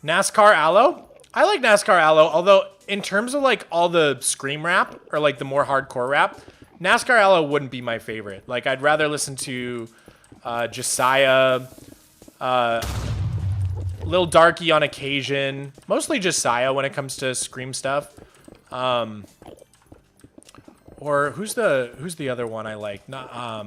NASCAR Aloe? I like NASCAR Aloe, although in terms of like all the scream rap or like the more hardcore rap, NASCAR Aloe wouldn't be my favorite. Like I'd rather listen to Josiah, Lil Darky on occasion, mostly Josiah when it comes to scream stuff. Or who's the other one I like? Not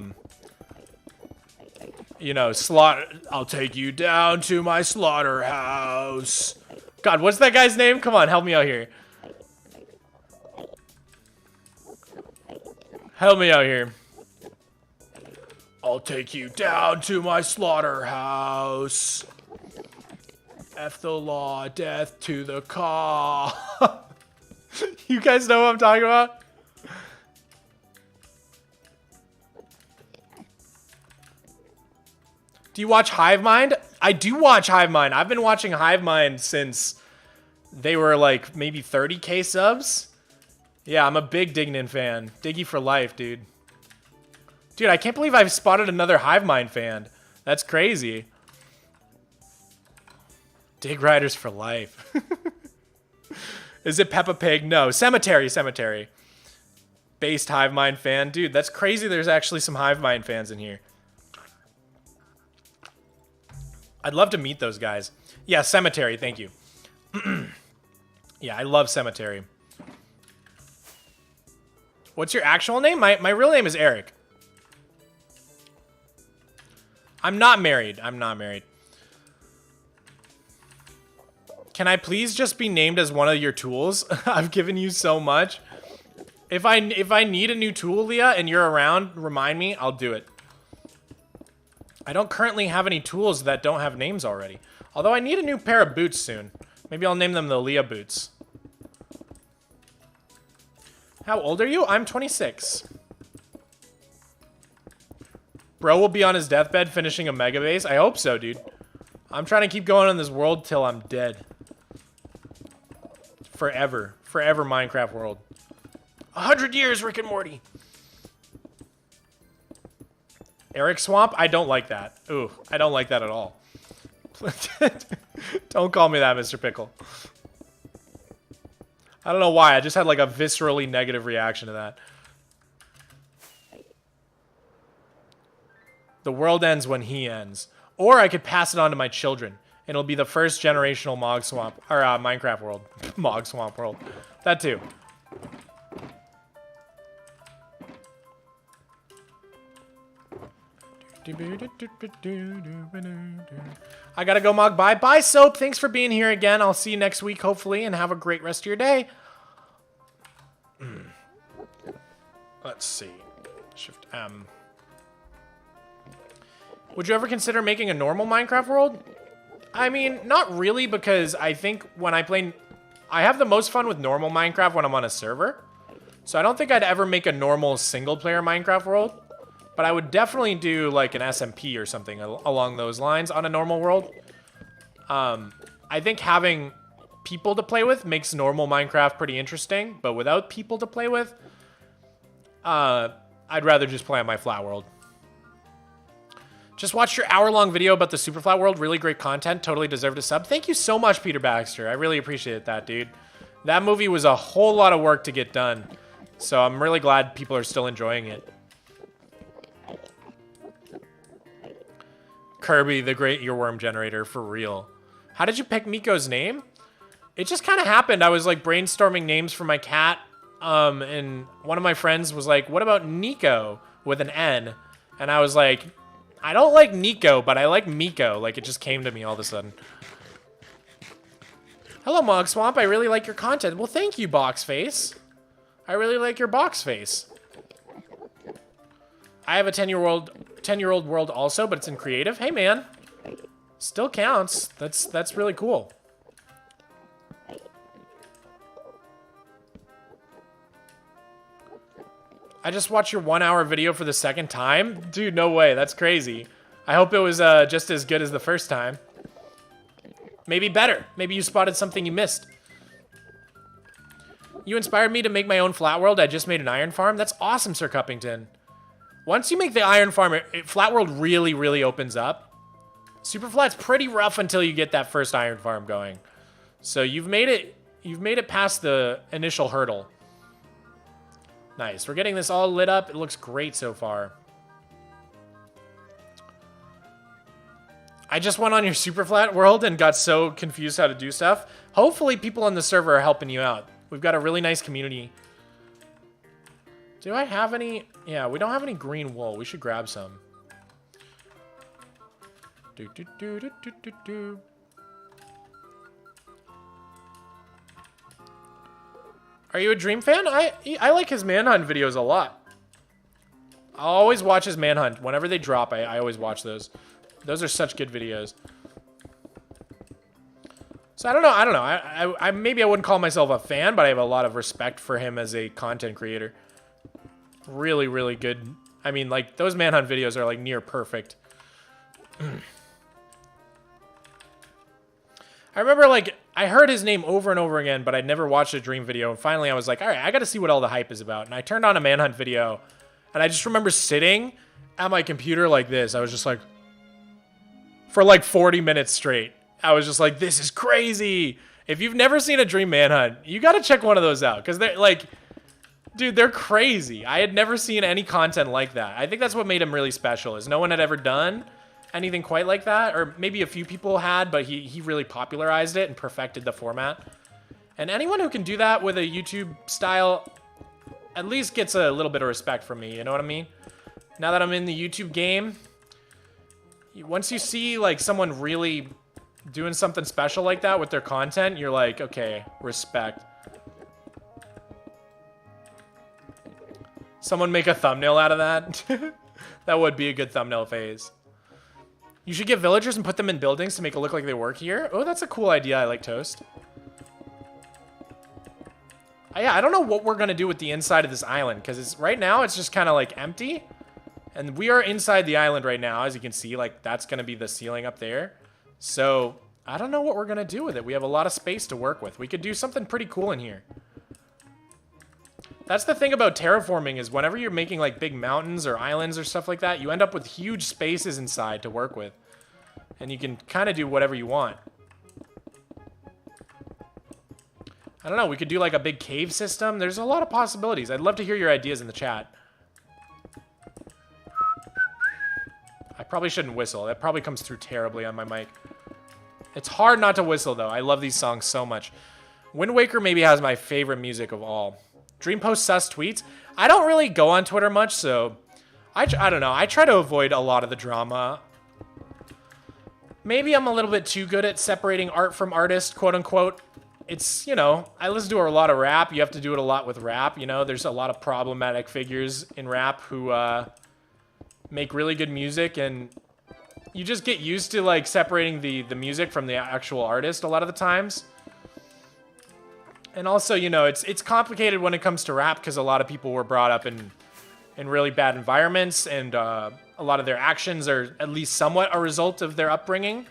you know, slaughter. I'll take you down to my slaughterhouse. God, what's that guy's name? Come on, help me out here. Help me out here. I'll take you down to my slaughterhouse. F the law, death to the cause. You guys know what I'm talking about? Do you watch Hive Mind? I do watch Hive Mind. I've been watching Hive Mind since they were like maybe 30K subs. Yeah, I'm a big Dignan fan. Diggy for life, dude. Dude, I can't believe I've spotted another Hive Mind fan. That's crazy. Dig Riders for life. Is it Peppa Pig? No. Cemetery, Cemetery. Based Hive Mind fan. Dude, that's crazy there's actually some Hive Mind fans in here. I'd love to meet those guys. Yeah, Cemetery, thank you. Yeah, I love Cemetery. What's your actual name? My real name is Eric. I'm not married. I'm not married. Can I please just be named as one of your tools? I've given you so much. If I need a new tool, Leah, and you're around, remind me, I'll do it. I don't currently have any tools that don't have names already. Although I need a new pair of boots soon. Maybe I'll name them the Leah boots. How old are you? I'm 26. Bro will be on his deathbed finishing a mega base. I hope so, dude. I'm trying to keep going on this world till I'm dead. Forever. Forever Minecraft world. 100 years, Rick and Morty. Eric Swamp? I don't like that. Ooh, I don't like that at all. Don't call me that, Mr. Pickle. I don't know why. I just had like a viscerally negative reaction to that. The world ends when he ends. Or I could pass it on to my children. And it'll be the first generational Mogswamp. Or Minecraft world. Mogswamp world. That too. I gotta go, Mog. Bye. Bye, Soap. Thanks for being here again. I'll see you next week, hopefully, and have a great rest of your day. Let's see. Shift M. Would you ever consider making a normal Minecraft world? I mean, not really, because I think when I play... I have the most fun with normal Minecraft when I'm on a server. So I don't think I'd ever make a normal single-player Minecraft world. But I would definitely do like an SMP or something along those lines on a normal world. I think having people to play with makes normal Minecraft pretty interesting. But without people to play with, I'd rather just play on my flat world. Just watched your hour-long video about the SUPERFLAT world. Really great content. Totally deserved a sub. Thank you so much, Peter Baxter. I really appreciate that, dude. That movie was a whole lot of work to get done. So I'm really glad people are still enjoying it. Kirby, the great earworm generator, for real. How did you pick Miko's name? It just kind of happened. I was like brainstorming names for my cat. And one of my friends was like, what about Nico with an N? And I was like, I don't like Nico, but I like Miko. Like, it just came to me all of a sudden. Hello, Mogswamp. I really like your content. Well, thank you, Boxface. I really like your Boxface. I have a 10-year-old world also, but it's in creative. Hey, man. Still counts. That's really cool. I just watched your 1-hour video for the second time. Dude, no way. That's crazy. I hope it was just as good as the first time. Maybe better. Maybe you spotted something you missed. You inspired me to make my own flat world. I just made an iron farm. That's awesome, Sir Cuppington. Once you make the iron farm, flat world really, really opens up. SUPERFLAT's pretty rough until you get that first iron farm going. So you've made it past the initial hurdle. Nice. We're getting this all lit up. It looks great so far. I just went on your SUPERFLAT world and got so confused how to do stuff. Hopefully people on the server are helping you out. We've got a really nice community. Do I have any? Yeah, we don't have any green wool. We should grab some. Are you a Dream fan? I like his Manhunt videos a lot. I'll always watch his Manhunt. Whenever they drop, I always watch those. Those are such good videos. So I don't know. I maybe I wouldn't call myself a fan, but I have a lot of respect for him as a content creator. Really, really good. I mean, like, those Manhunt videos are, like, near perfect. I remember, like, I heard his name over and over again, but I'd never watched a Dream video. And finally, I was like, all right, I got to see what all the hype is about. And I turned on a Manhunt video, and I just remember sitting at my computer like this. I was just like, for like 40 minutes straight. I was just like, this is crazy. If you've never seen a Dream Manhunt, you got to check one of those out. Because they're like, dude, they're crazy. I had never seen any content like that. I think that's what made him really special, is no one had ever done anything quite like that. Or maybe a few people had, but he really popularized it and perfected the format. And anyone who can do that with a YouTube style at least gets a little bit of respect from me. You know what I mean? Now that I'm in the YouTube game, once you see like someone really doing something special like that with their content, you're like, okay, respect. Someone make a thumbnail out of that. That would be a good thumbnail phase. You should get villagers and put them in buildings to make it look like they work here. Oh, that's a cool idea. I like Toast. Yeah, I don't know what we're going to do with the inside of this island, because right now it's just kind of like empty. And we are inside the island right now, as you can see. Like, that's going to be the ceiling up there. So, I don't know what we're going to do with it. We have a lot of space to work with. We could do something pretty cool in here. That's the thing about terraforming, is whenever you're making like big mountains or islands or stuff like that, you end up with huge spaces inside to work with. And you can kind of do whatever you want. I don't know, we could do like a big cave system. There's a lot of possibilities. I'd love to hear your ideas in the chat. I probably shouldn't whistle. That probably comes through terribly on my mic. It's hard not to whistle, though. I love these songs so much. Wind Waker maybe has my favorite music of all. Dream post sus tweets. I don't really go on Twitter much, so I don't know. I try to avoid a lot of the drama. Maybe I'm a little bit too good at separating art from artist, quote unquote. It's, you know, I listen to a lot of rap. You have to do it a lot with rap, you know. There's a lot of problematic figures in rap who make really good music, and you just get used to like separating the music from the actual artist a lot of the times. And also, you know, it's complicated when it comes to rap, because a lot of people were brought up in really bad environments, and a lot of their actions are at least somewhat a result of their upbringing.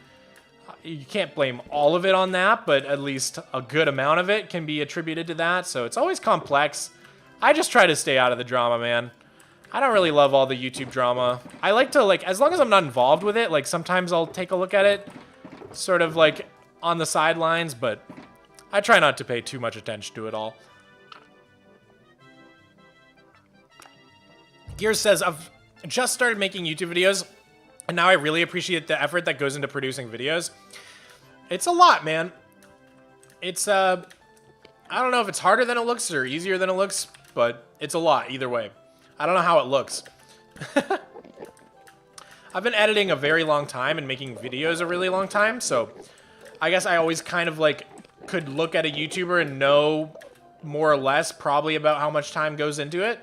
You can't blame all of it on that, but at least a good amount of it can be attributed to that. So it's always complex. I just try to stay out of the drama, man. I don't really love all the YouTube drama. I like to, like, as long as I'm not involved with it, like, sometimes I'll take a look at it, sort of, like, on the sidelines, but I try not to pay too much attention to it all. Gears says, I've just started making YouTube videos, and now I really appreciate the effort that goes into producing videos. It's a lot, man. It's, I don't know if it's harder than it looks or easier than it looks, but it's a lot either way. I don't know how it looks. I've been editing a very long time and making videos a really long time, so I guess I always kind of like could look at a YouTuber and know more or less probably about how much time goes into it.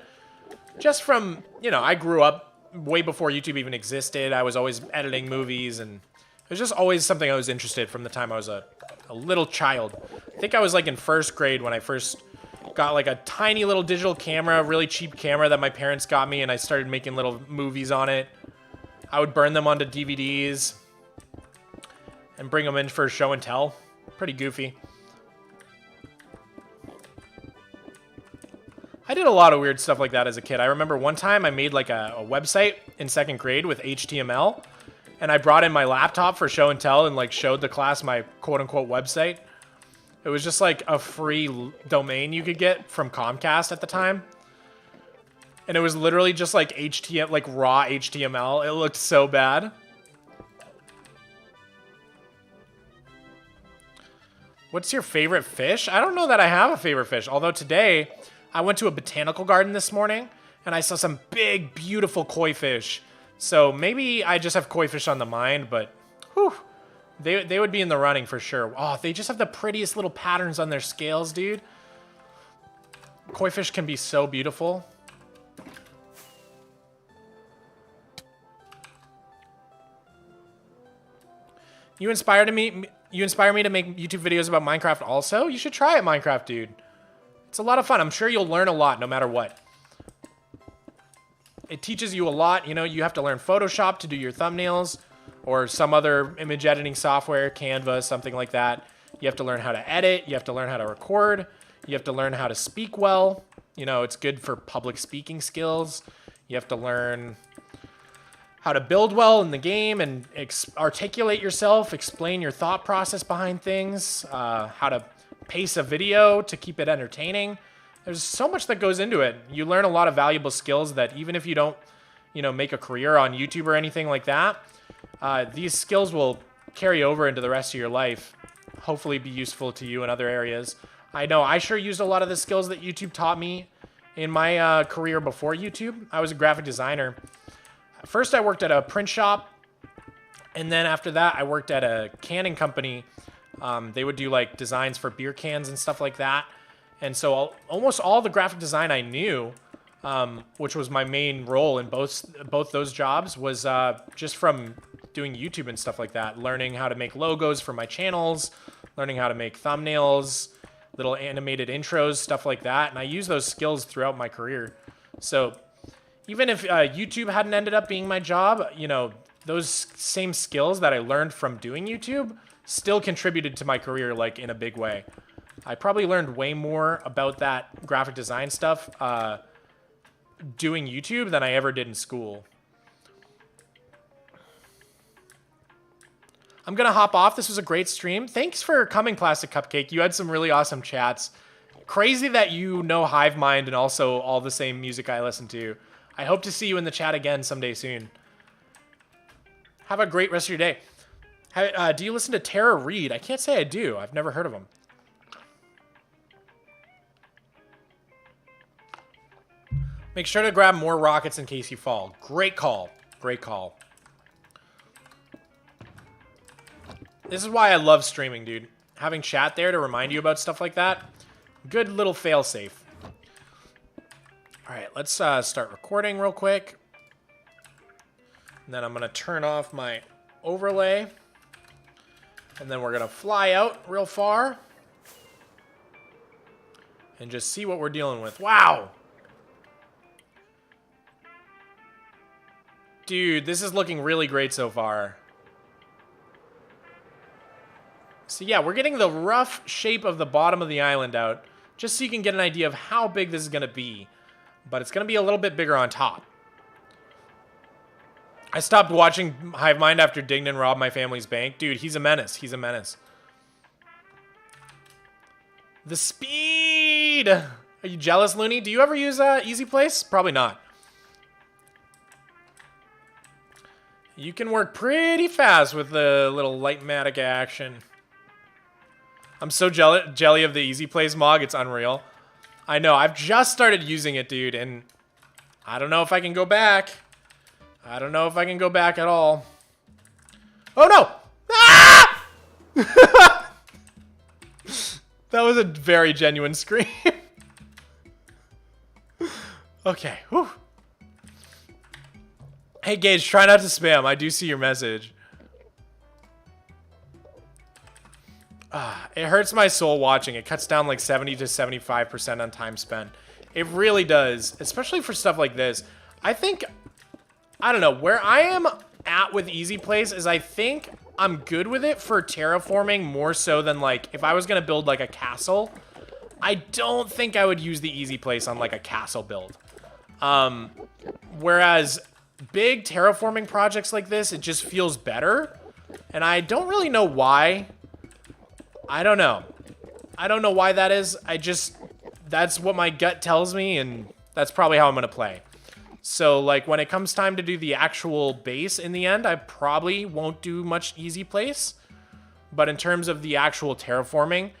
Just from, you know, I grew up way before YouTube even existed. I was always editing movies, and it was just always something I was interested in from the time I was a little child. I think I was like in first grade when I first got like a tiny little digital camera, a really cheap camera that my parents got me, and I started making little movies on it. I would burn them onto DVDs and bring them in for show and tell. Pretty goofy. I did a lot of weird stuff like that as a kid. I remember one time I made like a website in 2nd grade with HTML, and I brought in my laptop for show and tell and like showed the class my quote-unquote website. It was just like a free domain you could get from Comcast at the time. And it was literally just like HTML, like raw HTML. It looked so bad. What's your favorite fish? I don't know that I have a favorite fish. Although today, I went to a botanical garden this morning, and I saw some big, beautiful koi fish. So maybe I just have koi fish on the mind, but whew, they would be in the running for sure. Oh, they just have the prettiest little patterns on their scales, dude. Koi fish can be so beautiful. You inspire me to make YouTube videos about Minecraft also? You should try it, Minecraft, dude. It's a lot of fun. I'm sure you'll learn a lot no matter what. It teaches you a lot. You know, you have to learn Photoshop to do your thumbnails or some other image editing software, Canva, something like that. You have to learn how to edit. You have to learn how to record. You have to learn how to speak well. You know, it's good for public speaking skills. You have to learn how to build well in the game and articulate yourself, explain your thought process behind things, how to pace a video to keep it entertaining. There's so much that goes into it. You learn a lot of valuable skills that even if you don't, you know, make a career on YouTube or anything like that, these skills will carry over into the rest of your life, hopefully be useful to you in other areas. I know I sure used a lot of the skills that YouTube taught me in my career before YouTube. I was a graphic designer. First, I worked at a print shop, and then after that, I worked at a canning company. They would do like designs for beer cans and stuff like that. And so almost all the graphic design I knew, which was my main role in both those jobs, was just from doing YouTube and stuff like that. Learning how to make logos for my channels, learning how to make thumbnails, little animated intros, stuff like that. And I use those skills throughout my career. So even if YouTube hadn't ended up being my job, you know, those same skills that I learned from doing YouTube still contributed to my career, like, in a big way. I probably learned way more about that graphic design stuff doing YouTube than I ever did in school. I'm going to hop off. This was a great stream. Thanks for coming, Plastic Cupcake. You had some really awesome chats. Crazy that you know Hive Mind and also all the same music I listen to. I hope to see you in the chat again someday soon. Have a great rest of your day. Do you listen to Tara Reid? I can't say I do. I've never heard of him. Make sure to grab more rockets in case you fall. Great call. Great call. This is why I love streaming, dude. Having chat there to remind you about stuff like that. Good little failsafe. All right, let's start recording real quick. And then I'm going to turn off my overlay. And then we're going to fly out real far. And just see what we're dealing with. Wow! Dude, this is looking really great so far. So yeah, we're getting the rough shape of the bottom of the island out. Just so you can get an idea of how big this is going to be. But it's going to be a little bit bigger on top. I stopped watching Hive Mind after Dignan robbed my family's bank. Dude, he's a menace. He's a menace. The speed! Are you jealous, Looney? Do you ever use Easy Place? Probably not. You can work pretty fast with the little Lightmatic action. I'm so jelly of the Easy Place Mog. It's unreal. I know. I've just started using it, dude, and I don't know if I can go back. I don't know if I can go back at all. Oh, no! Ah! That was a very genuine scream. Okay. Whew. Hey, Gage, try not to spam. I do see your message. It hurts my soul watching. It cuts down like 70 to 75% on time spent. It really does, especially for stuff like this. I think, I don't know, where I am at with Easy Place is I think I'm good with it for terraforming more so than like if I was going to build like a castle. I don't think I would use the easy place on like a castle build. Whereas big terraforming projects like this, it just feels better. And I don't really know why. I don't know. I don't know why that is. That's what my gut tells me, and that's probably how I'm going to play. So, like, when it comes time to do the actual base in the end, I probably won't do much easy place. But in terms of the actual terraforming,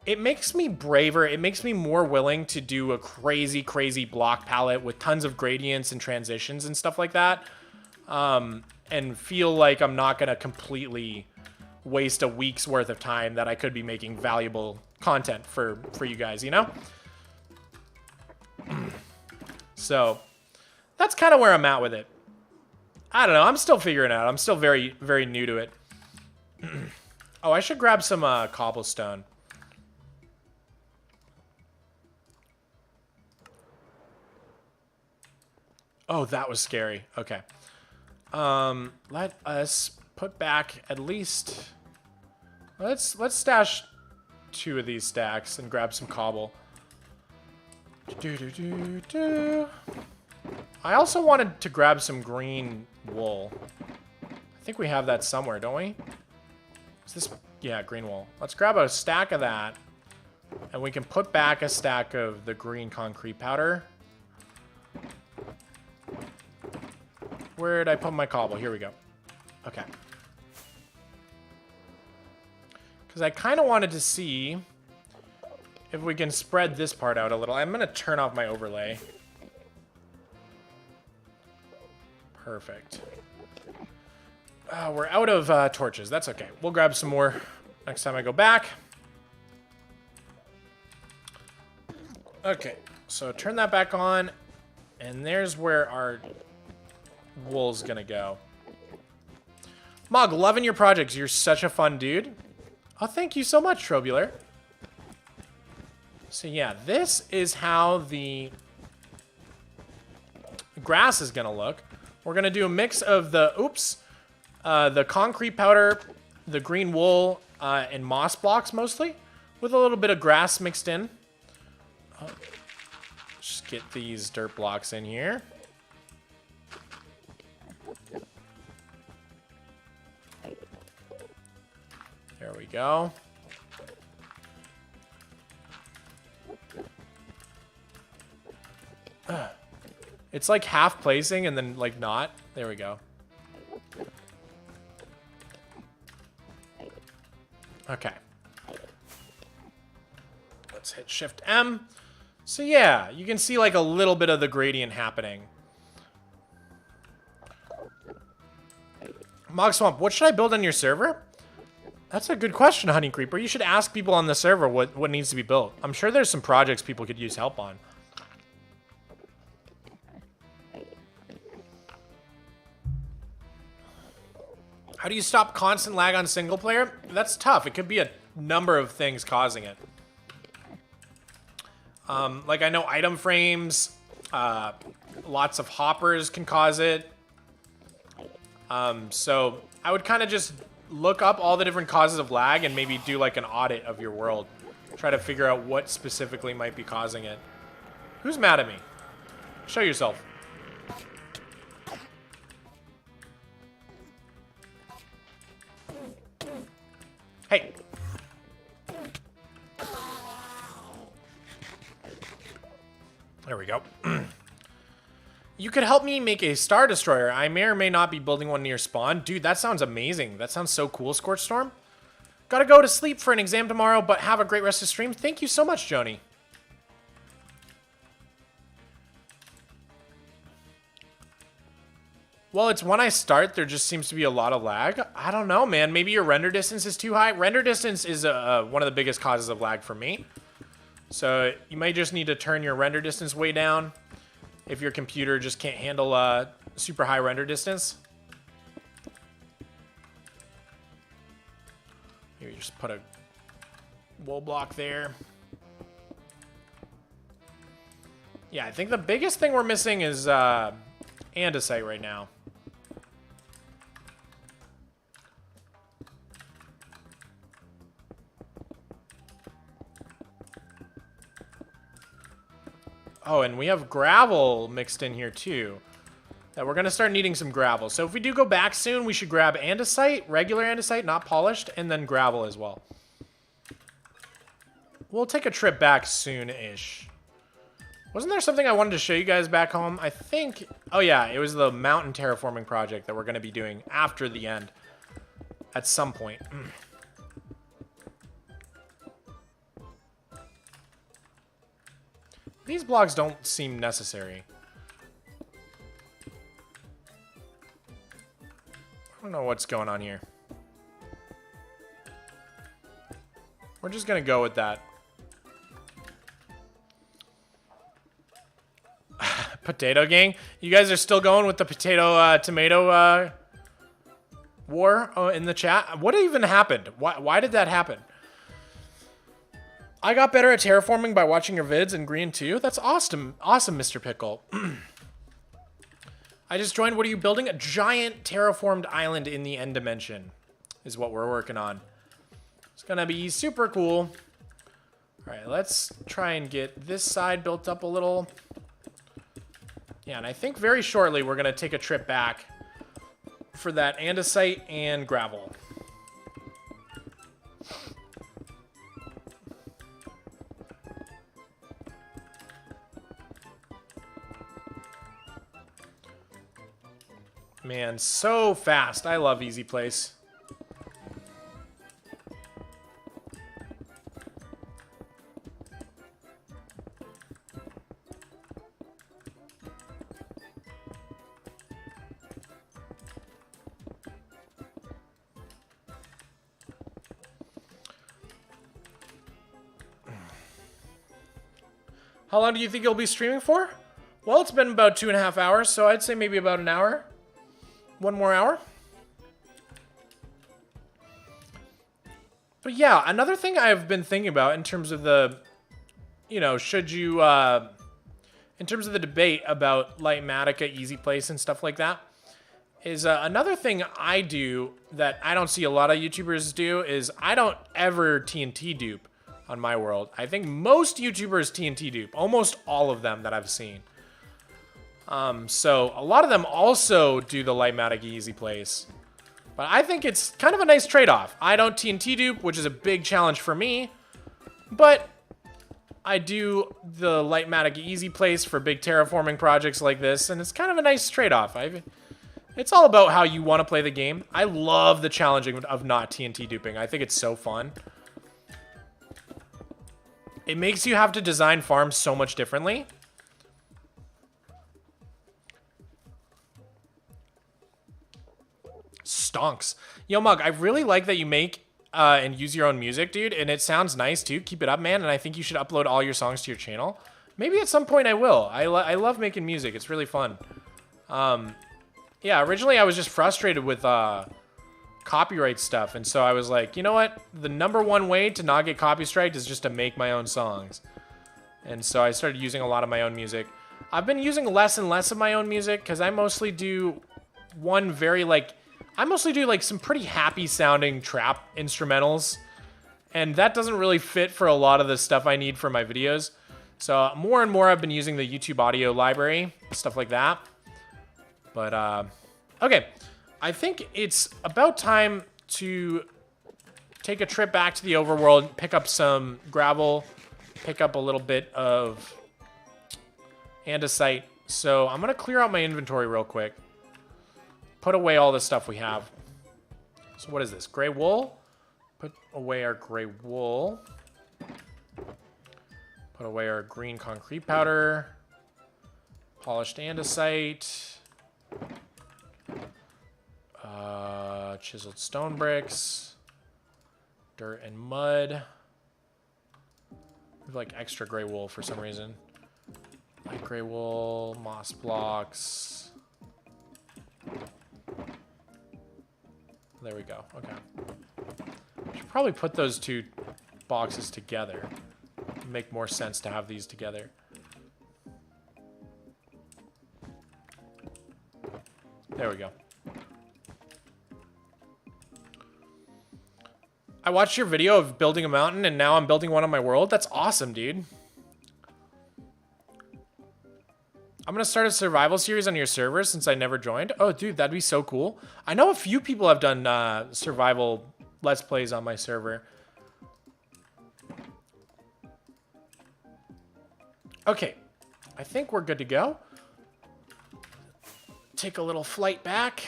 it makes me braver. It makes me more willing to do a crazy, crazy block palette with tons of gradients and transitions and stuff like that. And feel like I'm not going to completely waste a week's worth of time that I could be making valuable content for you guys, you know? So that's kind of where I'm at with it. I don't know. I'm still figuring it out. I'm still very, very new to it. Oh, I should grab some cobblestone. Oh, that was scary. Okay. Let us put back at least... Let's stash 2 of these stacks and grab some cobble. I also wanted to grab some green wool. I think we have that somewhere, don't we? Is this... Yeah, green wool. Let's grab a stack of that. And we can put back a stack of the green concrete powder. Where'd I put my cobble? Here we go. Okay. Because I kind of wanted to see if we can spread this part out a little. I'm going to turn off my overlay. Perfect. We're out of torches. That's okay. We'll grab some more next time I go back. Okay. So turn that back on. And there's where our wool's going to go. Mog, loving your projects. You're such a fun dude. Oh, thank you so much, Trobular. So yeah, this is how the grass is gonna look. We're gonna do a mix of the, the concrete powder, the green wool, and moss blocks mostly, with a little bit of grass mixed in. Just get these dirt blocks in here. There we go. It's like half placing and then like not. There we go. Okay. Let's hit Shift M. So yeah, you can see like a little bit of the gradient happening. Mogswamp, what should I build on your server? That's a good question, Honey Creeper. You should ask people on the server what needs to be built. I'm sure there's some projects people could use help on. How do you stop constant lag on single player? That's tough. It could be a number of things causing it. Like I know item frames, lots of hoppers can cause it. So I would kind of just look up all the different causes of lag and maybe do like an audit of your world. Try to figure out what specifically might be causing it. Who's mad at me? Show yourself. Hey. There we go. You could help me make a Star Destroyer. I may or may not be building one near spawn. Dude, that sounds amazing. That sounds so cool, Scorch Storm. Gotta go to sleep for an exam tomorrow, but have a great rest of stream. Thank you so much, Joni. Well, it's when I start, there just seems to be a lot of lag. I don't know, man. Maybe your render distance is too high. Render distance is one of the biggest causes of lag for me. So you may just need to turn your render distance way down if your computer just can't handle super high render distance. Maybe just put a wool block there. Yeah, I think the biggest thing we're missing is andesite right now. Oh, and we have gravel mixed in here too. That we're gonna start needing some gravel. So if we do go back soon, we should grab andesite, regular andesite, not polished, and then gravel as well. We'll take a trip back soon-ish. Wasn't there something I wanted to show you guys back home? I think, oh yeah, it was the mountain terraforming project that we're gonna be doing after the end at some point. These blocks don't seem necessary. I don't know what's going on here. We're just gonna go with that. Potato gang? You guys are still going with the potato-tomato war in the chat? What even happened? Why did that happen? I got better at terraforming by watching your vids in green too. That's awesome. Awesome, Mr. Pickle. I just joined. What are you building? A giant terraformed island in the end dimension is what we're working on. It's gonna be super cool. All right, let's try and get this side built up a little. Yeah, and I think very shortly we're gonna take a trip back for that andesite and gravel. Man, so fast. I love Easy Place. How long do you think you'll be streaming for? Well, it's been about 2.5 hours, so I'd say maybe about an hour. One more hour. But yeah, another thing I've been thinking about in terms of the, you know, should you, in terms of the debate about Lightmatica, Easy Place, and stuff like that, is another thing I do that I don't see a lot of YouTubers do is I don't ever TNT dupe on my world. I think most YouTubers TNT dupe, almost all of them that I've seen. So a lot of them also do the Lightmatic Easy Place, but I think it's kind of a nice trade-off. I don't TNT dupe, which is a big challenge for me, but I do the Lightmatic Easy Place for big terraforming projects like this, and it's kind of a nice trade-off. It's all about how you want to play the game. I love the challenging of not TNT duping. I think it's so fun. It makes you have to design farms so much differently. Stonks. Yo, Mug, I really like that you make and use your own music, dude, and it sounds nice, too. Keep it up, man, and I think you should upload all your songs to your channel. Maybe at some point I will. I love making music. It's really fun. Yeah, originally I was just frustrated with copyright stuff, and so I was like, you know what? The #1 way to not get copyrighted is just to make my own songs. And so I started using a lot of my own music. I've been using less and less of my own music because I mostly do some pretty happy sounding trap instrumentals, and that doesn't really fit for a lot of the stuff I need for my videos. So more and more I've been using the YouTube audio library, stuff like that. But okay, I think it's about time to take a trip back to the overworld, pick up some gravel, pick up a little bit of andesite. So I'm gonna clear out my inventory real quick. Put away all the stuff we have. So what is this? Gray wool? Put away our gray wool. Put away our green concrete powder. Polished andesite. Chiseled stone bricks. Dirt and mud. We have like extra gray wool for some reason. Light gray wool, moss blocks. There we go. Okay. Should probably put those two boxes together. It'd make more sense to have these together. There we go. I watched your video of building a mountain, and now I'm building one on my world. That's awesome, dude. I'm gonna start a survival series on your server since I never joined. Oh, dude, that'd be so cool. I know a few people have done survival Let's Plays on my server. Okay, I think we're good to go. Take a little flight back.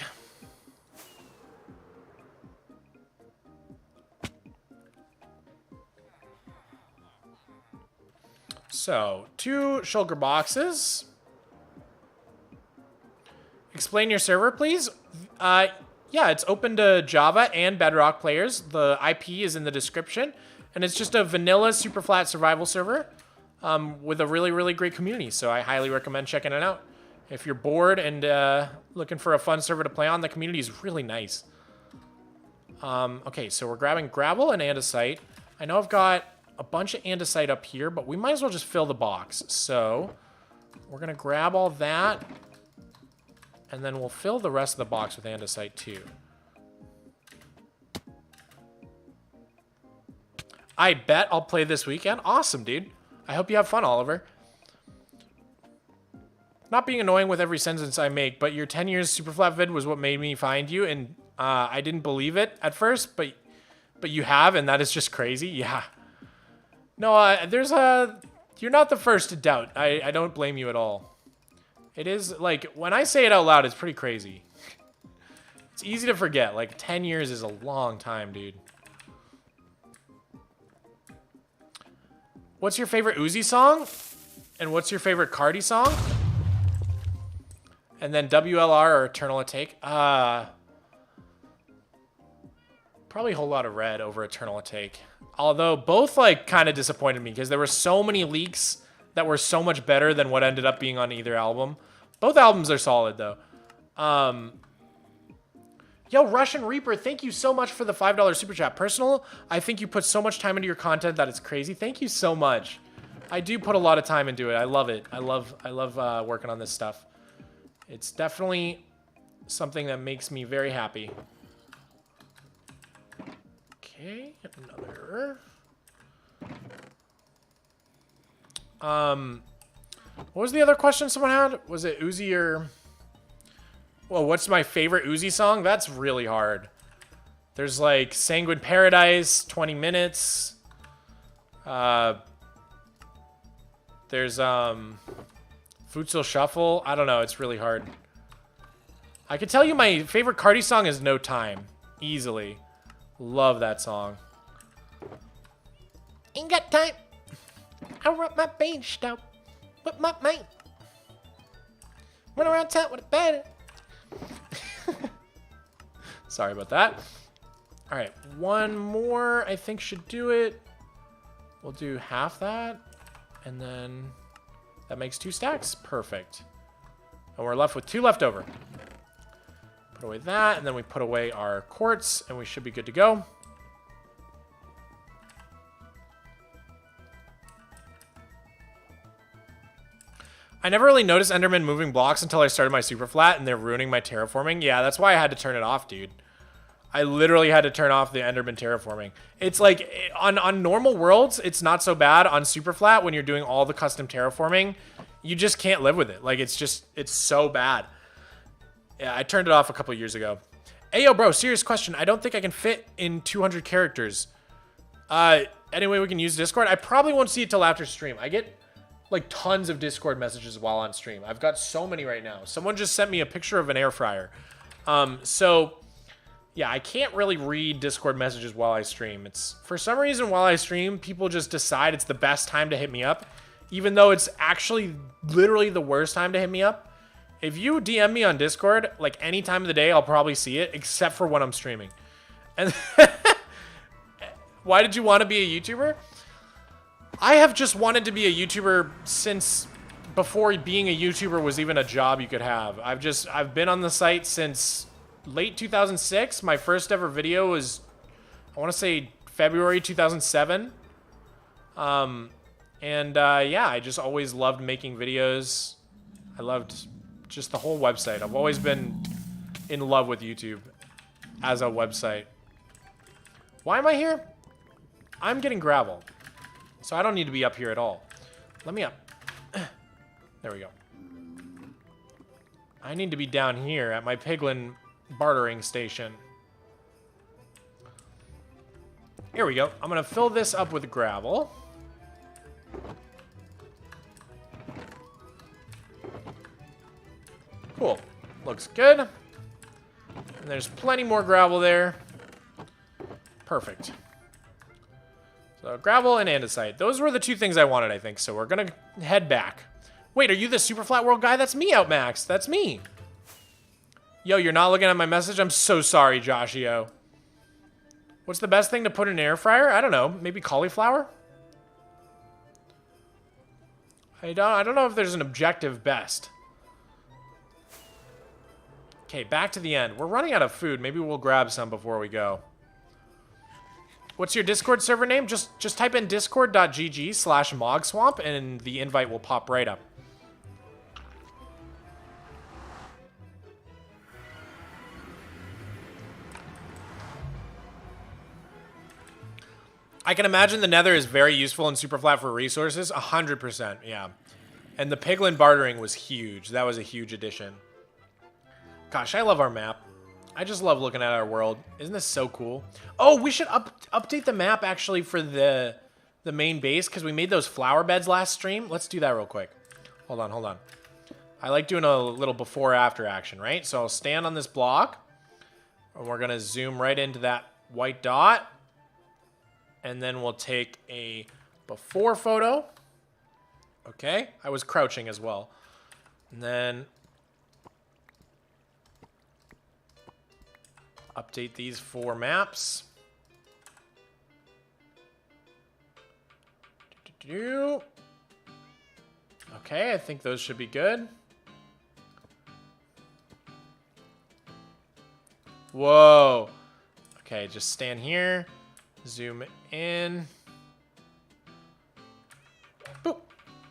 So, 2 shulker boxes. Explain your server, please. Yeah, it's open to Java and Bedrock players. The IP is in the description. And it's just a vanilla SUPERFLAT survival server with a really, really great community. So I highly recommend checking it out. If you're bored and looking for a fun server to play on, the community is really nice. Okay, so we're grabbing gravel and andesite. I know I've got a bunch of andesite up here, but we might as well just fill the box. So we're going to grab all that. And then we'll fill the rest of the box with andesite too. I bet I'll play this weekend. Awesome, dude. I hope you have fun, Oliver. Not being annoying with every sentence I make, but your 10 years SUPERFLAT vid was what made me find you, and I didn't believe it at first, but you have, and that is just crazy. Yeah. No, you're not the first to doubt. I don't blame you at all. It is, like, when I say it out loud, it's pretty crazy. It's easy to forget. Like, 10 years is a long time, dude. What's your favorite Uzi song? And what's your favorite Cardi song? And then WLR or Eternal Take? Probably a whole lot of Red over Eternal Take. Although, both, like, kind of disappointed me because there were so many leaks that were so much better than what ended up being on either album. Both albums are solid, though. Yo, Russian Reaper, thank you so much for the $5 super chat. Personal, I think you put so much time into your content that it's crazy. Thank you so much. I do put a lot of time into it. I love it. I love working on this stuff. It's definitely something that makes me very happy. Okay, another... What was the other question someone had? Was it Uzi or... Well, what's my favorite Uzi song? That's really hard. There's like Sanguine Paradise, 20 Minutes. There's Futsal Shuffle. I don't know. It's really hard. I could tell you my favorite Cardi song is No Time. Easily. Love that song. Ain't got time. I rub my bean stop with my mate. Run around town with a batter. Sorry about that. All right, one more I think should do it. We'll do half that, and then that makes 2 stacks. Perfect. And we're left with 2 left over. Put away that, and then we put away our quartz, and we should be good to go. I never really noticed Enderman moving blocks until I started my SUPERFLAT, and they're ruining my terraforming. Yeah, that's why I had to turn it off, dude. I literally had to turn off the Enderman terraforming. It's like, on normal worlds, it's not so bad. On SUPERFLAT, when you're doing all the custom terraforming, you just can't live with it. Like, it's so bad. Yeah, I turned it off a couple years ago. Hey, yo, bro, serious question. I don't think I can fit in 200 characters. Anyway, we can use Discord. I probably won't see it till after stream. I get... like tons of Discord messages while on stream. I've got so many right now. Someone just sent me a picture of an air fryer. So yeah, I can't really read Discord messages while I stream. It's for some reason while I stream, people just decide it's the best time to hit me up, even though it's actually literally the worst time to hit me up. If you DM me on Discord, like any time of the day, I'll probably see it, except for when I'm streaming. And why did you want to be a YouTuber? I have just wanted to be a YouTuber since before being a YouTuber was even a job you could have. I've been on the site since late 2006. My first ever video was, I want to say February 2007. Yeah, I just always loved making videos. I loved just the whole website. I've always been in love with YouTube as a website. Why am I here? I'm getting gravel. So I don't need to be up here at all. Let me up. There we go. I need to be down here at my piglin bartering station. Here we go. I'm going to fill this up with gravel. Cool. Looks good. And there's plenty more gravel there. Perfect. So gravel and andesite. Those were the two things I wanted, I think. So we're going to head back. Wait, are you the SUPERFLAT world guy? That's me, Outmax. That's me. Yo, you're not looking at my message? I'm so sorry, Joshio. What's the best thing to put in an air fryer? I don't know. Maybe cauliflower? I don't know if there's an objective best. Okay, back to the end. We're running out of food. Maybe we'll grab some before we go. What's your Discord server name? Just type in discord.gg/Mogswamp and the invite will pop right up. I can imagine the Nether is very useful in SUPERFLAT for resources. 100%, yeah. And the piglin bartering was huge. That was a huge addition. Gosh, I love our map. I just love looking at our world. Isn't this so cool? Oh, we should update the map actually for the main base because we made those flower beds last stream. Let's do that real quick. Hold on. I like doing a little before-after action, right? So I'll stand on this block. And we're going to zoom right into that white dot. And then we'll take a before photo. Okay, I was crouching as well. And then update these 4 maps. Okay, I think those should be good. Whoa. Okay, just stand here. Zoom in. Boop.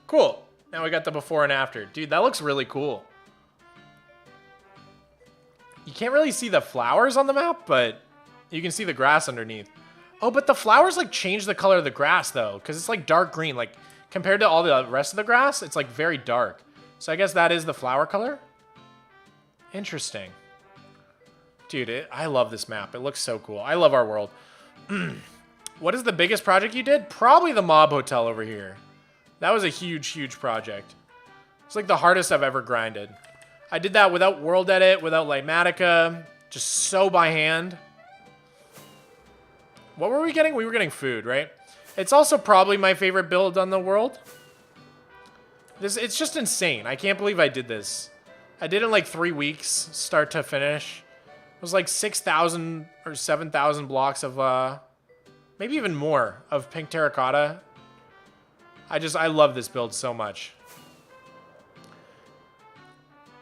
Cool. Now we got the before and after. Dude, that looks really cool. You can't really see the flowers on the map, but you can see the grass underneath. Oh, but the flowers like change the color of the grass though, because it's like dark green. Like compared to all the rest of the grass, it's like very dark. So I guess that is the flower color. Interesting. Dude, I love this map. It looks so cool. I love our world. What is the biggest project you did? Probably the mob hotel over here. That was a huge, huge project. It's like the hardest I've ever grinded. I did that without world edit, without Ligmatica, just so by hand. What were we getting? We were getting food, right? It's also probably my favorite build on the world. It's just insane. I can't believe I did this. I did it in like 3 weeks, start to finish. It was like 6,000 or 7,000 blocks of, maybe even more, of pink terracotta. I love this build so much.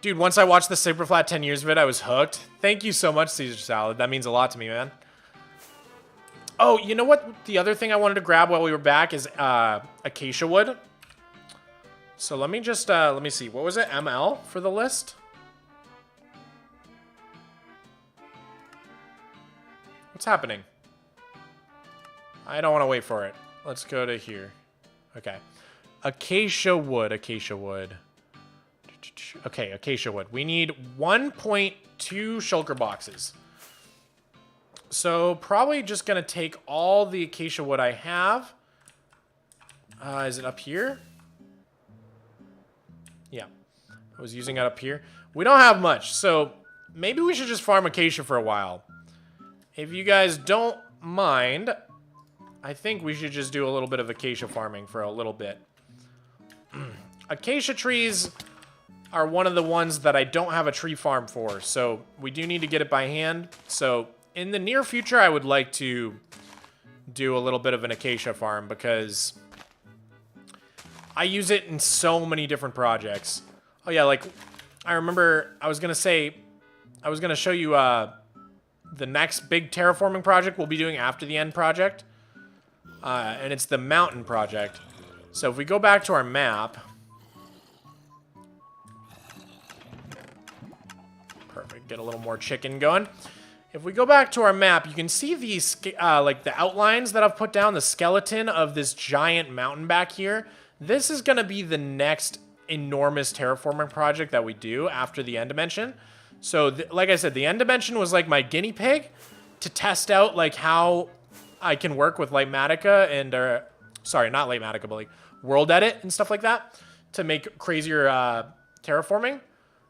Dude, once I watched the SUPERFLAT 10 years vid, I was hooked. Thank you so much, Caesar Salad. That means a lot to me, man. Oh, you know what? The other thing I wanted to grab while we were back is acacia wood. So let me just, let me see. What was it? ML for the list? What's happening? I don't want to wait for it. Let's go to here. Okay. Acacia wood. Okay, acacia wood. We need 1.2 shulker boxes. So probably just going to take all the acacia wood I have. Is it up here? Yeah. I was using it up here. We don't have much, so maybe we should just farm acacia for a while. If you guys don't mind, I think we should just do a little bit of acacia farming for a little bit. Acacia trees are one of the ones that I don't have a tree farm for, so we do need to get it by hand. So in the near future, I would like to do a little bit of an acacia farm because I use it in so many different projects. Oh yeah, like I remember I was going to show you the next big terraforming project we'll be doing after the end project. And it's the mountain project. So if we go back to our map. Perfect, get a little more chicken going. If we go back to our map, you can see these, like the outlines that I've put down, the skeleton of this giant mountain back here. This is gonna be the next enormous terraforming project that we do after the end dimension. So like I said, the end dimension was like my guinea pig to test out like how I can work with Lightmatica and sorry, not Lightmatica, but like World Edit and stuff like that to make crazier terraforming.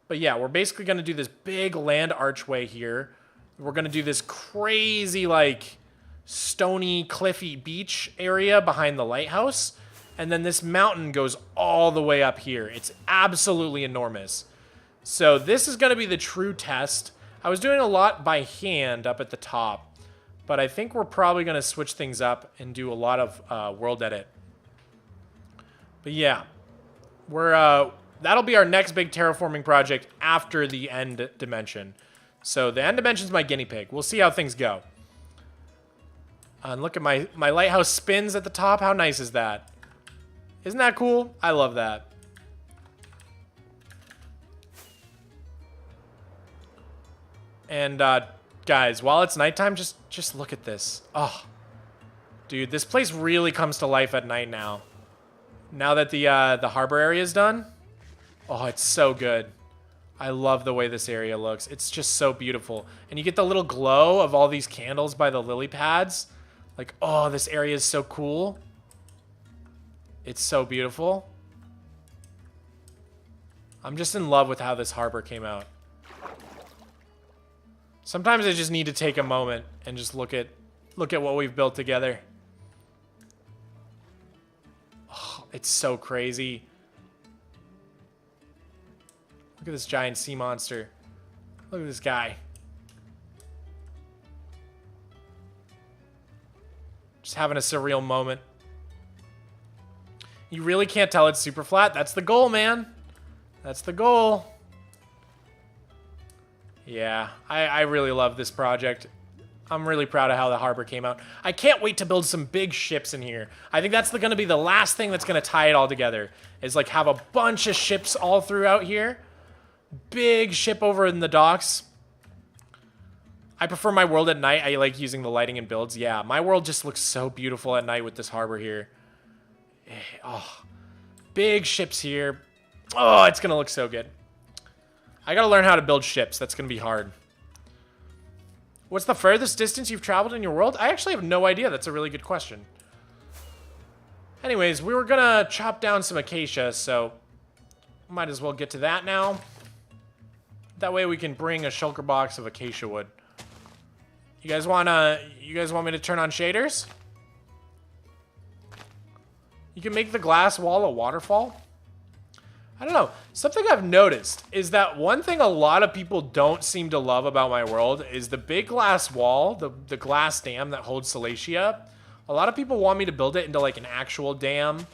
But yeah, we're basically going to do this big land archway here. We're going to do this crazy like stony, cliffy beach area behind the lighthouse. And then this mountain goes all the way up here. It's absolutely enormous. So this is going to be the true test. I was doing a lot by hand up at the top, but I think we're probably going to switch things up and do a lot of World Edit. But yeah, that'll be our next big terraforming project after the end dimension. So the end dimension's my guinea pig. We'll see how things go. And look at my lighthouse spins at the top. How nice is that? Isn't that cool? I love that. And guys, while it's nighttime, just look at this. Oh, dude, this place really comes to life at night now. Now that the harbor area is done. Oh, it's so good. I love the way this area looks. It's just so beautiful. And you get the little glow of all these candles by the lily pads. Like, oh, this area is so cool. It's so beautiful. I'm just in love with how this harbor came out. Sometimes I just need to take a moment and just look at what we've built together. Oh, it's so crazy. Look at this giant sea monster. Look at this guy. Just having a surreal moment. You really can't tell it's super flat. That's the goal, man. That's the goal. Yeah, I really love this project. I'm really proud of how the harbor came out. I can't wait to build some big ships in here. I think that's going to be the last thing that's going to tie it all together. Is like have a bunch of ships all throughout here. Big ship over in the docks. I prefer my world at night. I like using the lighting and builds. Yeah, my world just looks so beautiful at night with this harbor here. Oh, big ships here. Oh, it's going to look so good. I got to learn how to build ships. That's going to be hard. What's the furthest distance you've traveled in your world? I actually have no idea. That's a really good question. Anyways, we were going to chop down some acacia, so might as well get to that now. That way we can bring a shulker box of acacia wood. You guys want me to turn on shaders? You can make the glass wall a waterfall. I don't know. Something I've noticed is that one thing a lot of people don't seem to love about my world is the big glass wall, the glass dam that holds Salacia. A lot of people want me to build it into like an actual dam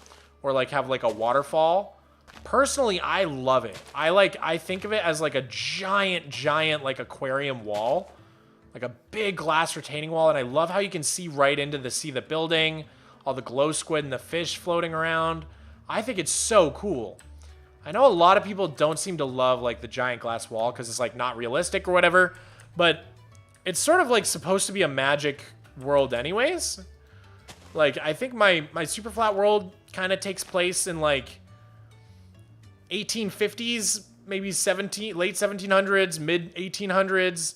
or like have like a waterfall. Personally, I love it. I think of it as like a giant like aquarium wall. Like a big glass retaining wall, and I love how you can see right into the building, all the glow squid and the fish floating around. I think it's so cool. I know a lot of people don't seem to love like the giant glass wall because it's like not realistic or whatever, but it's sort of like supposed to be a magic world anyways. Like I think my super flat world kind of takes place in like 1850s, maybe late 1700s, mid 1800s.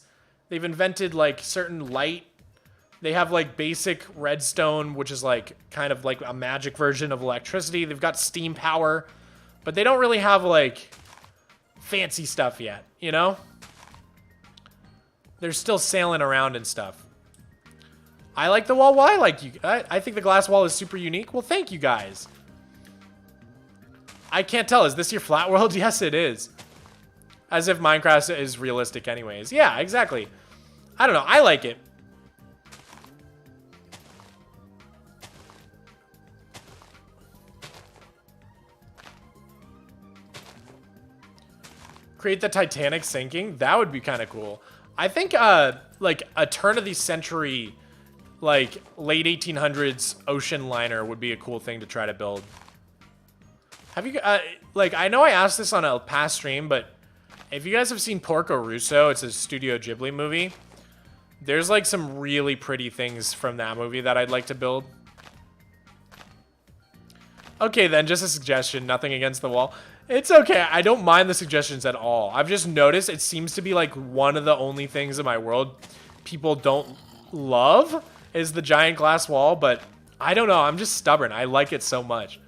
They've invented like certain light. They have like basic redstone, which is like kind of like a magic version of electricity. They've got steam power. But they don't really have, like, fancy stuff yet, you know? They're still sailing around and stuff. I like the wall. Well, I think the glass wall is super unique. Well, thank you guys. I can't tell. Is this your flat world? Yes, it is. As if Minecraft is realistic anyways. Yeah, exactly. I don't know. I like it. Create the Titanic sinking. That would be kind of cool. I think like a turn of the century, like late 1800s ocean liner would be a cool thing to try to build. Have you like I know I asked this on a past stream, but if you guys have seen Porco Rosso, it's a Studio Ghibli movie. There's like some really pretty things from that movie that I'd like to build. Okay, then, just a suggestion. Nothing against the wall. It's okay. I don't mind the suggestions at all. I've just noticed it seems to be like one of the only things in my world people don't love is the giant glass wall, but I don't know. I'm just stubborn. I like it so much.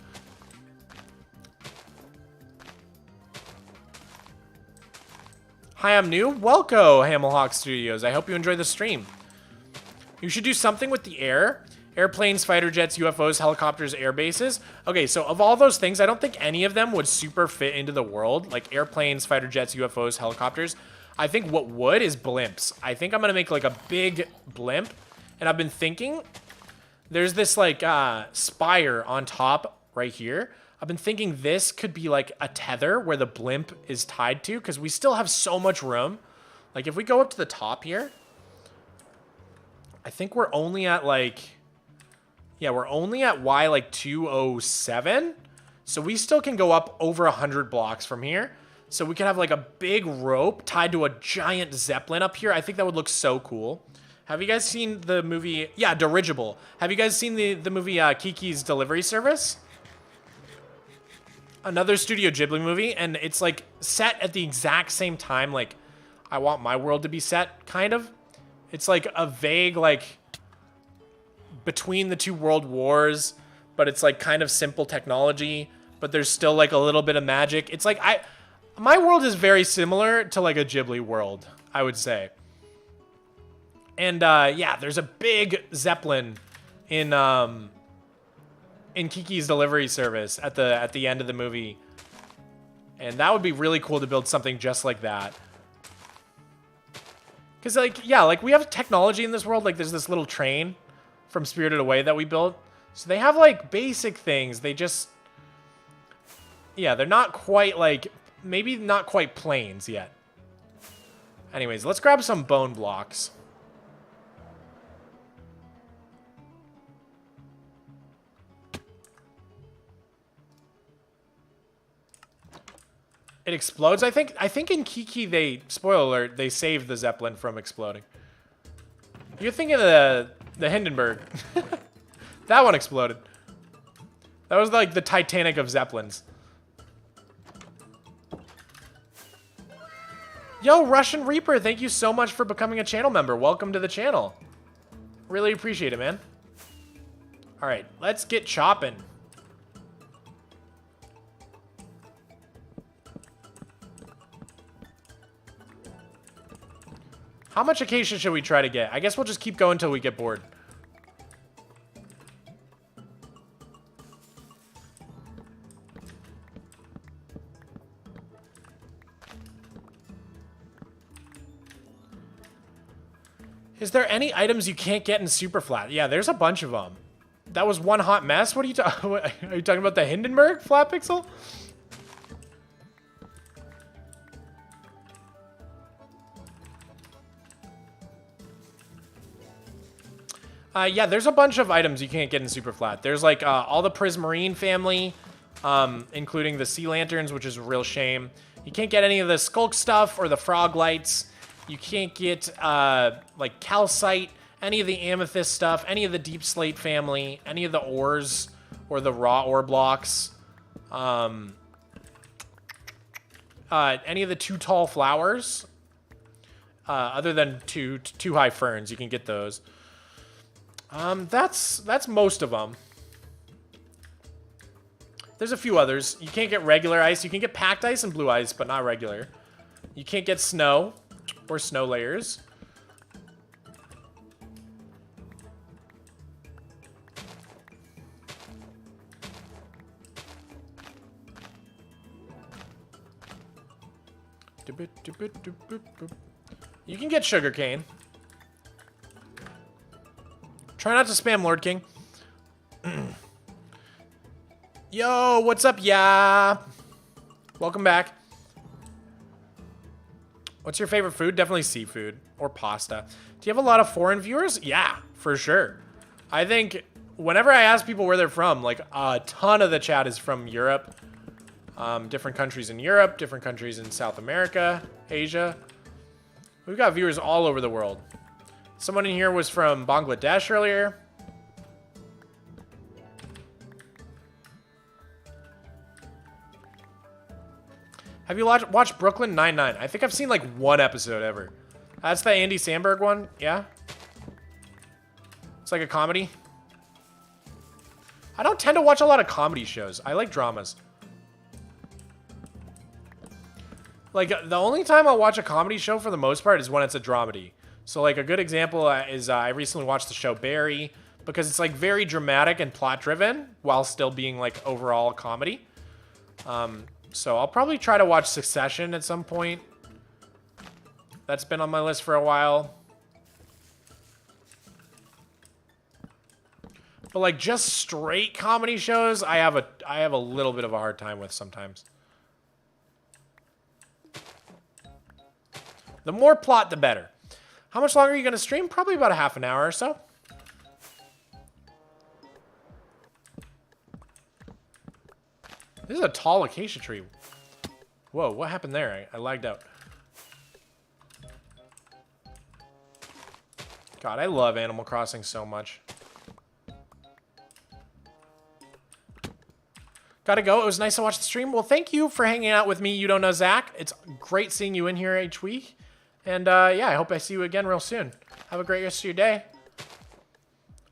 Hi, I'm new. Welcome, Hamelhawk Studios. I hope you enjoy the stream. You should do something with the air. Airplanes, fighter jets, UFOs, helicopters, air bases. Okay, so of all those things, I don't think any of them would super fit into the world. Like airplanes, fighter jets, UFOs, helicopters. I think what would is blimps. I think I'm going to make like a big blimp. And I've been thinking, there's this like spire on top right here. I've been thinking this could be like a tether where the blimp is tied to, because we still have so much room. Like if we go up to the top here, I think we're only at like, yeah, we're only at Y like 207. So we still can go up over 100 blocks from here. So we could have like a big rope tied to a giant Zeppelin up here. I think that would look so cool. Have you guys seen the movie? Yeah, Dirigible. Have you guys seen the movie Kiki's Delivery Service? Another Studio Ghibli movie, and it's like set at the exact same time like I want my world to be set, kind of. It's like a vague like between the two world wars, but it's like kind of simple technology, but there's still like a little bit of magic. It's like my world is very similar to like a Ghibli world, I would say. And yeah, there's a big Zeppelin in Kiki's Delivery Service at the end of the movie. And that would be really cool to build something just like that. Cause like, yeah, like we have technology in this world. Like there's this little train from Spirited Away that we built. So they have like basic things. They just, yeah, they're not quite like, maybe not quite planes yet. Anyways, let's grab some bone blocks. It explodes. I think in Kiki they, spoiler alert, they saved the Zeppelin from exploding. You're thinking of the Hindenburg. That one exploded. That was like the Titanic of Zeppelins. Yo, Russian Reaper, thank you so much for becoming a channel member. Welcome to the channel. Really appreciate it, man. All right, let's get chopping. How much Acacia should we try to get? I guess we'll just keep going until we get bored. Is there any items you can't get in SUPERFLAT? Yeah, there's a bunch of them. That was one hot mess? What are you talking? Are you talking about the Hindenburg flat pixel? Yeah, there's a bunch of items you can't get in SUPERFLAT. There's like all the Prismarine family, including the sea lanterns, which is a real shame. You can't get any of the skulk stuff or the frog lights. You can't get like calcite, any of the amethyst stuff, any of the deep slate family, any of the ores or the raw ore blocks, any of the too tall flowers, other than too high ferns. You can get those. That's most of them. There's a few others. You can't get regular ice. You can get packed ice and blue ice, but not regular. You can't get snow or snow layers. You can get sugarcane. Try not to spam Lord King. Yo, what's up, yeah? Welcome back. What's your favorite food? Definitely seafood or pasta. Do you have a lot of foreign viewers? Yeah, for sure. I think whenever I ask people where they're from, like a ton of the chat is from Europe. Different countries in Europe, different countries in South America, Asia. We've got viewers all over the world. Someone in here was from Bangladesh earlier. Have you watched Brooklyn Nine-Nine? I think I've seen like one episode ever. That's the Andy Samberg one, yeah? It's like a comedy. I don't tend to watch a lot of comedy shows. I like dramas. Like, the only time I'll watch a comedy show for the most part is when it's a dramedy. So, like, a good example is I recently watched the show Barry, because it's, like, very dramatic and plot-driven, while still being, like, overall comedy. So I'll probably try to watch Succession at some point. That's been on my list for a while. But, like, just straight comedy shows, I have a little bit of a hard time with sometimes. The more plot, the better. How much longer are you going to stream? Probably about a half an hour or so. This is a tall acacia tree. Whoa, what happened there? I lagged out. God, I love Animal Crossing so much. Gotta go. It was nice to watch the stream. Well, thank you for hanging out with me. You don't know Zach. It's great seeing you in here each week. And yeah, I hope I see you again real soon. Have a great rest of your day.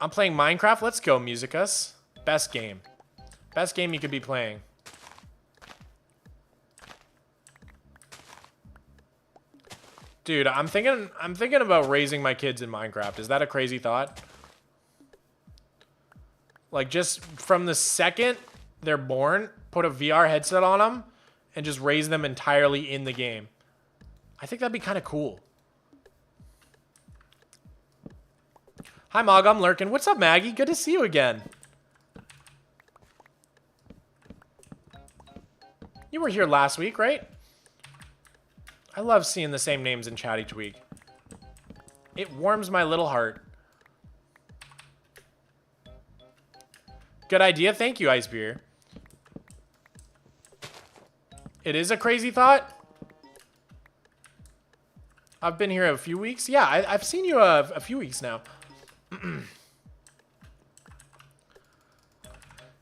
I'm playing Minecraft. Let's go, Musicus. Best game. Best game you could be playing. Dude, I'm thinking about raising my kids in Minecraft. Is that a crazy thought? Like, just from the second they're born, put a VR headset on them and just raise them entirely in the game. I think that'd be kind of cool. Hi, Mog, I'm lurking. What's up, Maggie? Good to see you again. You were here last week, right? I love seeing the same names in chat each week. It warms my little heart. Good idea. Thank you, Ice Beer. It is a crazy thought. I've been here a few weeks. Yeah, I've seen you a few weeks now.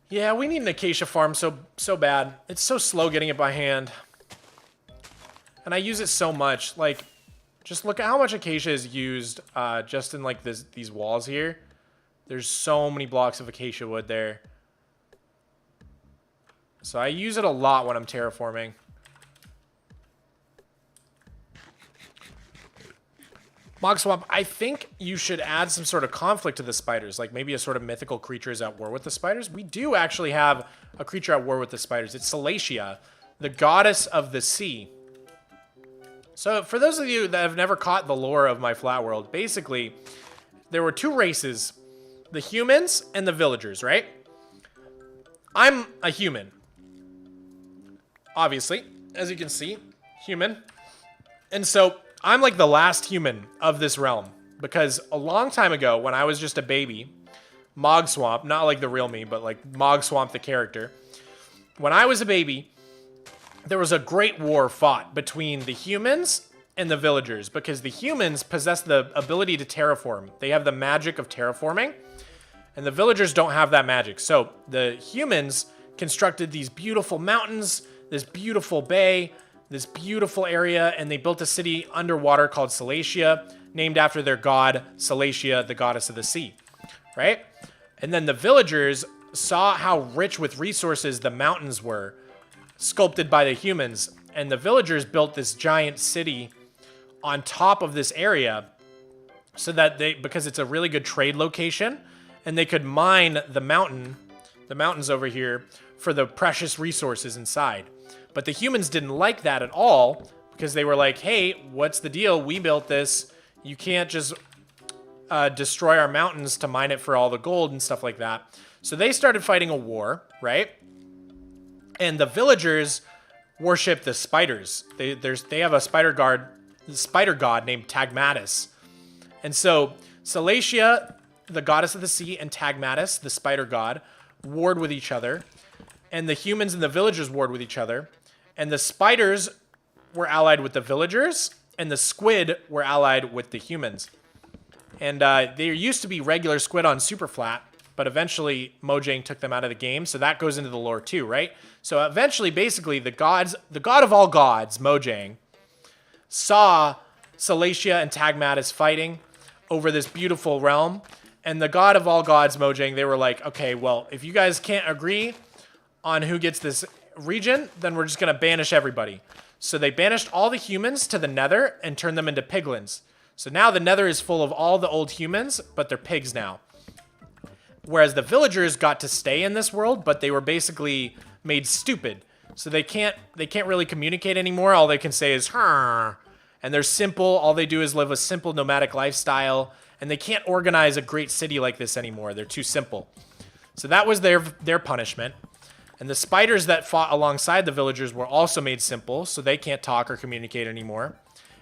Yeah, we need an acacia farm so bad. It's so slow getting it by hand. And I use it so much. Like, just look at how much acacia is used just in like these walls here. There's so many blocks of acacia wood there. So I use it a lot when I'm terraforming. Mogswamp, I think you should add some sort of conflict to the spiders, like maybe a sort of mythical creature is at war with the spiders. We do actually have a creature at war with the spiders. It's Salacia, the goddess of the sea. So for those of you that have never caught the lore of my flat world, basically, there were two races, the humans and the villagers, right? I'm a human. Obviously, as you can see, human. And so I'm like the last human of this realm, because a long time ago, when I was just a baby, Mogswamp, not like the real me, but like Mogswamp the character, when I was a baby, there was a great war fought between the humans and the villagers, because the humans possess the ability to terraform. They have the magic of terraforming, and the villagers don't have that magic. So the humans constructed these beautiful mountains, this beautiful bay, this beautiful area, and they built a city underwater called Salacia, named after their god, Salacia, the goddess of the sea, right? And then the villagers saw how rich with resources the mountains were, sculpted by the humans, and the villagers built this giant city on top of this area so that because it's a really good trade location, and they could mine the mountains over here for the precious resources inside. But the humans didn't like that at all, because they were like, hey, what's the deal? We built this. You can't just destroy our mountains to mine it for all the gold and stuff like that. So they started fighting a war, right? And the villagers worship the spiders. They have a spider god named Tagmatis. And so Salacia, the goddess of the sea, and Tagmatis, the spider god, warred with each other. And the humans and the villagers warred with each other. And the spiders were allied with the villagers, and the squid were allied with the humans. And there used to be regular squid on SUPERFLAT, but eventually Mojang took them out of the game, so that goes into the lore too, right? So eventually, basically, the god of all gods, Mojang, saw Salacia and Tagmatis fighting over this beautiful realm, and the god of all gods, Mojang, they were like, okay, well, if you guys can't agree on who gets this region, then we're just going to banish everybody. So they banished all the humans to the nether and turned them into piglins. So now the nether is full of all the old humans, but they're pigs now. Whereas the villagers got to stay in this world, but they were basically made stupid. So they can't really communicate anymore. All they can say is, "Huh." And they're simple. All they do is live a simple nomadic lifestyle. And they can't organize a great city like this anymore. They're too simple. So that was their punishment. And the spiders that fought alongside the villagers were also made simple, so they can't talk or communicate anymore.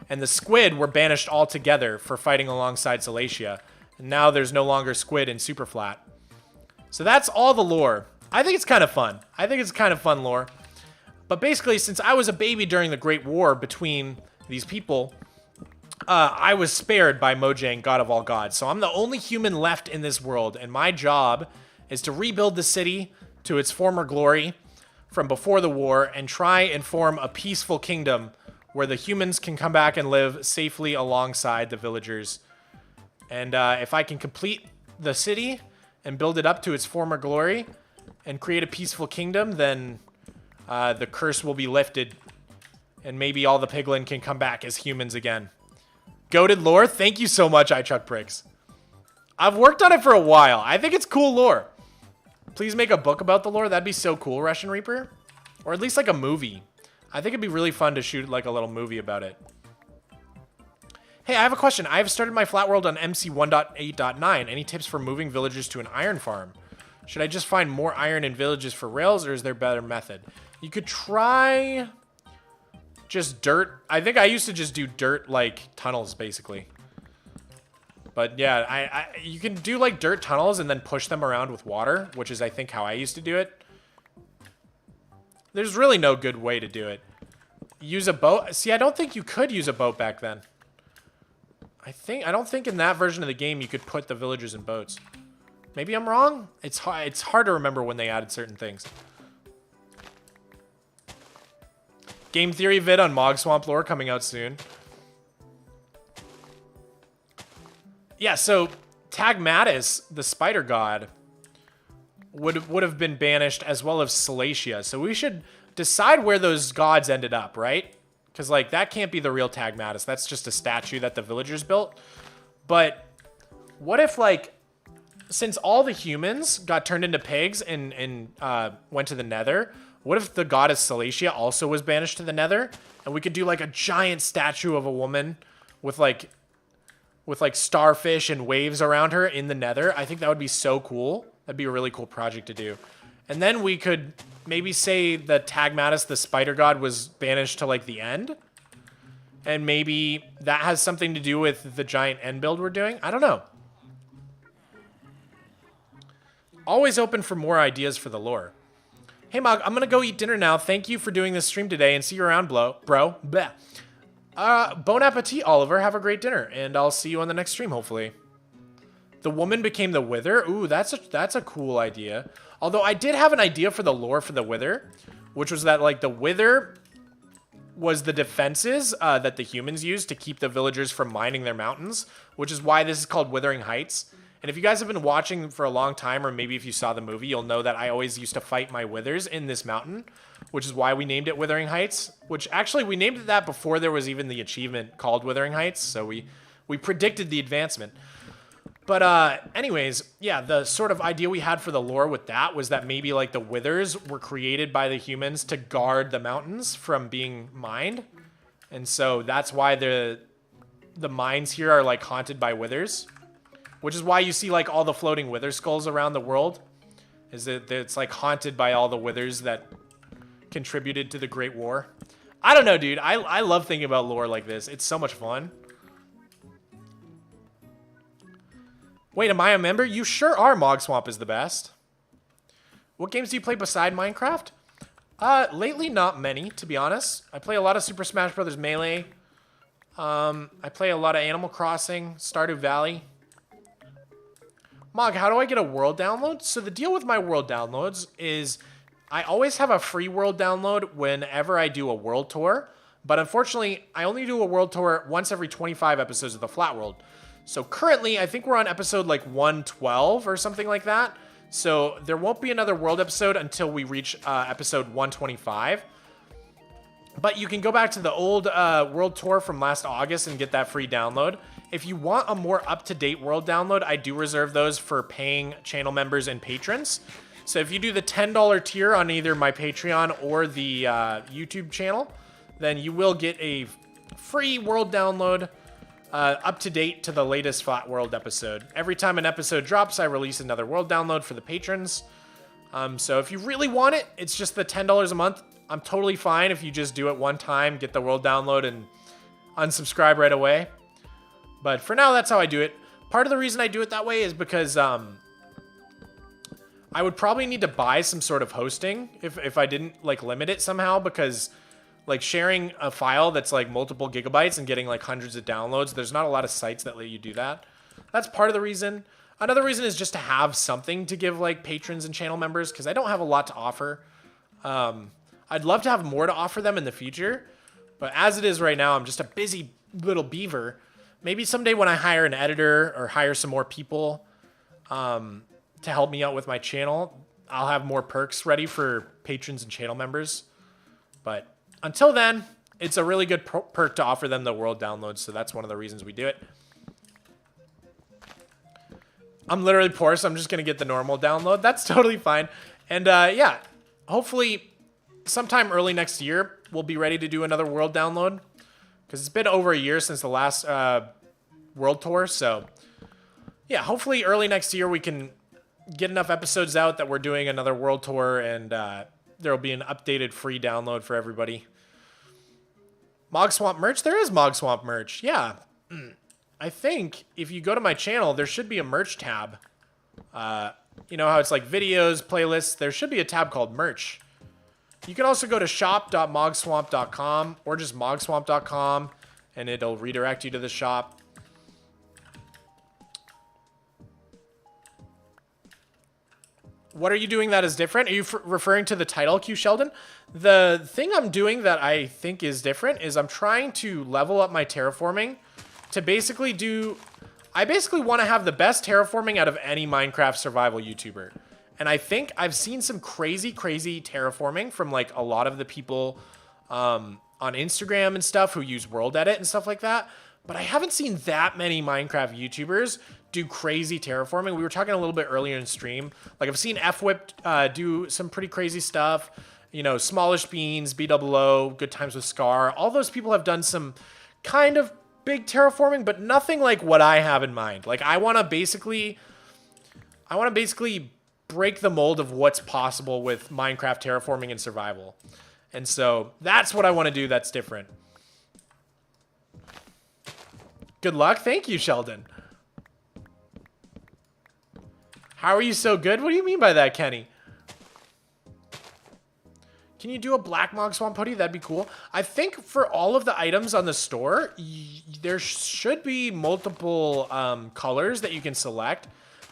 And the squid were banished altogether for fighting alongside Salacia. And now there's no longer squid in SUPERFLAT. So that's all the lore. I think it's kind of fun. I think it's kind of fun lore. But basically, since I was a baby during the Great War between these people, I was spared by Mojang, god of all gods. So I'm the only human left in this world, and my job is to rebuild the city to its former glory from before the war and try and form a peaceful kingdom where the humans can come back and live safely alongside the villagers. And if I can complete the city and build it up to its former glory and create a peaceful kingdom, then the curse will be lifted and maybe all the piglin can come back as humans again. Goated lore, thank you so much, iChuckPricks. I've worked on it for a while. I think it's cool lore. Please make a book about the lore. That'd be so cool, Russian Reaper. Or at least like a movie. I think it'd be really fun to shoot like a little movie about it. Hey, I have a question. I have started my flat world on MC 1.8.9. Any tips for moving villagers to an iron farm? Should I just find more iron in villages for rails, or is there a better method? You could try just dirt. I think I used to just do dirt like tunnels, basically. But yeah, you can do like dirt tunnels and then push them around with water, which is I think how I used to do it. There's really no good way to do it. Use a boat. See, I don't think you could use a boat back then. I don't think in that version of the game you could put the villagers in boats. Maybe I'm wrong. It's hard to remember when they added certain things. Game theory vid on Mogswamp lore coming out soon. Yeah, so Tagmatis, the spider god, would have been banished, as well as Salacia. So we should decide where those gods ended up, right? Because like that can't be the real Tagmatis. That's just a statue that the villagers built. But what if like, since all the humans got turned into pigs and went to the nether, what if the goddess Salacia also was banished to the nether? And we could do like a giant statue of a woman with like starfish and waves around her in the nether. I think that would be so cool. That'd be a really cool project to do. And then we could maybe say that Tagmatis, the spider god, was banished to like the end. And maybe that has something to do with the giant end build we're doing. I don't know. Always open for more ideas for the lore. Hey, Mog, I'm going to go eat dinner now. Thank you for doing this stream today, and see you around, bro. Bleh. Bon appetit, Oliver. Have a great dinner, and I'll see you on the next stream, hopefully. The woman became the Wither. Ooh, that's a cool idea. Although I did have an idea for the lore for the Wither, which was that like the Wither was the defenses that the humans used to keep the villagers from mining their mountains, which is why this is called Withering Heights. And if you guys have been watching for a long time, or maybe if you saw the movie, you'll know that I always used to fight my withers in this mountain, which is why we named it Withering Heights, which actually we named it that before there was even the achievement called Withering Heights. So we predicted the advancement. But anyways, yeah, the sort of idea we had for the lore with that was that maybe like the withers were created by the humans to guard the mountains from being mined. And so that's why the mines here are like haunted by withers. Which is why you see like all the floating wither skulls around the world. Is that it's like haunted by all the withers that contributed to the Great War. I don't know, dude. I love thinking about lore like this. It's so much fun. Wait, am I a member? You sure are. Mogswamp is the best. What games do you play beside Minecraft? Lately, not many, to be honest. I play a lot of Super Smash Bros. Melee. I play a lot of Animal Crossing, Stardew Valley. Mog, how do I get a world download? So the deal with my world downloads is I always have a free world download whenever I do a world tour. But unfortunately, I only do a world tour once every 25 episodes of the Flat World. So currently, I think we're on episode like 112 or something like that. So there won't be another world episode until we reach episode 125. But you can go back to the old world tour from last August and get that free download. If you want a more up-to-date world download, I do reserve those for paying channel members and patrons. So if you do the $10 tier on either my Patreon or the YouTube channel, then you will get a free world download up-to-date to the latest Flat World episode. Every time an episode drops, I release another world download for the patrons. So if you really want it, it's just the $10 a month. I'm totally fine if you just do it one time, get the world download, and unsubscribe right away. But for now, that's how I do it. Part of the reason I do it that way is because I would probably need to buy some sort of hosting if I didn't like limit it somehow, because like sharing a file that's like multiple gigabytes and getting like hundreds of downloads, there's not a lot of sites that let you do that. That's part of the reason. Another reason is just to have something to give like patrons and channel members, because I don't have a lot to offer. I'd love to have more to offer them in the future, but as it is right now, I'm just a busy little beaver. Maybe someday when I hire an editor or hire some more people to help me out with my channel, I'll have more perks ready for patrons and channel members. But until then, it's a really good perk to offer them the world downloads, so that's one of the reasons we do it. I'm literally poor, so I'm just going to get the normal download. That's totally fine. And yeah, hopefully sometime early next year, we'll be ready to do another world download, because it's been over a year since the last world tour. So yeah, hopefully early next year we can get enough episodes out that we're doing another world tour, and there'll be an updated free download for everybody. Mogswamp merch? There is Mogswamp merch. Yeah. I think if you go to my channel, there should be a merch tab. You know how it's like videos, playlists? There should be a tab called merch. You can also go to shop.mogswamp.com or just mogswamp.com, and it'll redirect you to the shop. What are you doing that is different? Are you referring to the title, Q Sheldon? The thing I'm doing that I think is different is I'm trying to level up my terraforming to basically do... I basically want to have the best terraforming out of any Minecraft survival YouTuber. And I think I've seen some crazy terraforming from like a lot of the people on Instagram and stuff who use World Edit and stuff like that. But I haven't seen that many Minecraft YouTubers do crazy terraforming. We were talking a little bit earlier in stream. Like I've seen FWhip do some pretty crazy stuff. You know, Smallish Beans, BOO, Good Times with Scar. All those people have done some kind of big terraforming, but nothing like what I have in mind. Like I want to basically break the mold of what's possible with Minecraft terraforming and survival. And so that's what I want to do that's different. Good luck. Thank you, Sheldon. How are you so good? What do you mean by that, Kenny? Can you do a black Mogswamp hoodie? That'd be cool. I think for all of the items on the store, there should be multiple colors that you can select.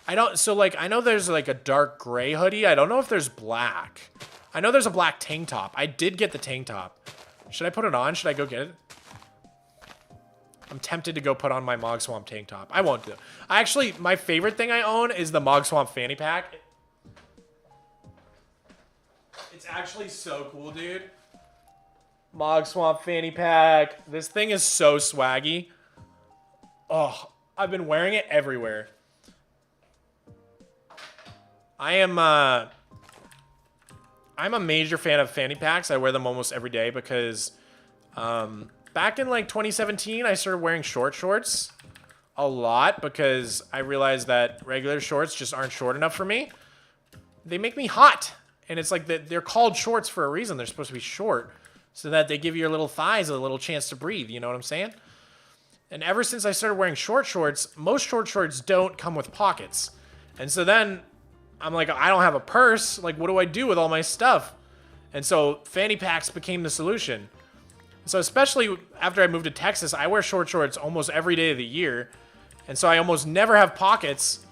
I know there's like a dark gray hoodie. I don't know if there's black. I know there's a black tank top. I did get the tank top. Should I put it on? Should I go get it? I'm tempted to go put on my Mogswamp tank top. I won't do it. Actually, my favorite thing I own is the Mogswamp fanny pack. It's actually so cool, dude. Mogswamp fanny pack. This thing is so swaggy. Oh, I've been wearing it everywhere. I'm a major fan of fanny packs. I wear them almost every day because back in like 2017, I started wearing short shorts a lot because I realized that regular shorts just aren't short enough for me. They make me hot. And it's like they're called shorts for a reason. They're supposed to be short so that they give your little thighs a little chance to breathe. You know what I'm saying? And ever since I started wearing short shorts, most short shorts don't come with pockets. And so then I'm like, I don't have a purse. Like, what do I do with all my stuff? And so fanny packs became the solution. So especially after I moved to Texas, I wear short shorts almost every day of the year. And so I almost never have pockets.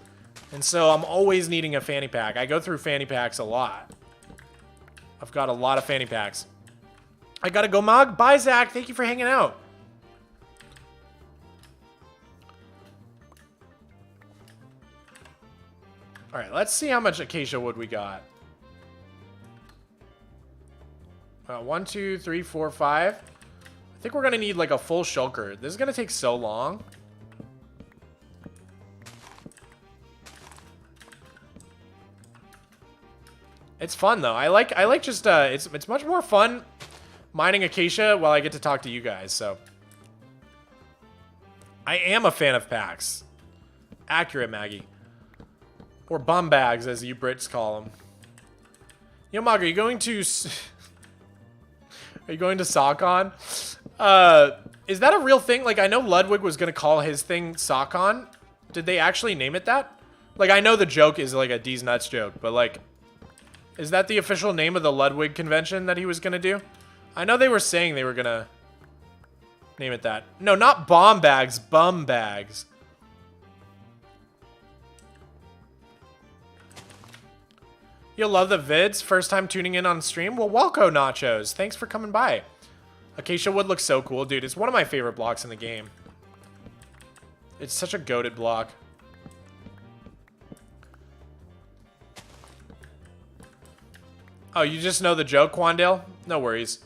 And so I'm always needing a fanny pack. I go through fanny packs a lot. I've got a lot of fanny packs. I gotta go, Mog. Bye, Zach. Thank you for hanging out. All right, let's see how much acacia wood we got. 1, 2, 3, 4, 5. I think we're gonna need like a full shulker. This is gonna take so long. It's fun though. I like just it's much more fun mining acacia while I get to talk to you guys. So I am a fan of packs. Accurate, Maggie. Or bum bags, as you Brits call them. Yo, Mog, are you going to are you going to SockOn? Is that a real thing? Like, I know Ludwig was gonna call his thing SockOn. Did they actually name it that? Like, I know the joke is like a D's nuts joke, but like, is that the official name of the Ludwig convention that he was gonna do? I know they were saying they were gonna name it that. No, not bomb bags, bum bags. You'll love the vids. First time tuning in on stream? Well, welcome, Nachos. Thanks for coming by. Acacia wood looks so cool. Dude, it's one of my favorite blocks in the game. It's such a goated block. Oh, you just know the joke, Quandale? No worries.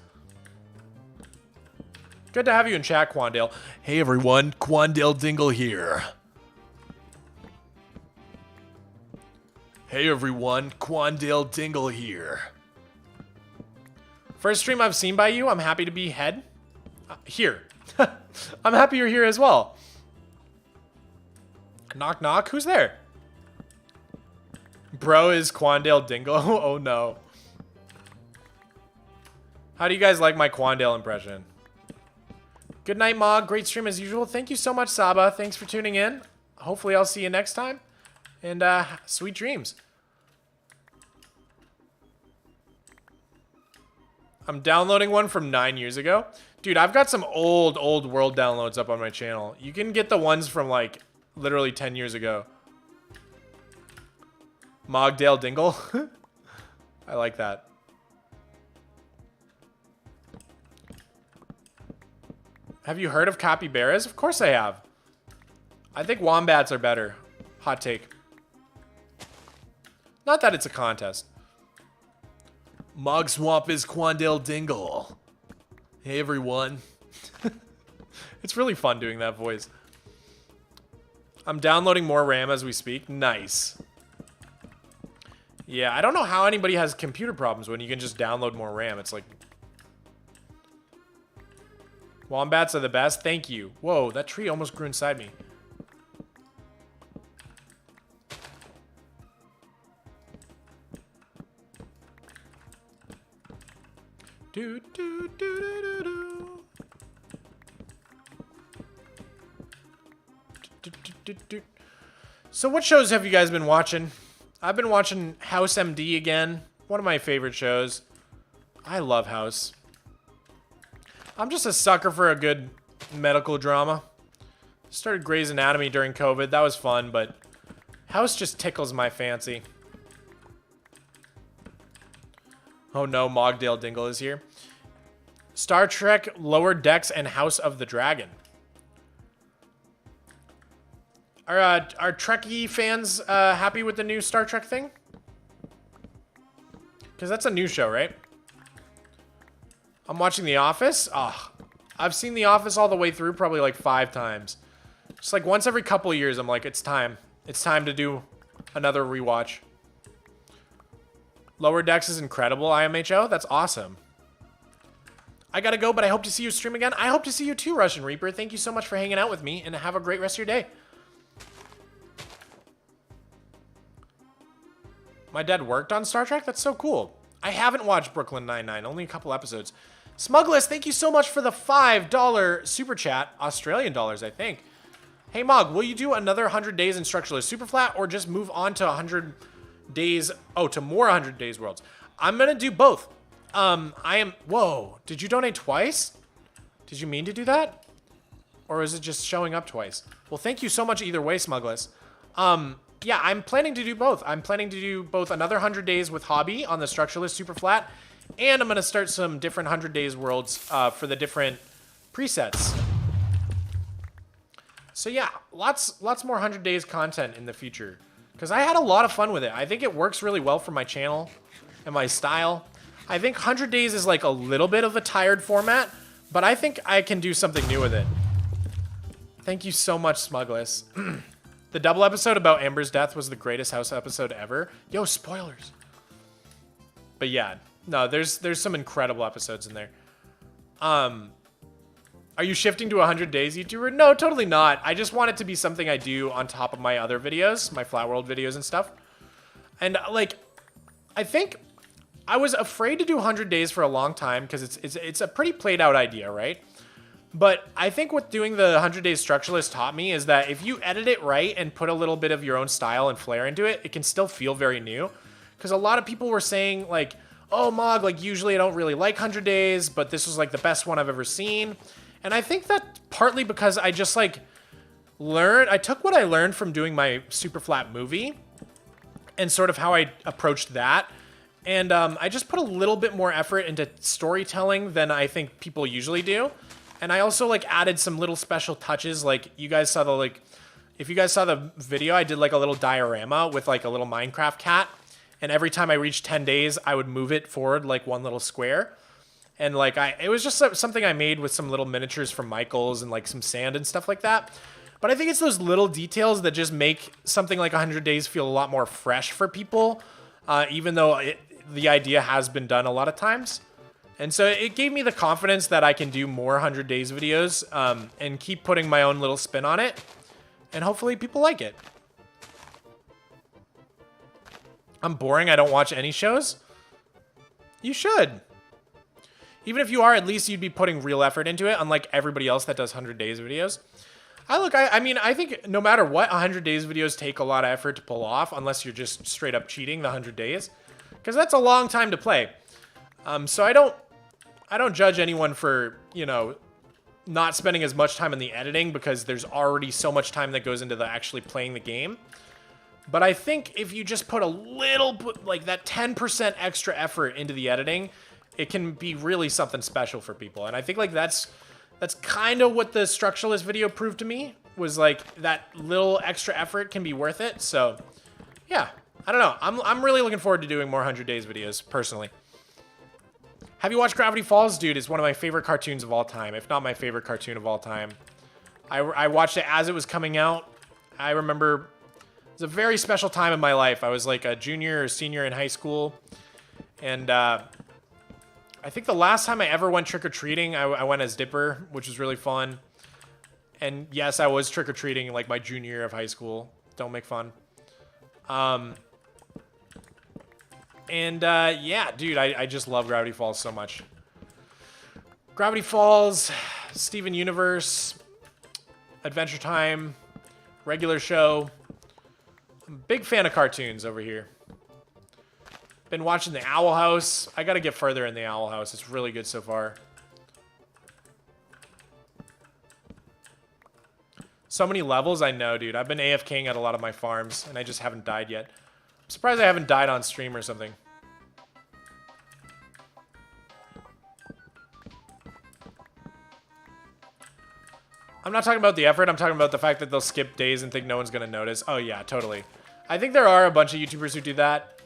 Good to have you in chat, Quandale. Hey everyone, Quandale Dingle here. Hey everyone, Quandale Dingle here. First stream I've seen by you, I'm happy to be head. Here. I'm happy you're here as well. Knock knock, who's there? Bro is Quandale Dingle. Oh no. How do you guys like my Quandale impression? Good night, Mog. Great stream as usual. Thank you so much, Saba. Thanks for tuning in. Hopefully I'll see you next time. And sweet dreams. I'm downloading one from 9 years ago. Dude, I've got some old world downloads up on my channel. You can get the ones from like literally 10 years ago. Mogdale Dingle. I like that. Have you heard of capybaras? Of course I have. I think wombats are better. Hot take. Not that it's a contest. Mogswamp is Quandale Dingle. Hey everyone. It's really fun doing that voice. I'm downloading more RAM as we speak. Nice. Yeah, I don't know how anybody has computer problems when you can just download more RAM. It's like... Wombats are the best. Thank you. Whoa, that tree almost grew inside me. Do, do, do, do, do, do. So what shows have you guys been watching? I've been watching House MD again. One of my favorite shows. I love House. I'm just a sucker for a good medical drama. Started Grey's Anatomy during COVID. That was fun, but House just tickles my fancy. Oh no, Mogdale Dingle is here. Star Trek, Lower Decks, and House of the Dragon. Are Trekkie fans happy with the new Star Trek thing? Because that's a new show, right? I'm watching The Office. Ah, I've seen The Office all the way through probably like 5 times. Just like once every couple of years, I'm like, it's time. It's time to do another rewatch. Lower Decks is incredible, IMHO. That's awesome. I gotta go, but I hope to see you stream again. I hope to see you too, Russian Reaper. Thank you so much for hanging out with me, and have a great rest of your day. My dad worked on Star Trek? That's so cool. I haven't watched Brooklyn Nine-Nine, only a couple episodes. Smugless, thank you so much for the $5 super chat. Australian dollars, I think. Hey, Mog, will you do another 100 days in Structuralist Superflat, or just move on to 100 days, to more 100 days worlds? I'm gonna do both. Whoa, did you donate twice? Did you mean to do that? Or is it just showing up twice? Well, thank you so much either way, Smugless. yeah, I'm planning to do both. I'm planning to do both another 100 days with Hobby on the structuralist super flat, and I'm going to start some different 100 days worlds for the different presets. So yeah, lots more 100 days content in the future, because I had a lot of fun with it. I think it works really well for my channel and my style. I think 100 days is like a little bit of a tired format, but I think I can do something new with it. Thank you so much, Smugless. The double episode about Amber's death was the greatest house episode ever. Yo, spoilers. But yeah, no, there's some incredible episodes in there. Are you shifting to 100 days, YouTuber? No, totally not. I just want it to be something I do on top of my other videos, my Flat World videos and stuff. And like, I think I was afraid to do 100 days for a long time because it's a pretty played out idea, right? But I think what doing the 100 Days Structuralist taught me is that if you edit it right and put a little bit of your own style and flair into it, it can still feel very new. Because a lot of people were saying like, oh, Mog, like usually I don't really like 100 Days, but this was like the best one I've ever seen. And I think that partly because I just like I took what I learned from doing my SUPERFLAT movie and sort of how I approached that. And I just put a little bit more effort into storytelling than I think people usually do. And I also like added some little special touches. Like you guys saw if you guys saw the video, I did like a little diorama with like a little Minecraft cat. And every time I reached 10 days, I would move it forward like one little square. And like it was just something I made with some little miniatures from Michael's and like some sand and stuff like that. But I think it's those little details that just make something like 100 Days feel a lot more fresh for people. Even though the idea has been done a lot of times. And so it gave me the confidence that I can do more 100 Days videos and keep putting my own little spin on it. And hopefully people like it. I'm boring. I don't watch any shows. You should. Even if you are, at least you'd be putting real effort into it, unlike everybody else that does 100 Days videos. I mean, I think no matter what, 100 Days videos take a lot of effort to pull off, unless you're just straight up cheating the 100 Days. Because that's a long time to play. So I don't judge anyone for, you know, not spending as much time in the editing because there's already so much time that goes into actually playing the game. But I think if you just put a little, like that 10% extra effort into the editing, it can be really something special for people. And I think like that's kind of what the structuralist video proved to me, was like that little extra effort can be worth it. So yeah, I don't know. I'm really looking forward to doing more 100 Days videos personally. Have you watched Gravity Falls? Dude, it's one of my favorite cartoons of all time, if not my favorite cartoon of all time. I watched it as it was coming out. I remember it was a very special time in my life. I was like a junior or senior in high school. And I think the last time I ever went trick-or-treating, I went as Dipper, which was really fun. And yes, I was trick-or-treating like my junior year of high school. Don't make fun. Yeah, dude, I just love Gravity Falls so much. Gravity Falls, Steven Universe, Adventure Time, regular show. I'm a big fan of cartoons over here. Been watching The Owl House. I gotta get further in The Owl House. It's really good so far. So many levels, I know, dude. I've been AFKing at a lot of my farms, and I just haven't died yet. I'm surprised I haven't died on stream or something. I'm not talking about the effort. I'm talking about the fact that they'll skip days and think no one's going to notice. Oh, yeah, totally. I think there are a bunch of YouTubers who do that.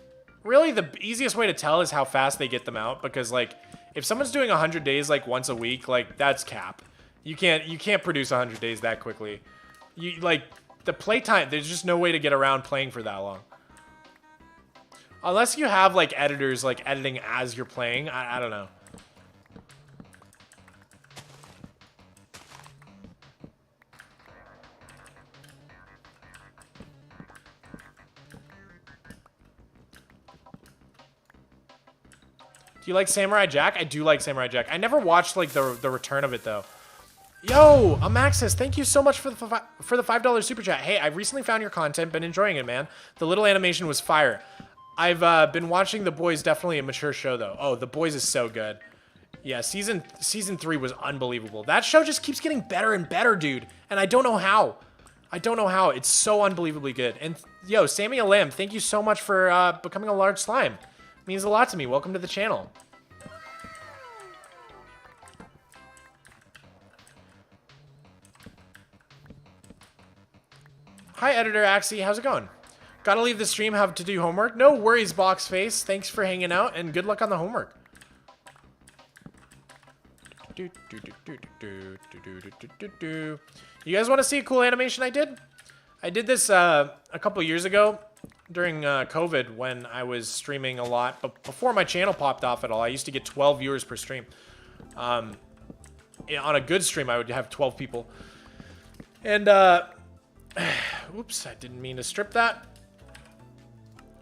Really, the easiest way to tell is how fast they get them out. Because, like, if someone's doing 100 days, like, once a week, like, that's cap. You can't produce 100 days that quickly. Like, the playtime, there's just no way to get around playing for that long. Unless you have, like, editors, like, editing as you're playing. I don't know. Do you like Samurai Jack? I do like Samurai Jack. I never watched, like, the return of it, though. Yo, Amaxis, thank you so much for the $5 super chat. Hey, I recently found your content, been enjoying it, man. The little animation was fire. I've been watching The Boys, definitely a mature show, though. Oh, The Boys is so good. Yeah, season 3 was unbelievable. That show just keeps getting better and better, dude. And I don't know how. I don't know how. It's so unbelievably good. And yo, Sammy Lamb, thank you so much for becoming a large slime. It means a lot to me. Welcome to the channel. Hi, Editor Axie. How's it going? Gotta leave the stream. Have to do homework. No worries, Boxface. Thanks for hanging out, and good luck on the homework. You guys want to see a cool animation I did? I did this a couple years ago during COVID when I was streaming a lot. But before my channel popped off at all, I used to get 12 viewers per stream. On a good stream, I would have 12 people. And, oops, I didn't mean to strip that.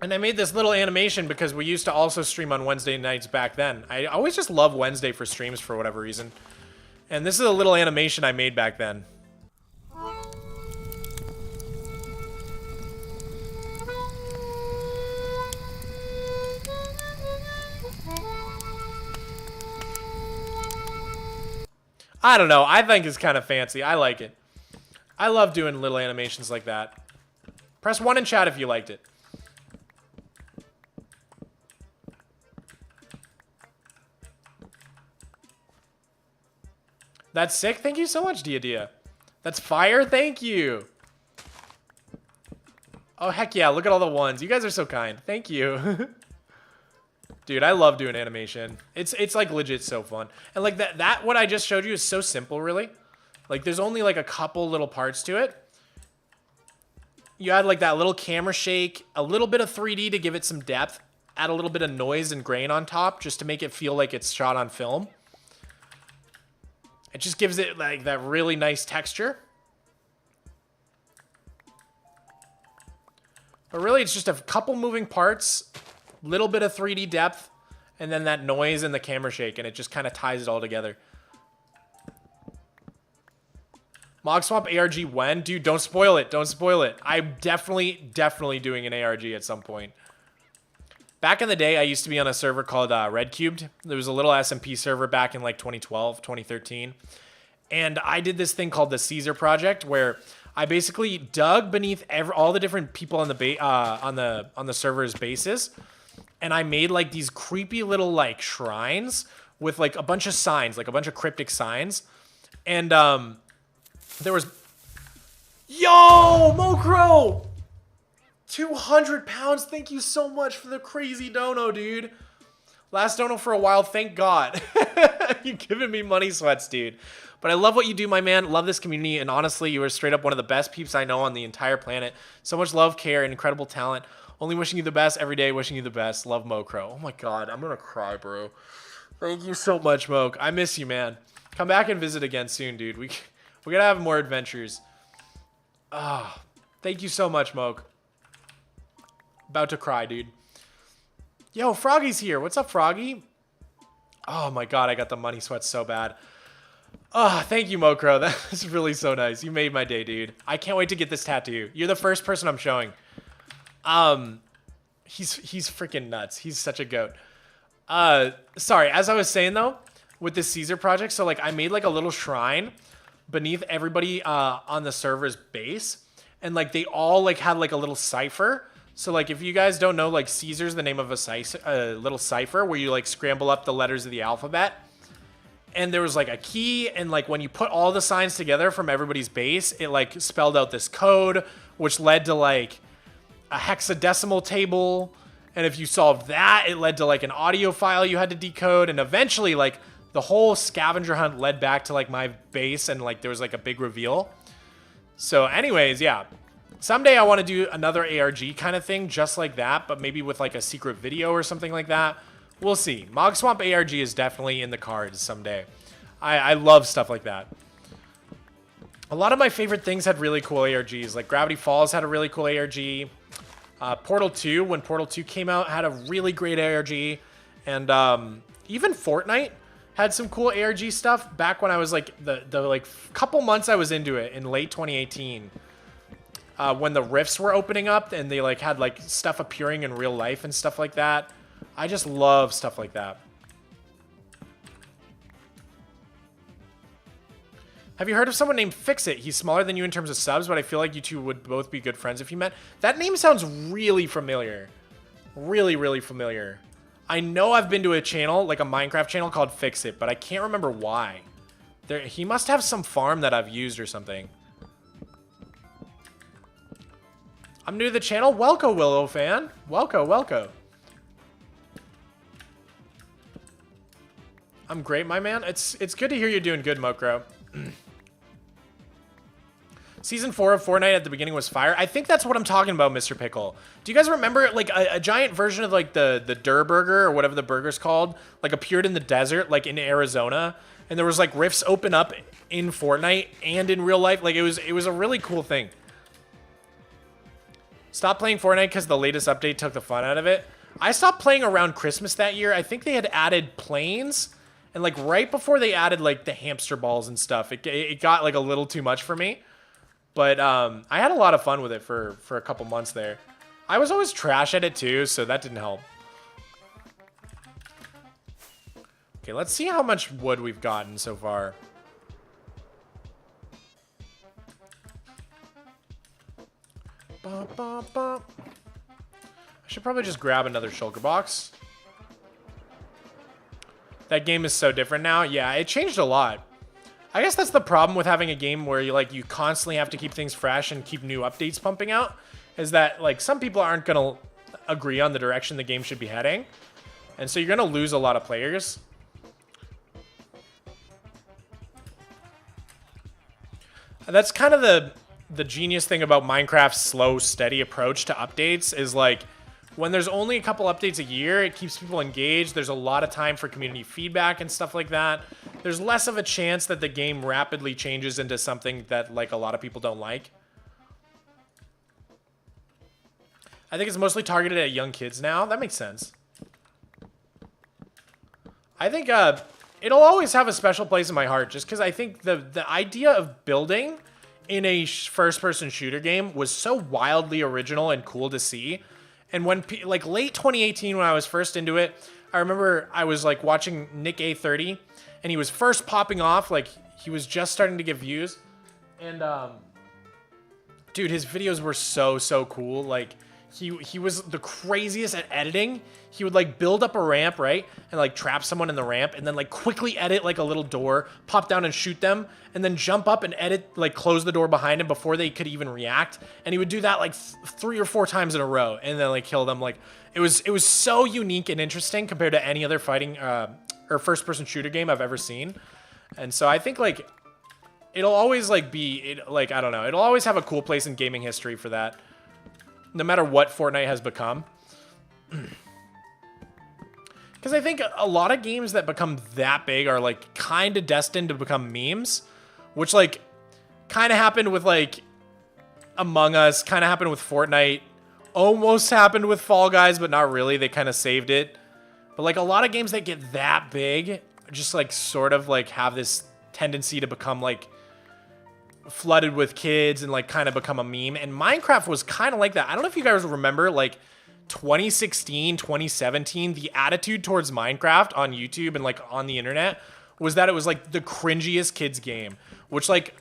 And I made this little animation because we used to also stream on Wednesday nights back then. I always just love Wednesday for streams for whatever reason. And this is a little animation I made back then. I don't know. I think it's kind of fancy. I like it. I love doing little animations like that. Press 1 in chat if you liked it. That's sick. Thank you so much, Dia. That's fire. Thank you. Oh, heck yeah. Look at all the ones. You guys are so kind. Thank you. Dude, I love doing animation. It's like legit so fun. And like that what I just showed you is so simple, really. Like there's only like a couple little parts to it. You add like that little camera shake, a little bit of 3D to give it some depth, add a little bit of noise and grain on top just to make it feel like it's shot on film. It just gives it like that really nice texture. But really it's just a couple moving parts, little bit of 3D depth, and then that noise and the camera shake, and it just kind of ties it all together. Mogswamp ARG when? Dude, don't spoil it. Don't spoil it. I'm definitely doing an ARG at some point. Back in the day, I used to be on a server called Red Cubed. There was a little SMP server back in like 2012, 2013. And I did this thing called the Caesar Project, where I basically dug beneath all the different people on the server's bases, and I made like these creepy little like shrines with like a bunch of signs, like a bunch of cryptic signs. And there was, yo, Mokro! 200 pounds. Thank you so much for the crazy dono, dude. Last dono for a while, thank God. You're giving me money sweats, dude. But I love what you do, my man. Love this community. And honestly, you are straight up one of the best peeps I know on the entire planet. So much love, care, and incredible talent. Only wishing you the best every day. Wishing you the best. Love, Mokro. Oh my God, I'm going to cry, bro. Thank you so much, Moke. I miss you, man. Come back and visit again soon, dude. We got to have more adventures. Ah, thank you so much, Moke. About to cry, dude. Yo, Froggy's here. What's up, Froggy? Oh my God, I got the money sweats so bad. Oh, thank you, Mokro. That's really so nice. You made my day, dude. I can't wait to get this tattoo. You're the first person I'm showing. He's freaking nuts. He's such a goat. Sorry, as I was saying though, with this Caesar project, so like I made like a little shrine beneath everybody on the server's base, and like they all like had like a little cipher. So like if you guys don't know, like Caesar's the name of a little cipher where you like scramble up the letters of the alphabet. And there was like a key, and like when you put all the signs together from everybody's base, it like spelled out this code, which led to like a hexadecimal table. And if you solved that, it led to like an audio file you had to decode. And eventually like the whole scavenger hunt led back to like my base, and like there was like a big reveal. So anyways, yeah. Someday I want to do another ARG kind of thing just like that, but maybe with like a secret video or something like that. We'll see. Mogswamp ARG is definitely in the cards someday. I love stuff like that. A lot of my favorite things had really cool ARGs. Like Gravity Falls had a really cool ARG. Portal 2, when Portal 2 came out, had a really great ARG. And even Fortnite had some cool ARG stuff back when I was like the like couple months I was into it in late 2018. When the rifts were opening up and they like had like stuff appearing in real life and stuff like that. I just love stuff like that. Have you heard of someone named Fixit? He's smaller than you in terms of subs, but I feel like you two would both be good friends if you met. That name sounds really familiar. Really, really familiar. I know I've been to a channel, like a Minecraft channel called Fixit, but I can't remember why. He must have some farm that I've used or something. I'm new to the channel. Welco, Willow fan. Welco, welco. I'm great, my man. It's good to hear you're doing good, Mokro. Season 4 of Fortnite at the beginning was fire. I think that's what I'm talking about, Mr. Pickle. Do you guys remember, like, a giant version of, like, the Durr Burger, or whatever the burger's called, like, appeared in the desert, like, in Arizona, and there was, like, rifts open up in Fortnite and in real life? Like, it was a really cool thing. Stopped playing Fortnite because the latest update took the fun out of it. I stopped playing around Christmas that year. I think they had added planes, and, like, right before they added, like, the hamster balls and stuff, it got, like, a little too much for me. But I had a lot of fun with it for a couple months there. I was always trash at it too, so that didn't help. Okay, let's see how much wood we've gotten so far. I should probably just grab another shulker box. That game is so different now. Yeah, it changed a lot. I guess that's the problem with having a game where you constantly have to keep things fresh and keep new updates pumping out, is that like some people aren't going to agree on the direction the game should be heading. And so you're going to lose a lot of players. That's kind of the genius thing about Minecraft's slow, steady approach to updates, is like when there's only a couple updates a year, it keeps people engaged. There's a lot of time for community feedback and stuff like that. There's less of a chance that the game rapidly changes into something that like a lot of people don't like. I think it's mostly targeted at young kids now. That makes sense. I think it'll always have a special place in my heart, just because I think the idea of building in a first-person shooter game was so wildly original and cool to see. And when, like, late 2018, when I was first into it, I remember I was, like, watching Nick A30, and he was first popping off, like, he was just starting to get views. And, dude, his videos were so cool. Like, he was the craziest at editing. He would, like, build up a ramp, right? And, like, trap someone in the ramp, and then, like, quickly edit, like, a little door, pop down and shoot them, and then jump up and edit, like, close the door behind him before they could even react. And he would do that, like, 3 or 4 times in a row, and then, like, kill them. Like, it was so unique and interesting compared to any other fighting, or first-person shooter game I've ever seen. And so I think, like, it'll always, like, I don't know, it'll always have a cool place in gaming history for that, no matter what Fortnite has become. Because I think a lot of games that become that big are, like, kind of destined to become memes, which, like, kind of happened with, like, Among Us, kind of happened with Fortnite, almost happened with Fall Guys, but not really. They kind of saved it. But, like, a lot of games that get that big just, like, sort of, like, have this tendency to become, like, flooded with kids and, like, kind of become a meme. And Minecraft was kind of like that. I don't know if you guys remember, like, 2016, 2017, the attitude towards Minecraft on YouTube and, like, on the internet was that it was, like, the cringiest kids game. Which, like,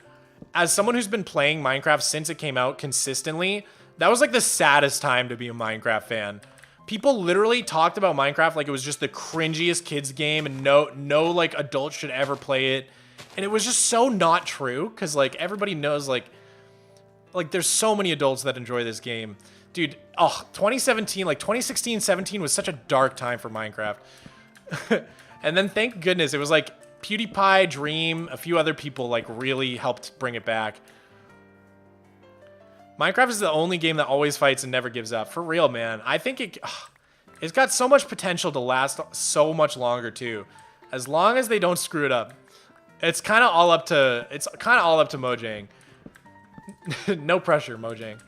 as someone who's been playing Minecraft since it came out consistently, that was, like, the saddest time to be a Minecraft fan. People literally talked about Minecraft like it was just the cringiest kids game and no like, adult should ever play it. And it was just so not true, because, like, everybody knows, like, there's so many adults that enjoy this game. Dude, 2017, like, 2016, 17 was such a dark time for Minecraft. And then, thank goodness, it was, like, PewDiePie, Dream, a few other people, like, really helped bring it back. Minecraft is the only game that always fights and never gives up. For real, man. I think it's got so much potential to last so much longer, too. As long as they don't screw it up. It's kind of all up to Mojang. No pressure, Mojang.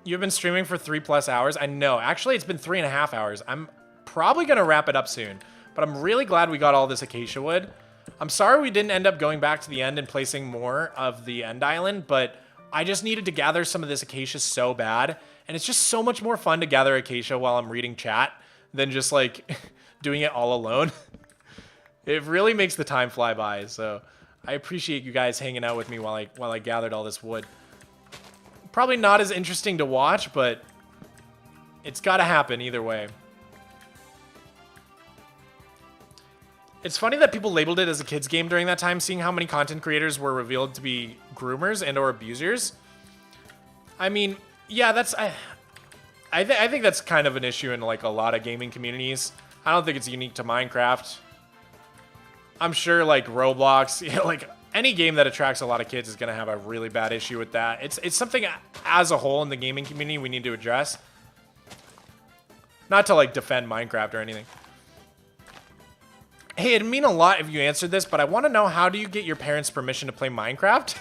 You've been streaming for 3+ hours? I know. Actually, it's been 3.5 hours. I'm probably going to wrap it up soon. But I'm really glad we got all this acacia wood. I'm sorry we didn't end up going back to the end and placing more of the end island, but I just needed to gather some of this Acacia so bad. And it's just so much more fun to gather Acacia while I'm reading chat than just like doing it all alone. It really makes the time fly by. So I appreciate you guys hanging out with me while I gathered all this wood. Probably not as interesting to watch, but it's got to happen either way. It's funny that people labeled it as a kids game during that time, seeing how many content creators were revealed to be groomers and or abusers. I mean, yeah, that's I think that's kind of an issue in like a lot of gaming communities. I don't think it's unique to Minecraft. I'm sure like Roblox, you know, like any game that attracts a lot of kids is going to have a really bad issue with that. It's something as a whole in the gaming community we need to address. Not to like defend Minecraft or anything. Hey, it'd mean a lot if you answered this, but I want to know, how do you get your parents' permission to play Minecraft?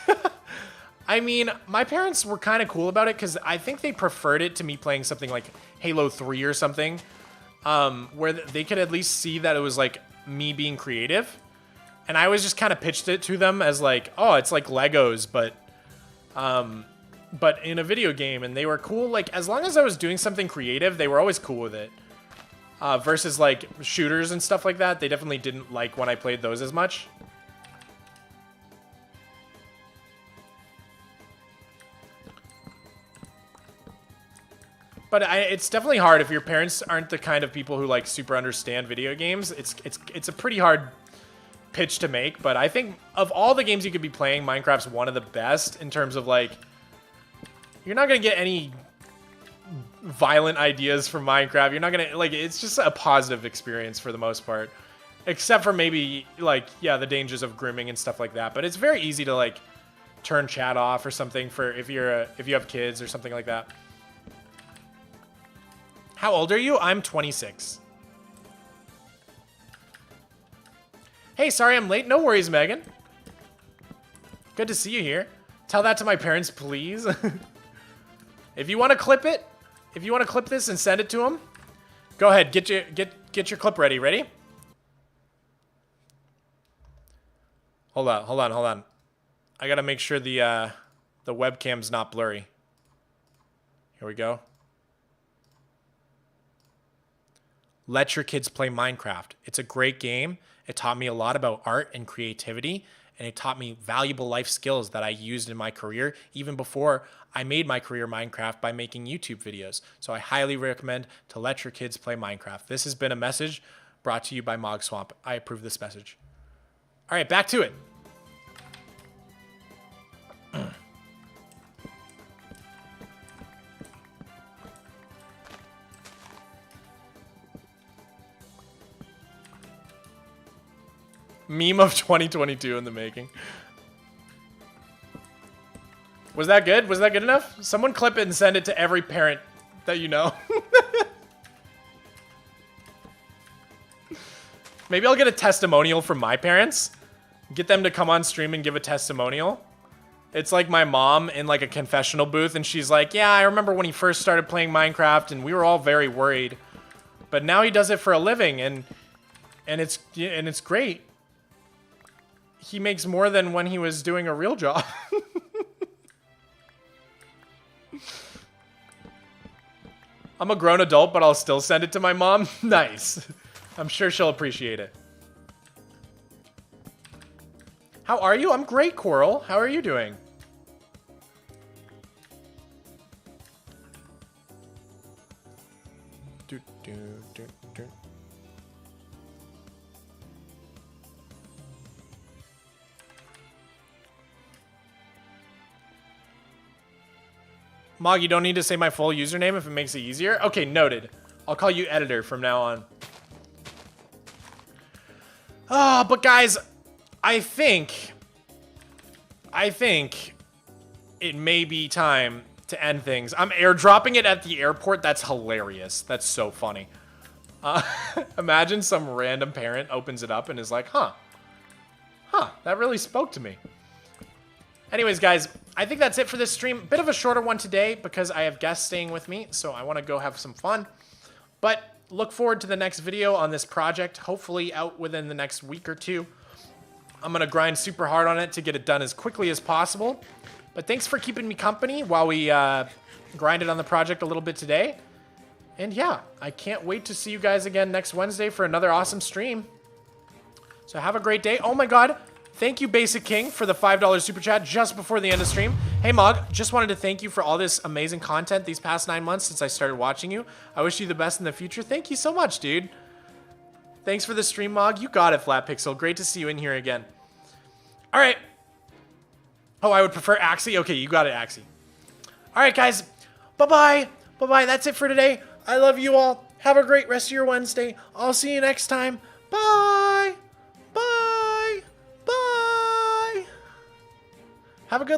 I mean, my parents were kind of cool about it because I think they preferred it to me playing something like Halo 3 or something, where they could at least see that it was like me being creative. And I always just kind of pitched it to them as like, oh, it's like Legos, but in a video game. And they were cool. Like, as long as I was doing something creative, they were always cool with it. Versus like shooters and stuff like that, they definitely didn't like when I played those as much. But it's definitely hard if your parents aren't the kind of people who like super understand video games. It's a pretty hard pitch to make. But I think of all the games you could be playing, Minecraft's one of the best in terms of like, you're not gonna get any violent ideas from Minecraft. You're not gonna like, it's just a positive experience for the most part, except for maybe like, yeah, the dangers of grooming and stuff like that. But it's very easy to like turn chat off or something for if you have kids or something like that. How old are you? I'm 26. Hey, sorry I'm late. No worries, Megan. Good to see you here. Tell that to my parents, please. If you want to clip it, if you want to clip this and send it to them, go ahead. Get your clip ready. Ready? Hold on. I gotta make sure the webcam's not blurry. Here we go. Let your kids play Minecraft. It's a great game. It taught me a lot about art and creativity, and it taught me valuable life skills that I used in my career, even before I made my career Minecraft by making YouTube videos. So I highly recommend to let your kids play Minecraft. This has been a message brought to you by Mogswamp. I approve this message. All right, back to it. Meme of 2022 in the making. Was that good? Was that good enough? Someone clip it and send it to every parent that you know. Maybe I'll get a testimonial from my parents. Get them to come on stream and give a testimonial. It's like my mom in like a confessional booth, and she's like, yeah, I remember when he first started playing Minecraft and we were all very worried. But now he does it for a living and it's great. He makes more than when he was doing a real job. I'm a grown adult, but I'll still send it to my mom. Nice. I'm sure she'll appreciate it. How are you? I'm great, Coral. How are you doing? Mog, you don't need to say my full username if it makes it easier. Okay, noted. I'll call you editor from now on. Ah, but guys, I think it may be time to end things. I'm airdropping it at the airport. That's hilarious. That's so funny. Imagine some random parent opens it up and is like, huh, that really spoke to me. Anyways, guys, I think that's it for this stream. Bit of a shorter one today because I have guests staying with me, so I want to go have some fun. But look forward to the next video on this project, hopefully out within the next week or two. I'm going to grind super hard on it to get it done as quickly as possible. But But thanks for keeping me company while we grinded on the project a little bit today. And yeah, I can't wait to see you guys again next Wednesday for another awesome stream. So have a great day. Oh my god. Thank you, Basic King, for the $5 super chat just before the end of stream. Hey, Mog, just wanted to thank you for all this amazing content these past 9 months since I started watching you. I wish you the best in the future. Thank you so much, dude. Thanks for the stream, Mog. You got it, Flat Pixel. Great to see you in here again. All right. Oh, I would prefer Axie. Okay, you got it, Axie. All right, guys. Bye-bye. Bye-bye. That's it for today. I love you all. Have a great rest of your Wednesday. I'll see you next time. Bye. Bye. Bye. Have a good